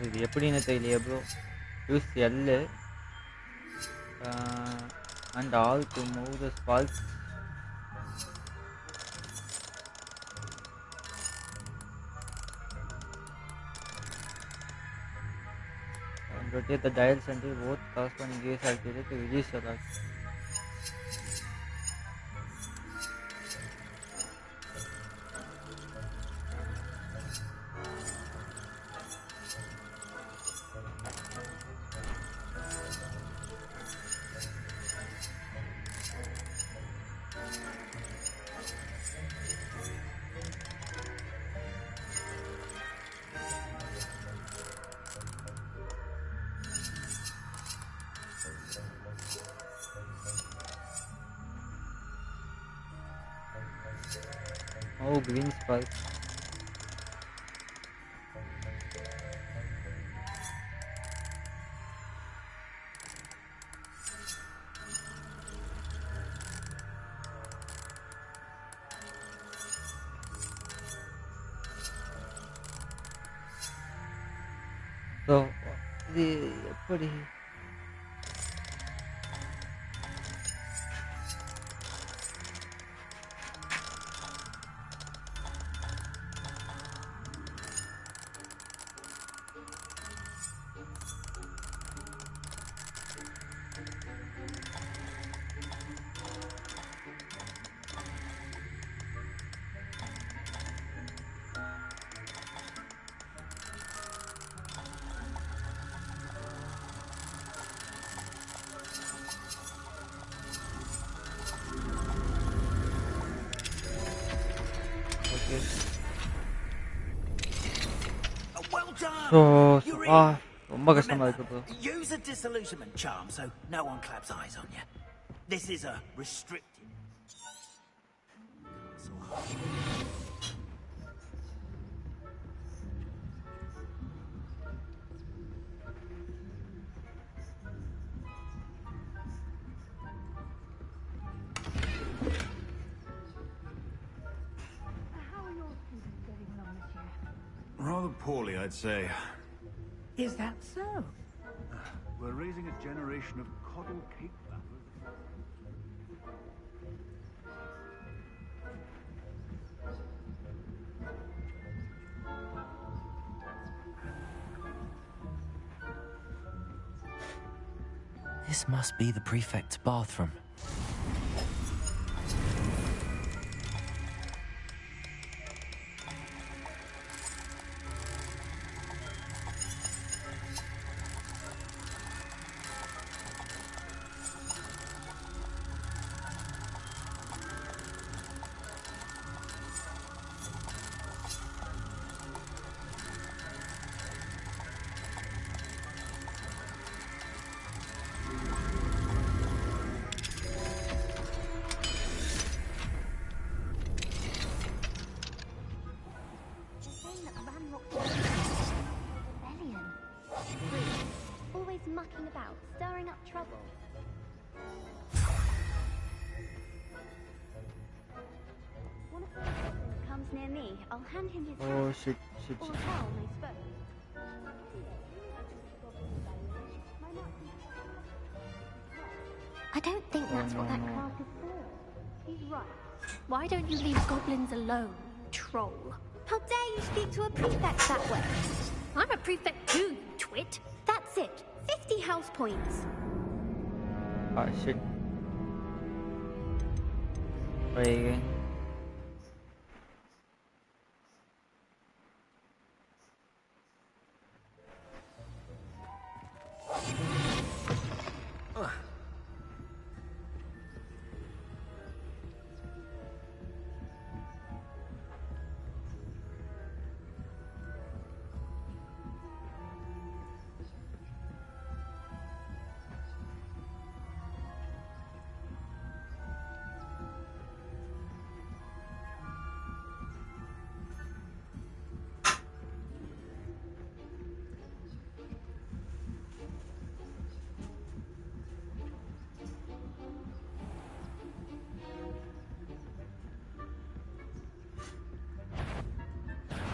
இது எப்படின்னு தெரியலையே bro. Use L and all to move the sparks. And rotate the dials until both corresponding gears are activated to release the lock. Oh, green spark. So, இது எப்படி Well done. So, You're ரொம்ப கஷ்டமா இருக்கு bro. Use a disillusionment charm so no one claps eyes on you. This is a restricted. How are your students getting along this year? Rather poorly, I'd say. Is that so? We're raising a generation of coddle cake batters. This must be the prefect's bathroom. Always mucking about, stirring up trouble. One of the goblins comes near me, I'll hand him his Oh hat. shit. Or tell my spoke. I don't think that's what that craft is for. He's right. Why don't you leave goblins alone, troll? How dare you speak to a prefect that way? I'm a prefect too, you twit. That's it. 50 house points. Ah shit. Try again.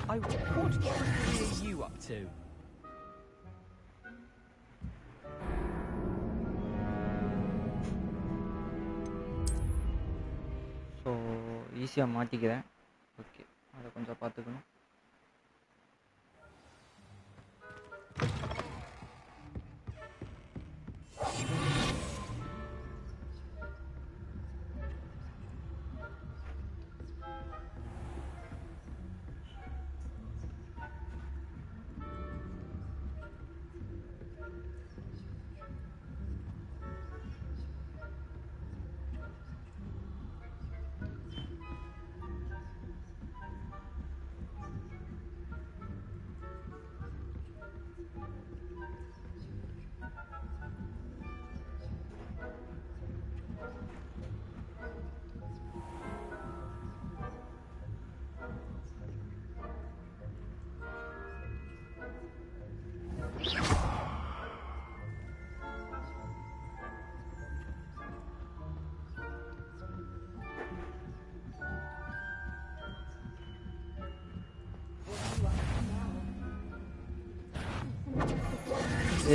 What trickery are you up to? So ஈஸியாக மாட்டிக்கிறேன். Okay, அதை கொஞ்சம் பார்த்துக்கணும்.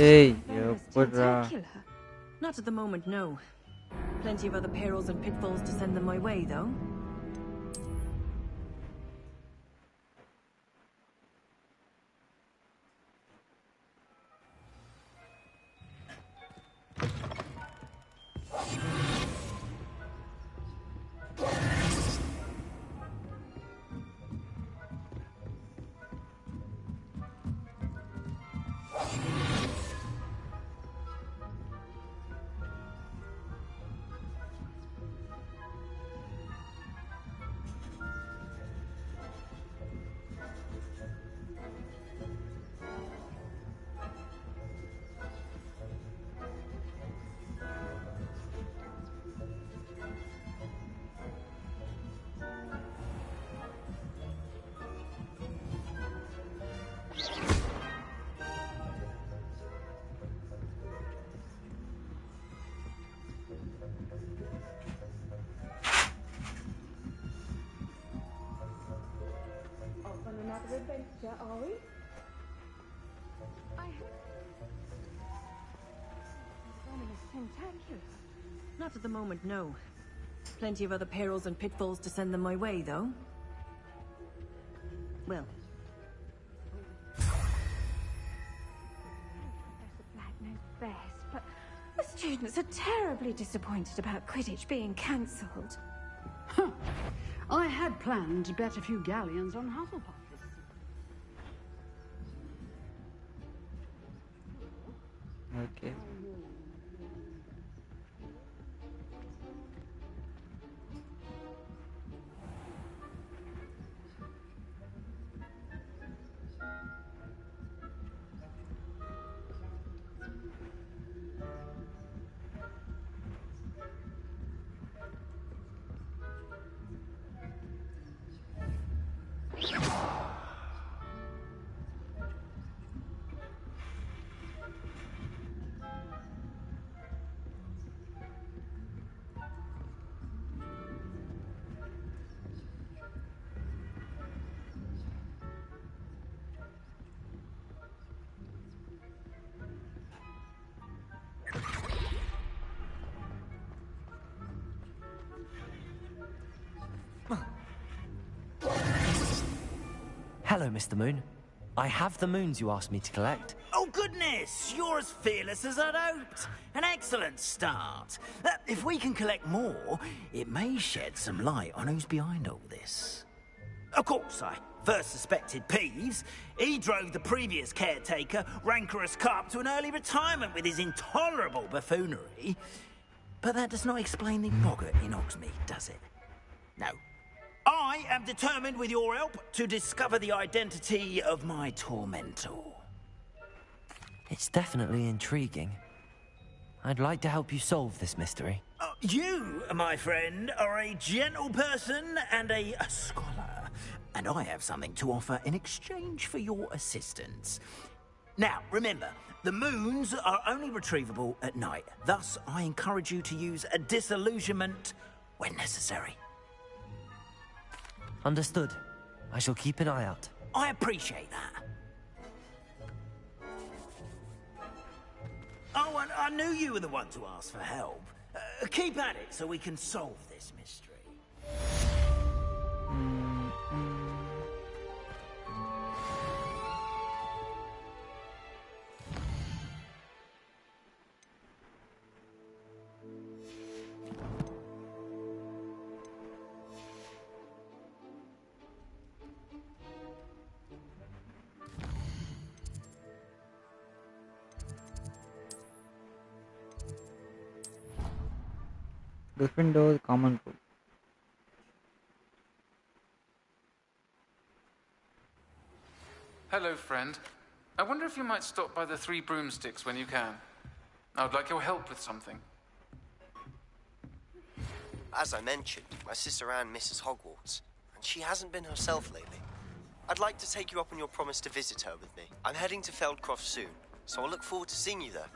ஏய் Venomous எப்புட்றா tentacular? Not at the moment, no. Plenty of other perils and pitfalls to send them my way, though. Off on another adventure, are we? Venomous tentacular? Not at the moment, no. Plenty of other perils and pitfalls to send them my way, though. Well. Professor Black knows best, but the students are terribly disappointed about Quidditch being cancelled. I had planned to bet a few galleons on Hufflepuff. Okay. Hello, Mr. Moon. I have the moons you asked me to collect. Oh, goodness! You're as fearless as I'd hoped. An excellent start. If we can collect more, it may shed some light on who's behind all this. Of course, I first suspected Peeves. He drove the previous caretaker, Rancorous Carp, to an early retirement with his intolerable buffoonery. But that does not explain the boggart in Hogsmeade, does it? No. I am determined, with your help, to discover the identity of my tormentor. It's definitely intriguing. I'd like to help you solve this mystery. You, my friend, are a gentle person and a scholar, and I have something to offer in exchange for your assistance. Now, remember, the moons are only retrievable at night. Thus, I encourage you to use a disillusionment when necessary. Understood. I shall keep an eye out. I appreciate that. Oh, and I knew you were the one to ask for help. Keep at it so we can solve this mystery. Gryffindor common rule. Hello, friend. I wonder if you might stop by the Three Broomsticks when you can. I would like your help with something. As I mentioned, my sister Anne misses Hogwarts, and she hasn't been herself lately. I'd like to take you up on your promise to visit her with me. I'm heading to Feldcroft soon, so I'll look forward to seeing you there.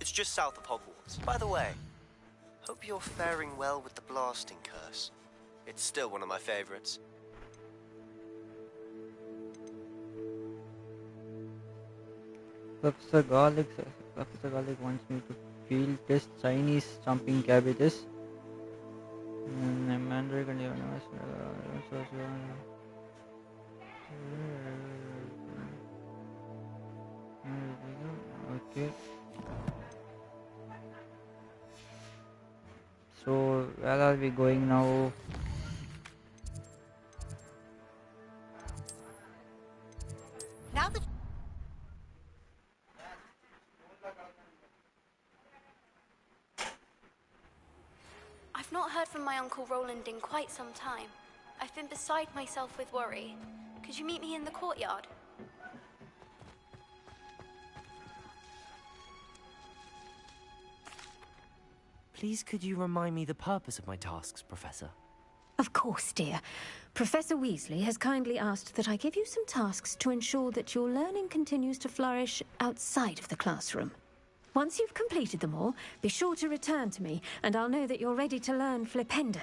It's just south of Hogwarts. By the way, hope you're faring well with the blasting curse. It's still one of my favorites. Professor Garlic wants me to field test Chinese jumping cabbages. Mandarin and okay. So where are we going now? Now that I've not heard from my Uncle Roland in quite some time. I've been beside myself with worry. Could you meet me in the courtyard? Please, could you remind me the purpose of my tasks, Professor? Of course, dear. Professor Weasley has kindly asked that I give you some tasks to ensure that your learning continues to flourish outside of the classroom. Once you've completed them all, be sure to return to me, and I'll know that you're ready to learn Flipendo.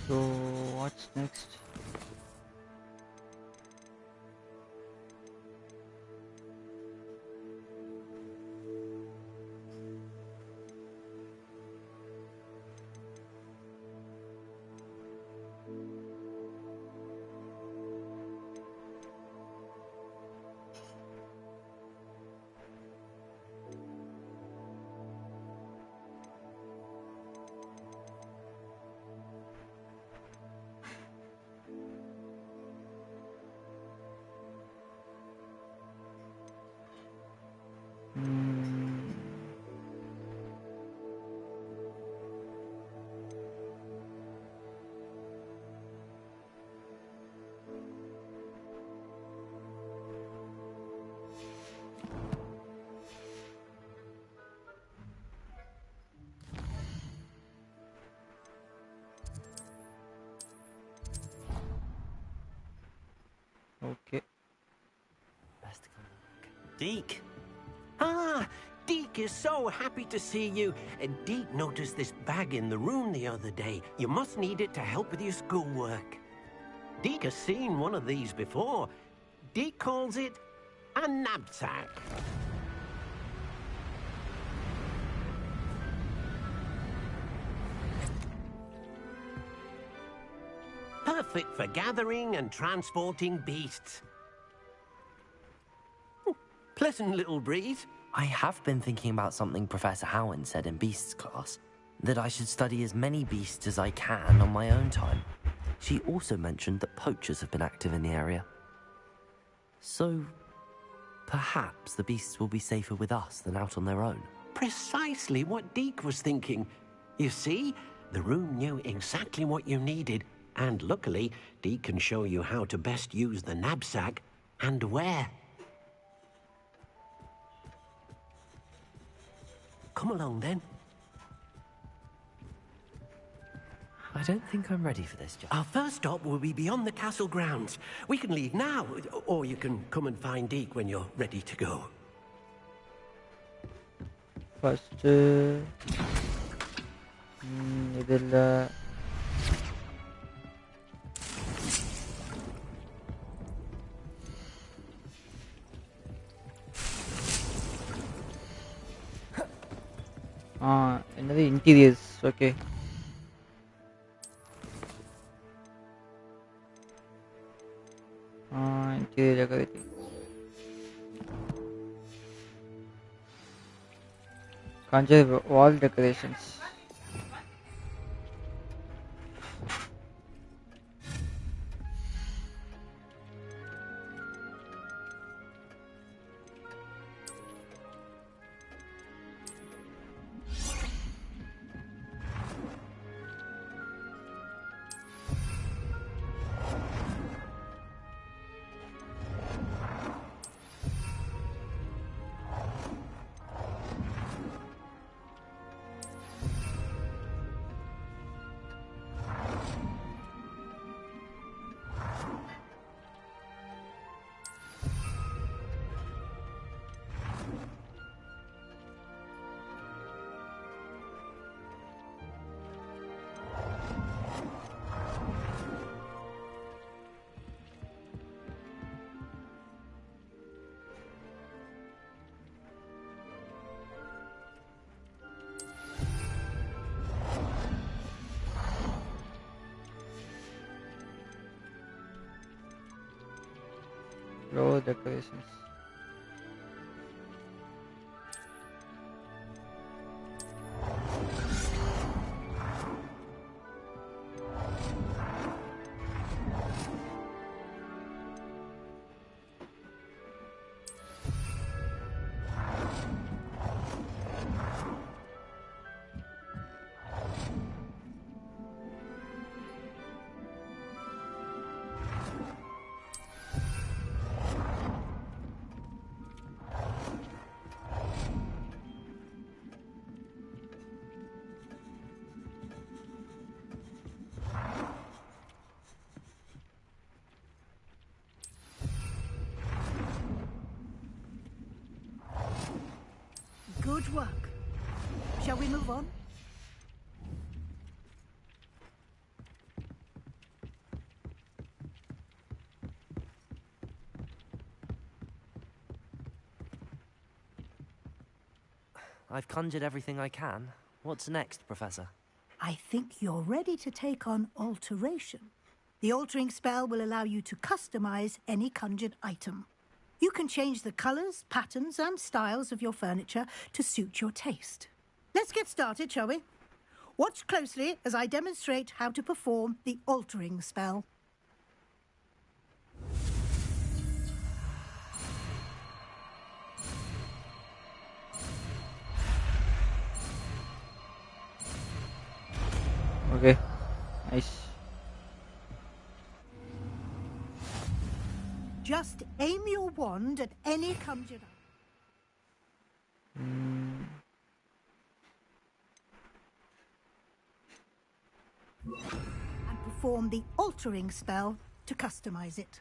So what's next? Okay. Deke. Ah, Deke is so happy to see you. Deke noticed this bag in the room the other day. You must need it to help with your schoolwork. Deke has seen one of these before. Deke calls it a knapsack. Perfect for gathering and transporting beasts. Pleasant little breeze. I have been thinking about something Professor Howard said in Beasts class, that I should study as many beasts as I can on my own time. She also mentioned that poachers have been active in the area. So, perhaps the beasts will be safer with us than out on their own. Precisely what Deke was thinking. You see, the room knew exactly what you needed, and luckily, Deke can show you how to best use the knapsack and where. Come along, then. I don't think I'm ready for this job. Our first stop will be beyond the castle grounds. We can leave now, or you can come and find Deke when you're ready to go. First, ಇದೆಲ್ಲ என்னது interiors okay interior decorating conjure wall decorations Floor decorations. Good work. Shall we move on? I've conjured everything I can. What's next, Professor? I think you're ready to take on alteration. The altering spell will allow you to customize any conjured item. You can change the colors, patterns, and styles of your furniture to suit your taste. Let's get started, shall we? Watch closely as I demonstrate how to perform the altering spell. Okay, nice. Just aim your wand at any conjured item. And perform the altering spell to customize it.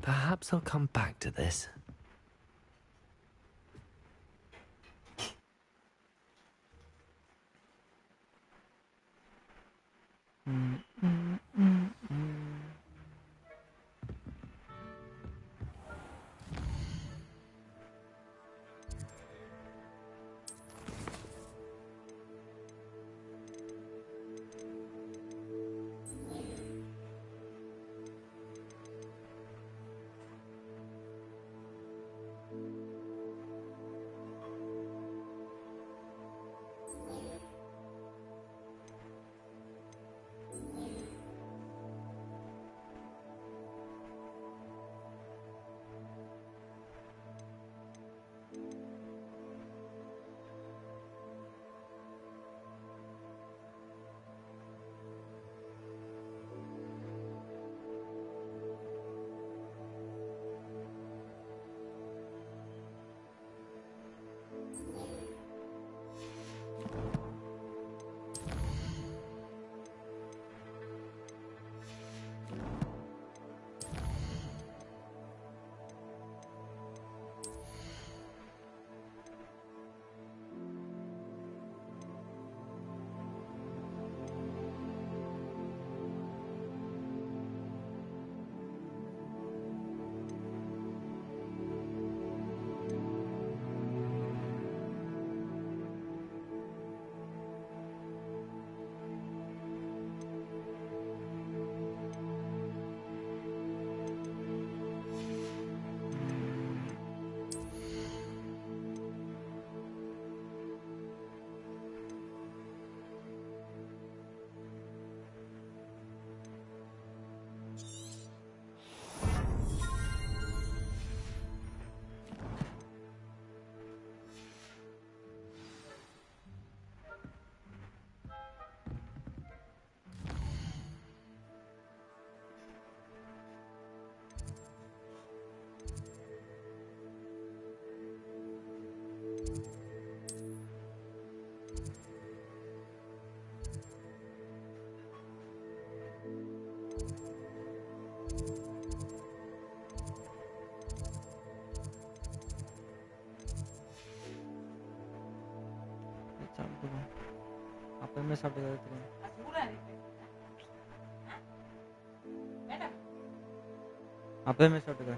Perhaps I'll come back to this. சாப்பிட்டுக்கோ. அப்பயுமே சாப்பிட்டுக்கிறதுக்கு. அப்பயுமே சாப்பிட்டுக்க.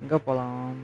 எங்க போலாம்?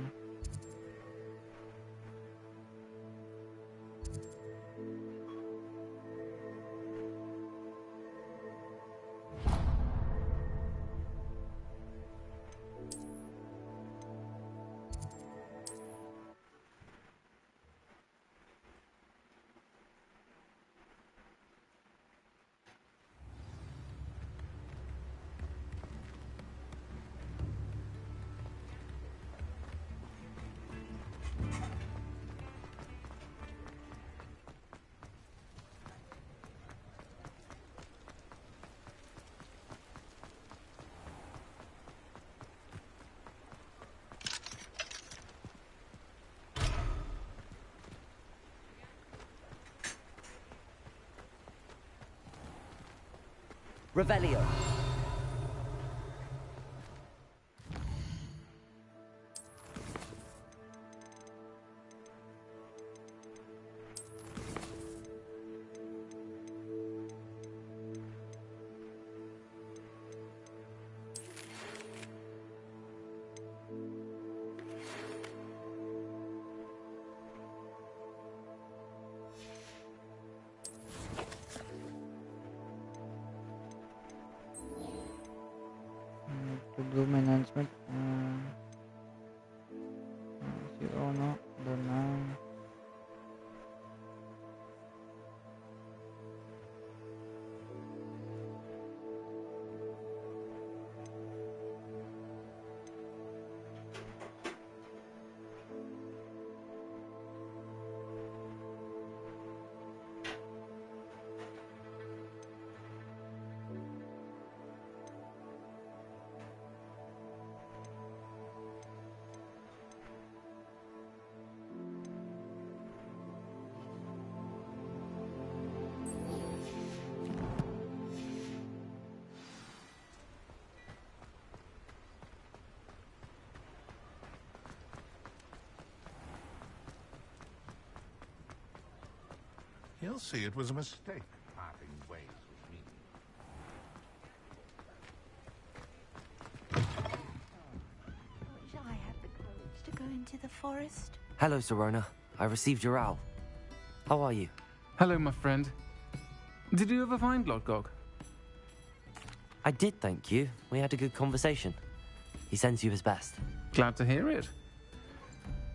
Revelio. To bloom enhancement. Zero, no, don't know. He'll see it was a mistake parting ways with me. Wish I had the courage to go into the forest. Hello, Sirona. I received your owl. How are you? Hello, my friend. Did you ever find Lodgok? I did, thank you. We had a good conversation. He sends you his best. Glad to hear it.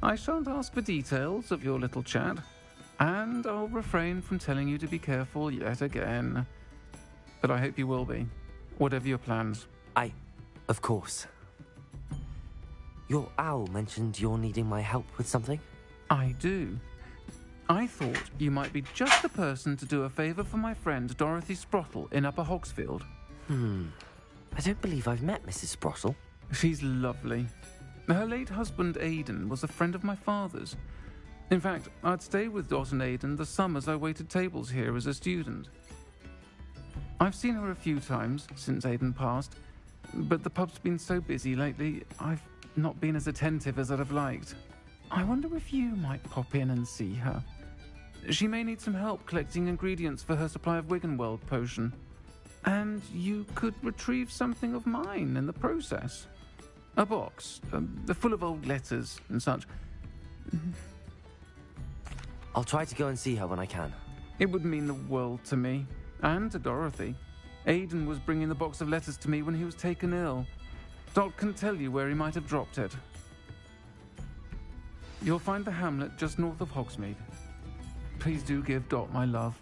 I shan't ask for details of your little chat, and I'll refrain from telling you to be careful yet again. But I hope you will be, whatever your plans. Of course. Your owl mentioned you're needing my help with something? I do. I thought you might be just the person to do a favour for my friend Dorothy Sprottle in Upper Hogsfield. I don't believe I've met Mrs. Sprottle. She's lovely. Her late husband Aidan was a friend of my father's. In fact, I'd stay with Dot and Aidan the summers I waited tables here as a student. I've seen her a few times since Aidan passed, but the pub's been so busy lately, I've not been as attentive as I'd have liked. I wonder if you might pop in and see her. She may need some help collecting ingredients for her supply of Wiggenweld potion. And you could retrieve something of mine in the process. A box, full of old letters and such. I'll try to go and see her when I can. It would mean the world to me, and to Dorothy. Aidan was bringing the box of letters to me when he was taken ill. Dot can tell you where he might have dropped it. You'll find the hamlet just north of Hogsmeade. Please do give Dot my love.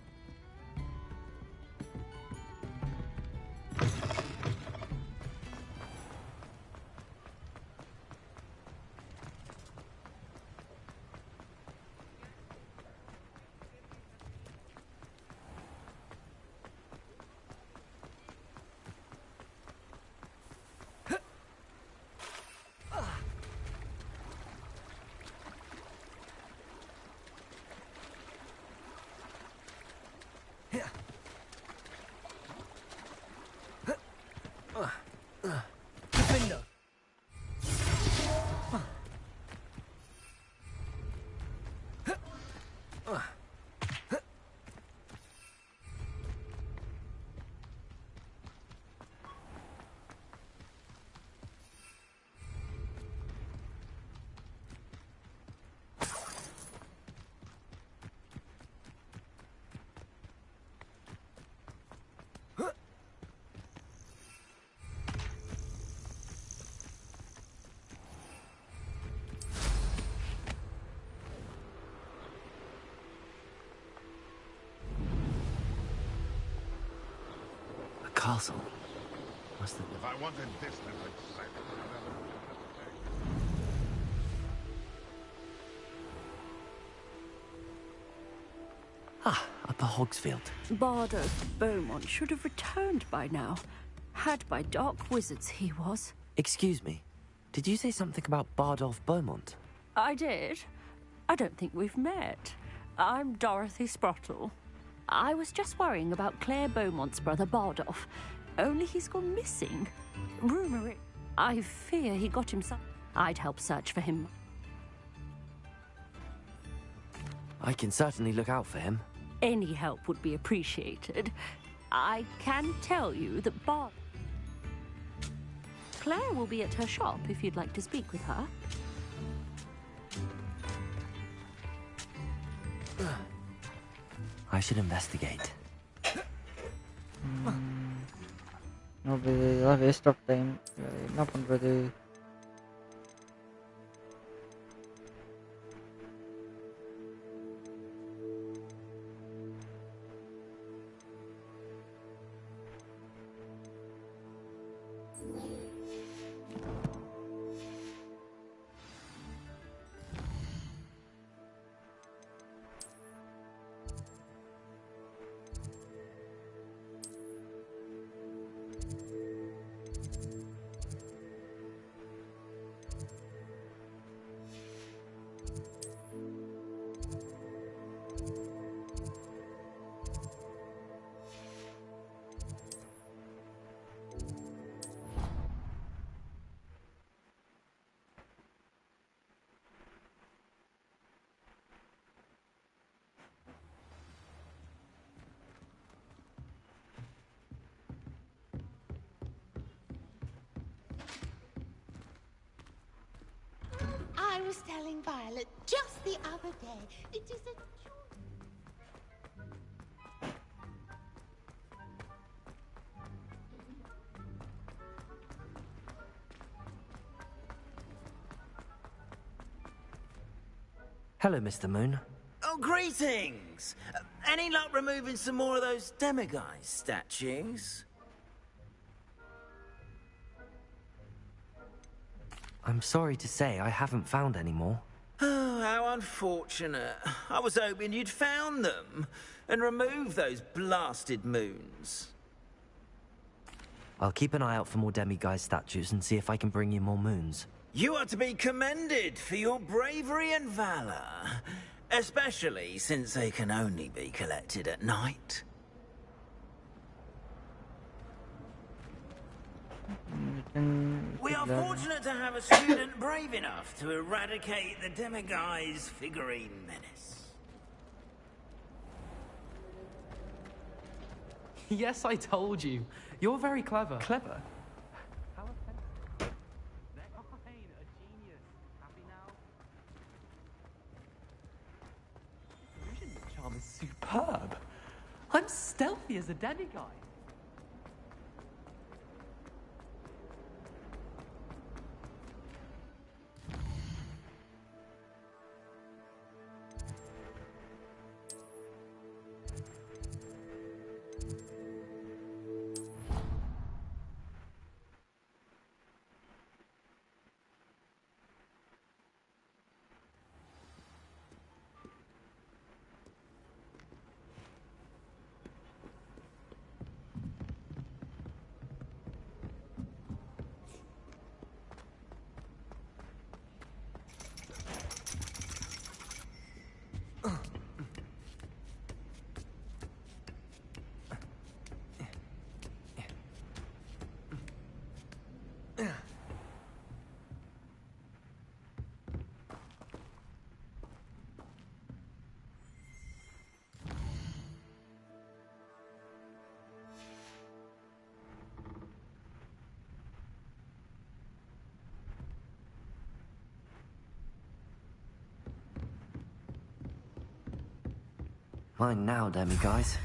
Castle. Must have... If I wanted this little excitement, Upper Hogsfield. Bardolph Beaumont should have returned by now. Had by dark wizards he was. Excuse me. Did you say something about Bardolph Beaumont? I did. I don't think we've met. I'm Dorothy Sprottle. I was just worrying about Claire Beaumont's brother Bardolph. Only he's gone missing. Rumour it. I fear he got himself. I'd help search for him. I can certainly look out for him. Any help would be appreciated. I can tell you that Claire will be at her shop if you'd like to speak with her. I should investigate. No, இதெல்லாம் waste of time. என்ன பண்றது? I was telling Violet just the other day. It is a joy. Hello, Mr. Moon. Oh, greetings! Any luck removing some more of those demiguise statues? I'm sorry to say I haven't found any more. Oh, how unfortunate. I was hoping you'd found them and removed those blasted moons. I'll keep an eye out for more demiguise statues and see if I can bring you more moons. You are to be commended for your bravery and valor, especially since they can only be collected at night. We are fortunate to have a student brave enough to eradicate the demiguise figurine menace. Yes, I told you. You're very clever. Clever? How offensive. Fine, a genius. Happy now? Illusion charm is superb. I'm stealthy as a demigod. Mine now, demiguys.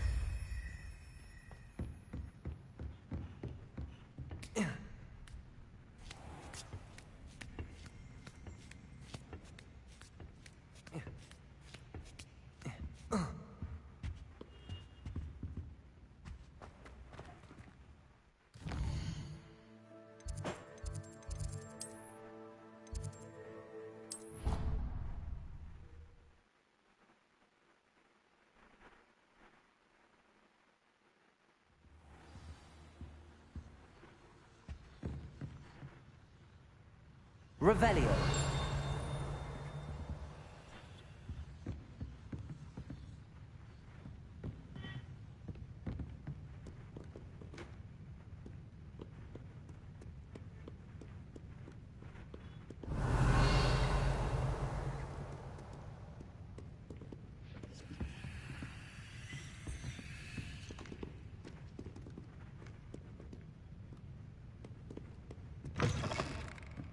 Revelio.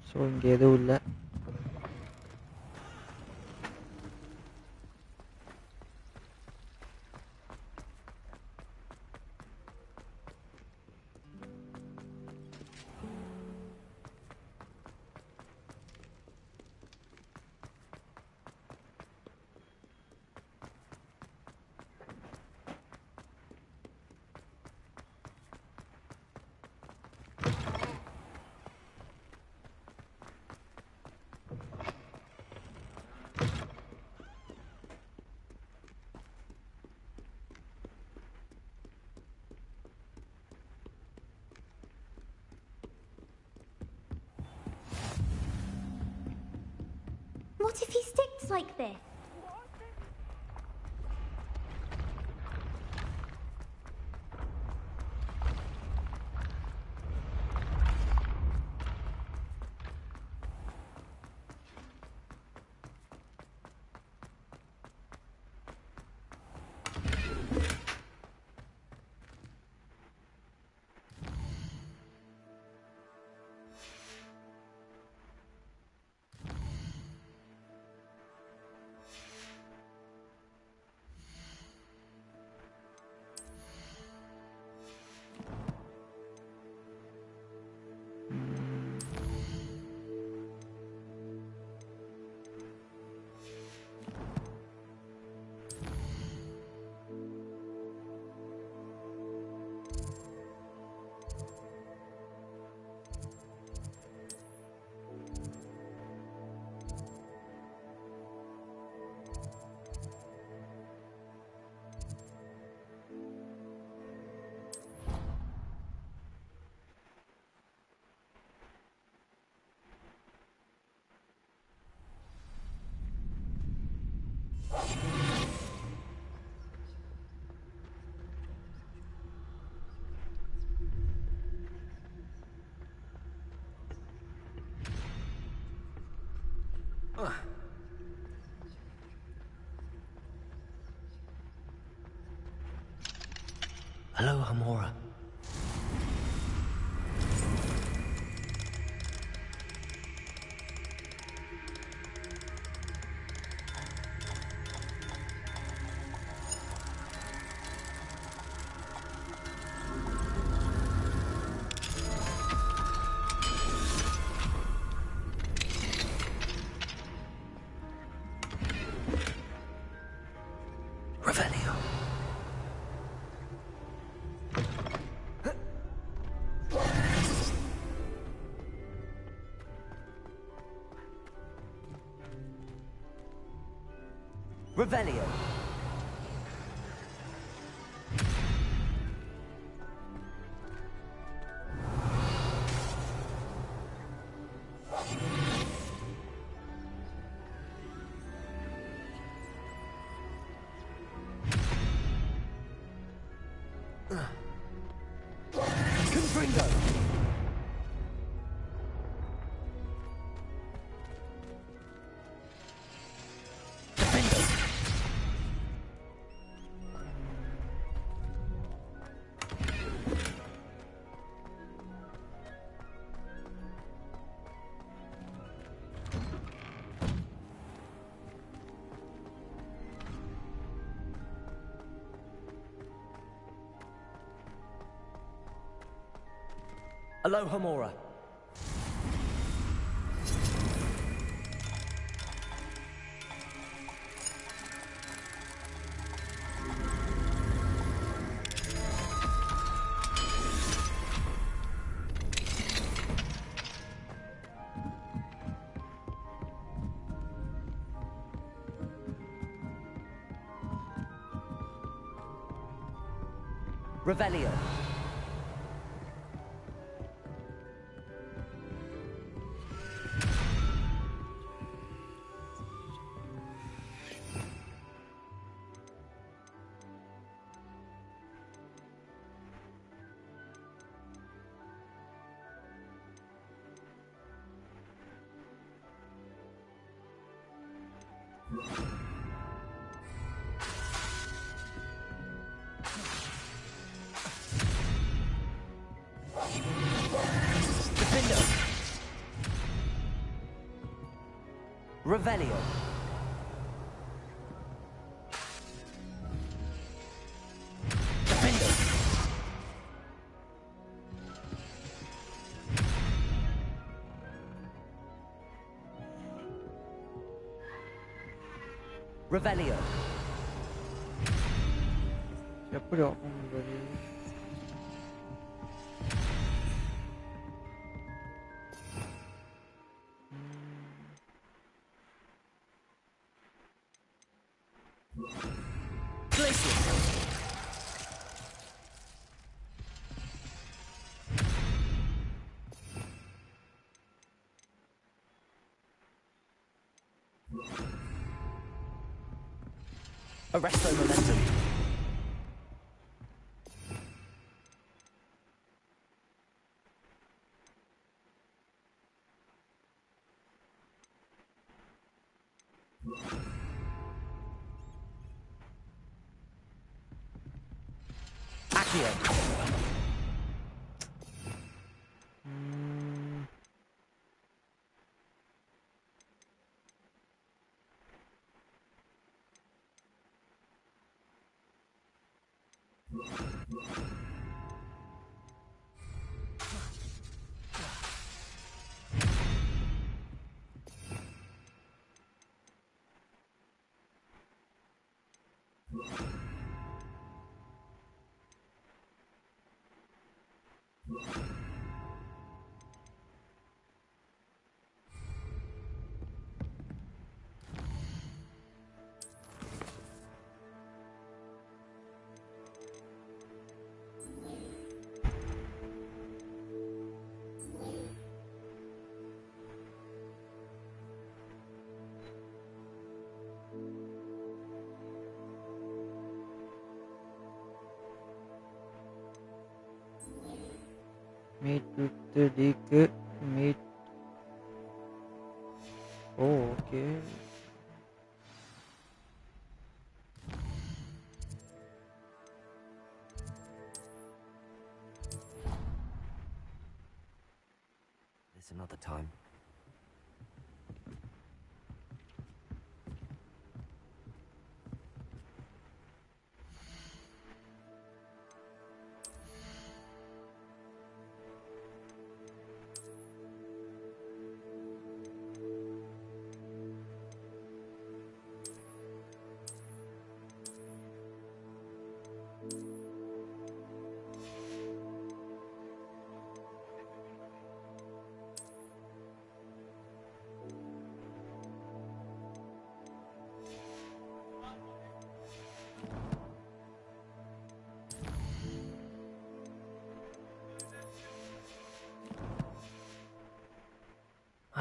So இங்கே எதுவும் இல்லை. What if he sticks like this? Hello, Hamora. Revelio. Revelio. Confringo. Hello, Hamora. Revelio. Revelio. Defendo. Revelio. எப்படி open பண்றது? Arresto momentum. Accio. Meet with the Dick. Meet. Oh, okay. this another time.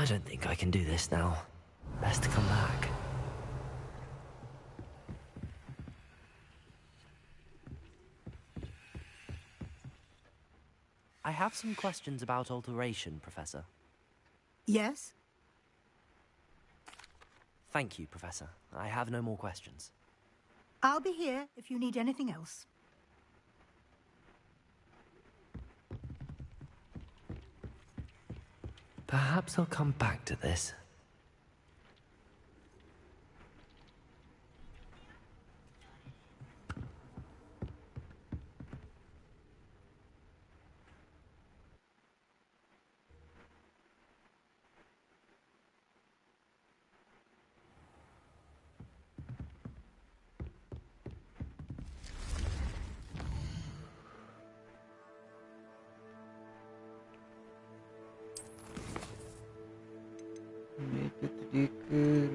I don't think I can do this now. Best to come back. I have some questions about alteration, Professor. Yes? Thank you, Professor. I have no more questions. I'll be here if you need anything else. Perhaps I'll come back to this.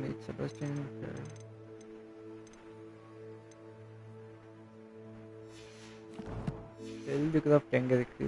Meet Sebastian. Craft எங்க இருக்கு?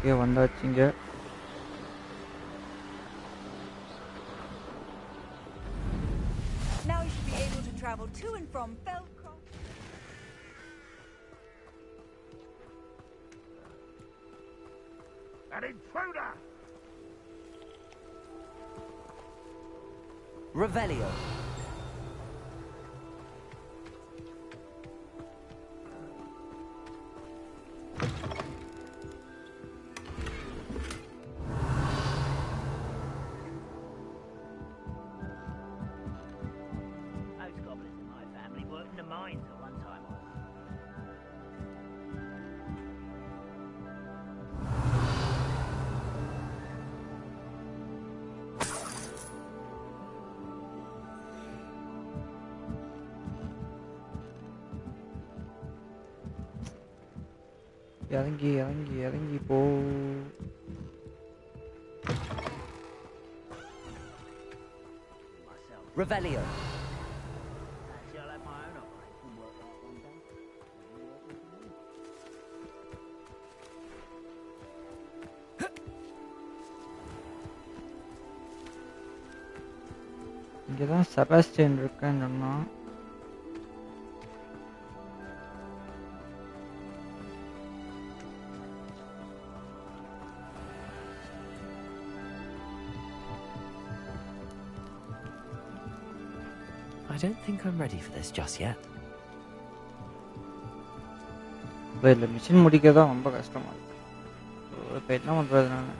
Okay வந்தாச்சுங்க. Now you should be able to travel to and from Feldcroft. An intruder! Revelio. Most goblins in my family worked in the mines at one time or other. இறங்கி இறங்கி இறங்கி போ. Revelio. Actually, I'll have my own operation work out one day. இங்கதான் செபாஸ்டியன் இருக்கேன்னு சொன்னா. I don't think I'm ready for this just yet. இப்போ இதில் machine முடிக்கதான் ரொம்ப கஷ்டமா இருக்கு. இப்போ என்ன பண்றது நான்?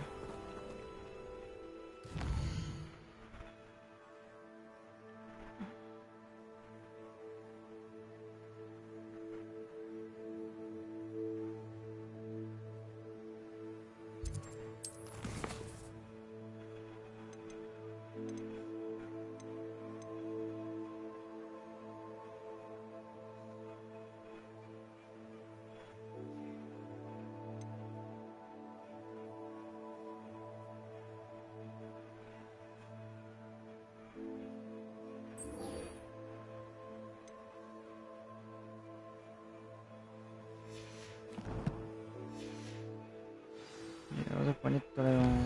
ஏதாவது பண்ணி தொலைவோம்.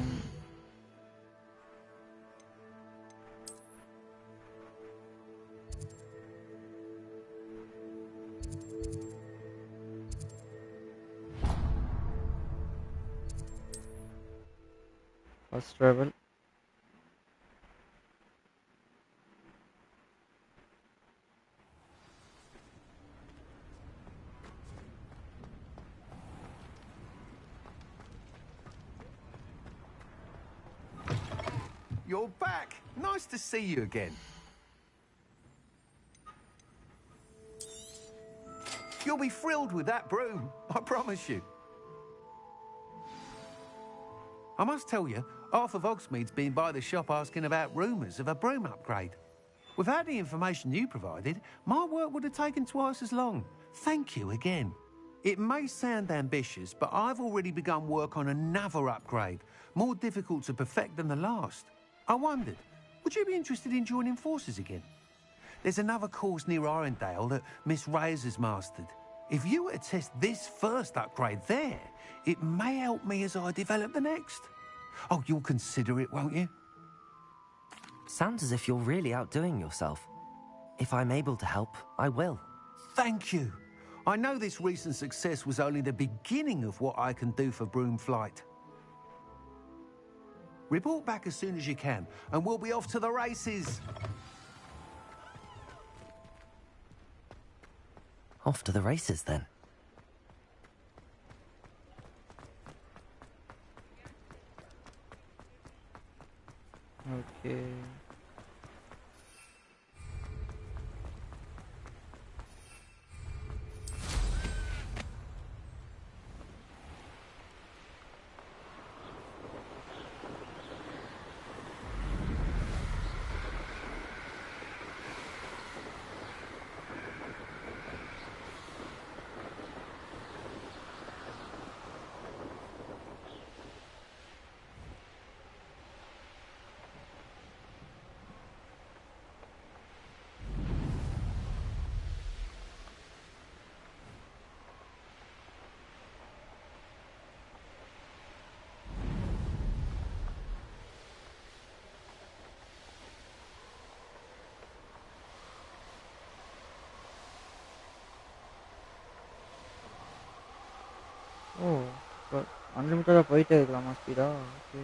First travel You're back. Nice to see you again. You'll be thrilled with that broom, I promise you. I must tell you, half of Hogsmeade's been by the shop asking about rumours of a broom upgrade. Without the information you provided, my work would have taken twice as long. Thank you again. It may sound ambitious, but I've already begun work on another upgrade, more difficult to perfect than the last. I wondered, would you be interested in joining forces again? There's another course near Arendale that Miss Reyes has mastered. If you were to test this first upgrade there, it may help me as I develop the next. Oh, you'll consider it, won't you? Sounds as if you're really outdoing yourself. If I'm able to help, I will. Thank you. I know this recent success was only the beginning of what I can do for broom flight. Report back as soon as you can, and we'll be off to the races. Off to the races, then. Okay. அன்லிமிட்டடா போயிட்டே இருக்கலாமா speedo? Okay.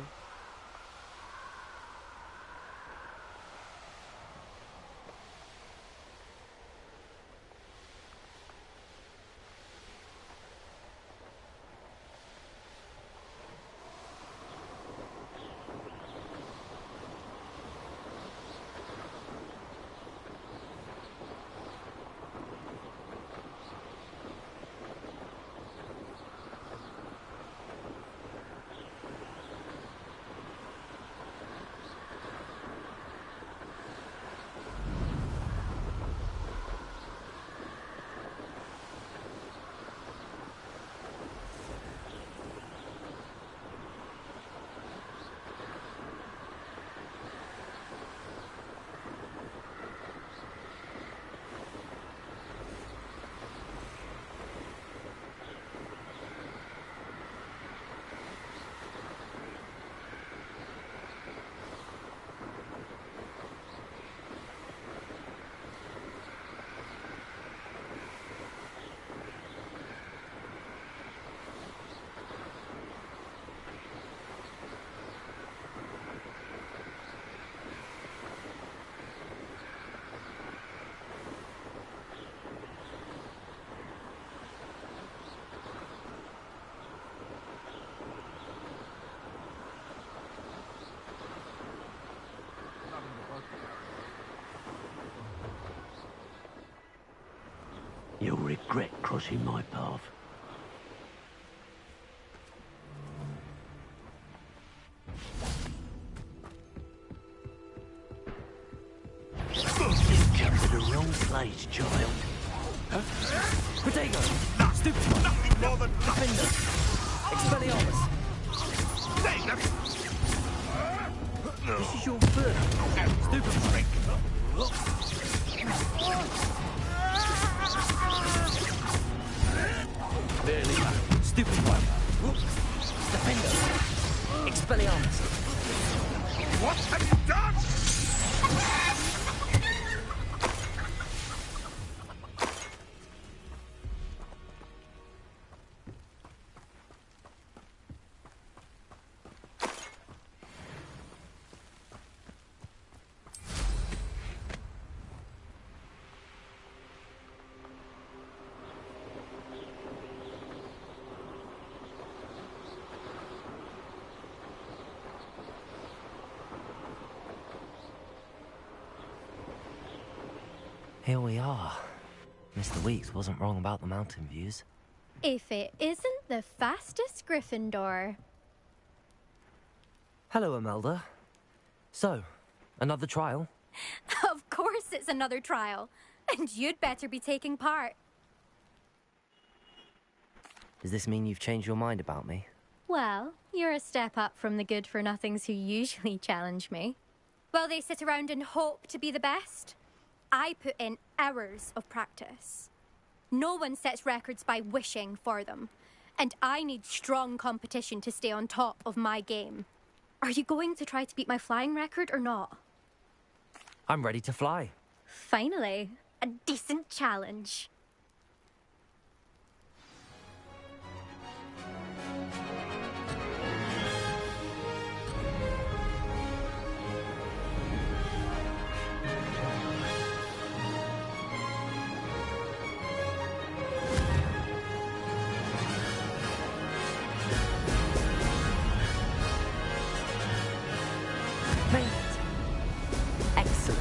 You'll regret crossing my path. You've come to the wrong place, child. Huh? Protego! Stupid! Nothing more than Defender! Expelliarmus! This is your first. Stupid trick! Barely. Stupid one. Defender! Expelliarmus! What have you done? Here we are. Mr. Weeks wasn't wrong about the mountain views. If it isn't the fastest Gryffindor. Hello, Imelda. So, another trial? Of course it's another trial. And you'd better be taking part. Does this mean you've changed your mind about me? Well, you're a step up from the good-for-nothings who usually challenge me. Well, they sit around and hope to be the best. I put in hours of practice. No one sets records by wishing for them. And I need strong competition to stay on top of my game. Are you going to try to beat my flying record or not? I'm ready to fly. Finally, a decent challenge. Excellent.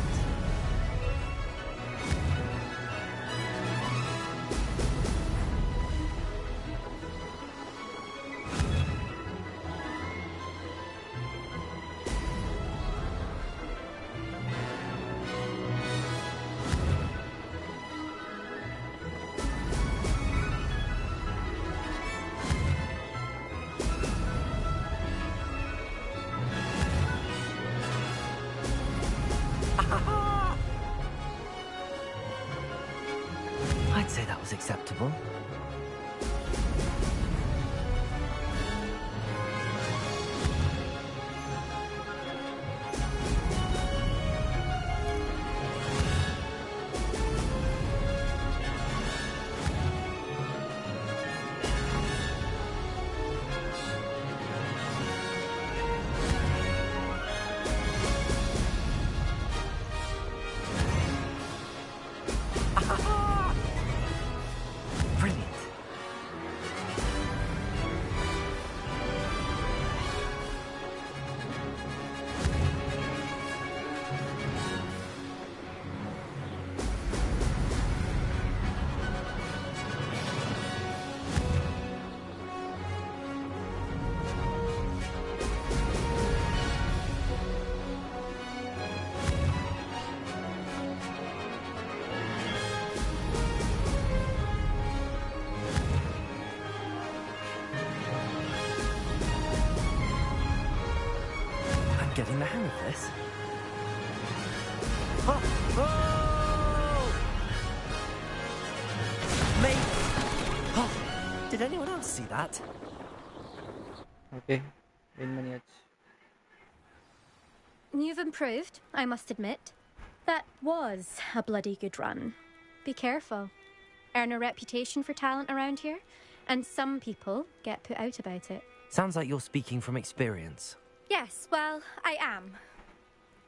I'd say that was acceptable. getting the hang of this. Mate! Oh, did anyone else see that? Okay, 10 minutes. You've improved, I must admit. That was a bloody good run. Be careful. Earn a reputation for talent around here, and some people get put out about it. Sounds like you're speaking from experience. Yes, well, I am.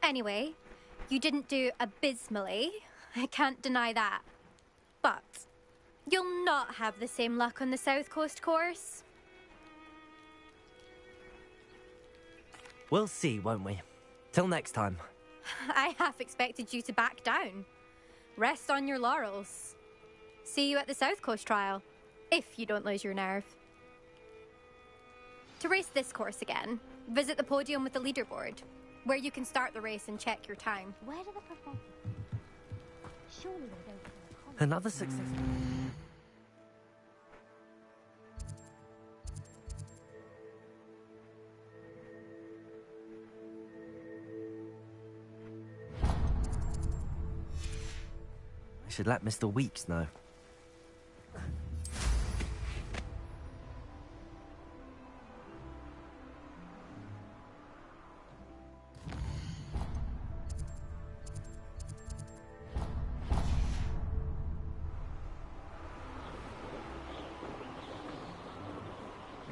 Anyway, you didn't do abysmally. I can't deny that. But you'll not have the same luck on the South Coast course. We'll see, won't we? Till next time. I half expected you to back down. Rest on your laurels. See you at the South Coast trial, if you don't lose your nerve. To race this course again, visit the podium with the leaderboard, where you can start the race and check your time. Where do the professors? Surely they don't. Another success. I should let Mr. Weeks know.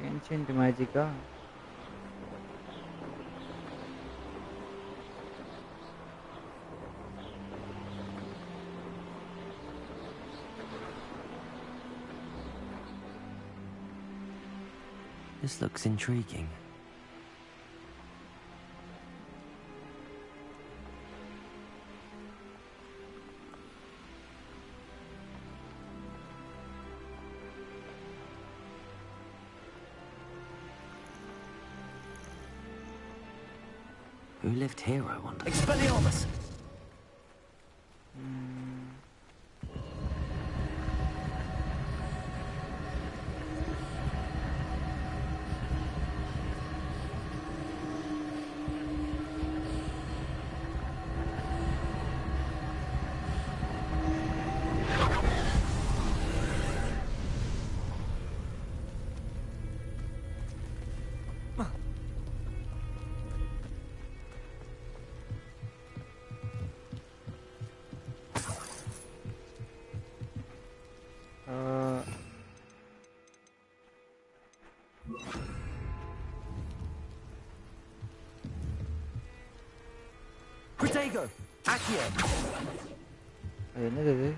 Ancient Magica. This looks intriguing. Who lived here, I wonder? Expelliarmus! Protego! Accio! அது என்னது இது?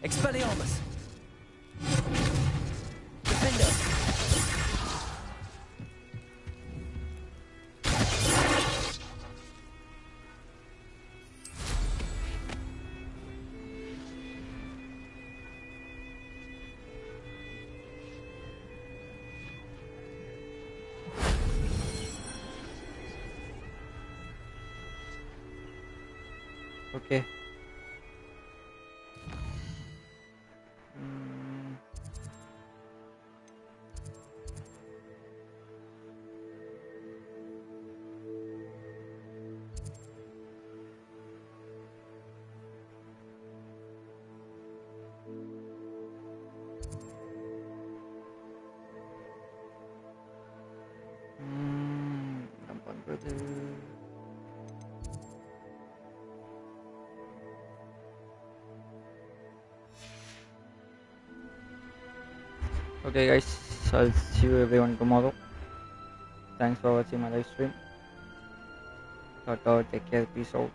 Expelliarmus! Defender! Okay. என்ன பண்றது? Okay guys, I'll see you everyone tomorrow. Thanks for watching my live stream. Take care, peace out.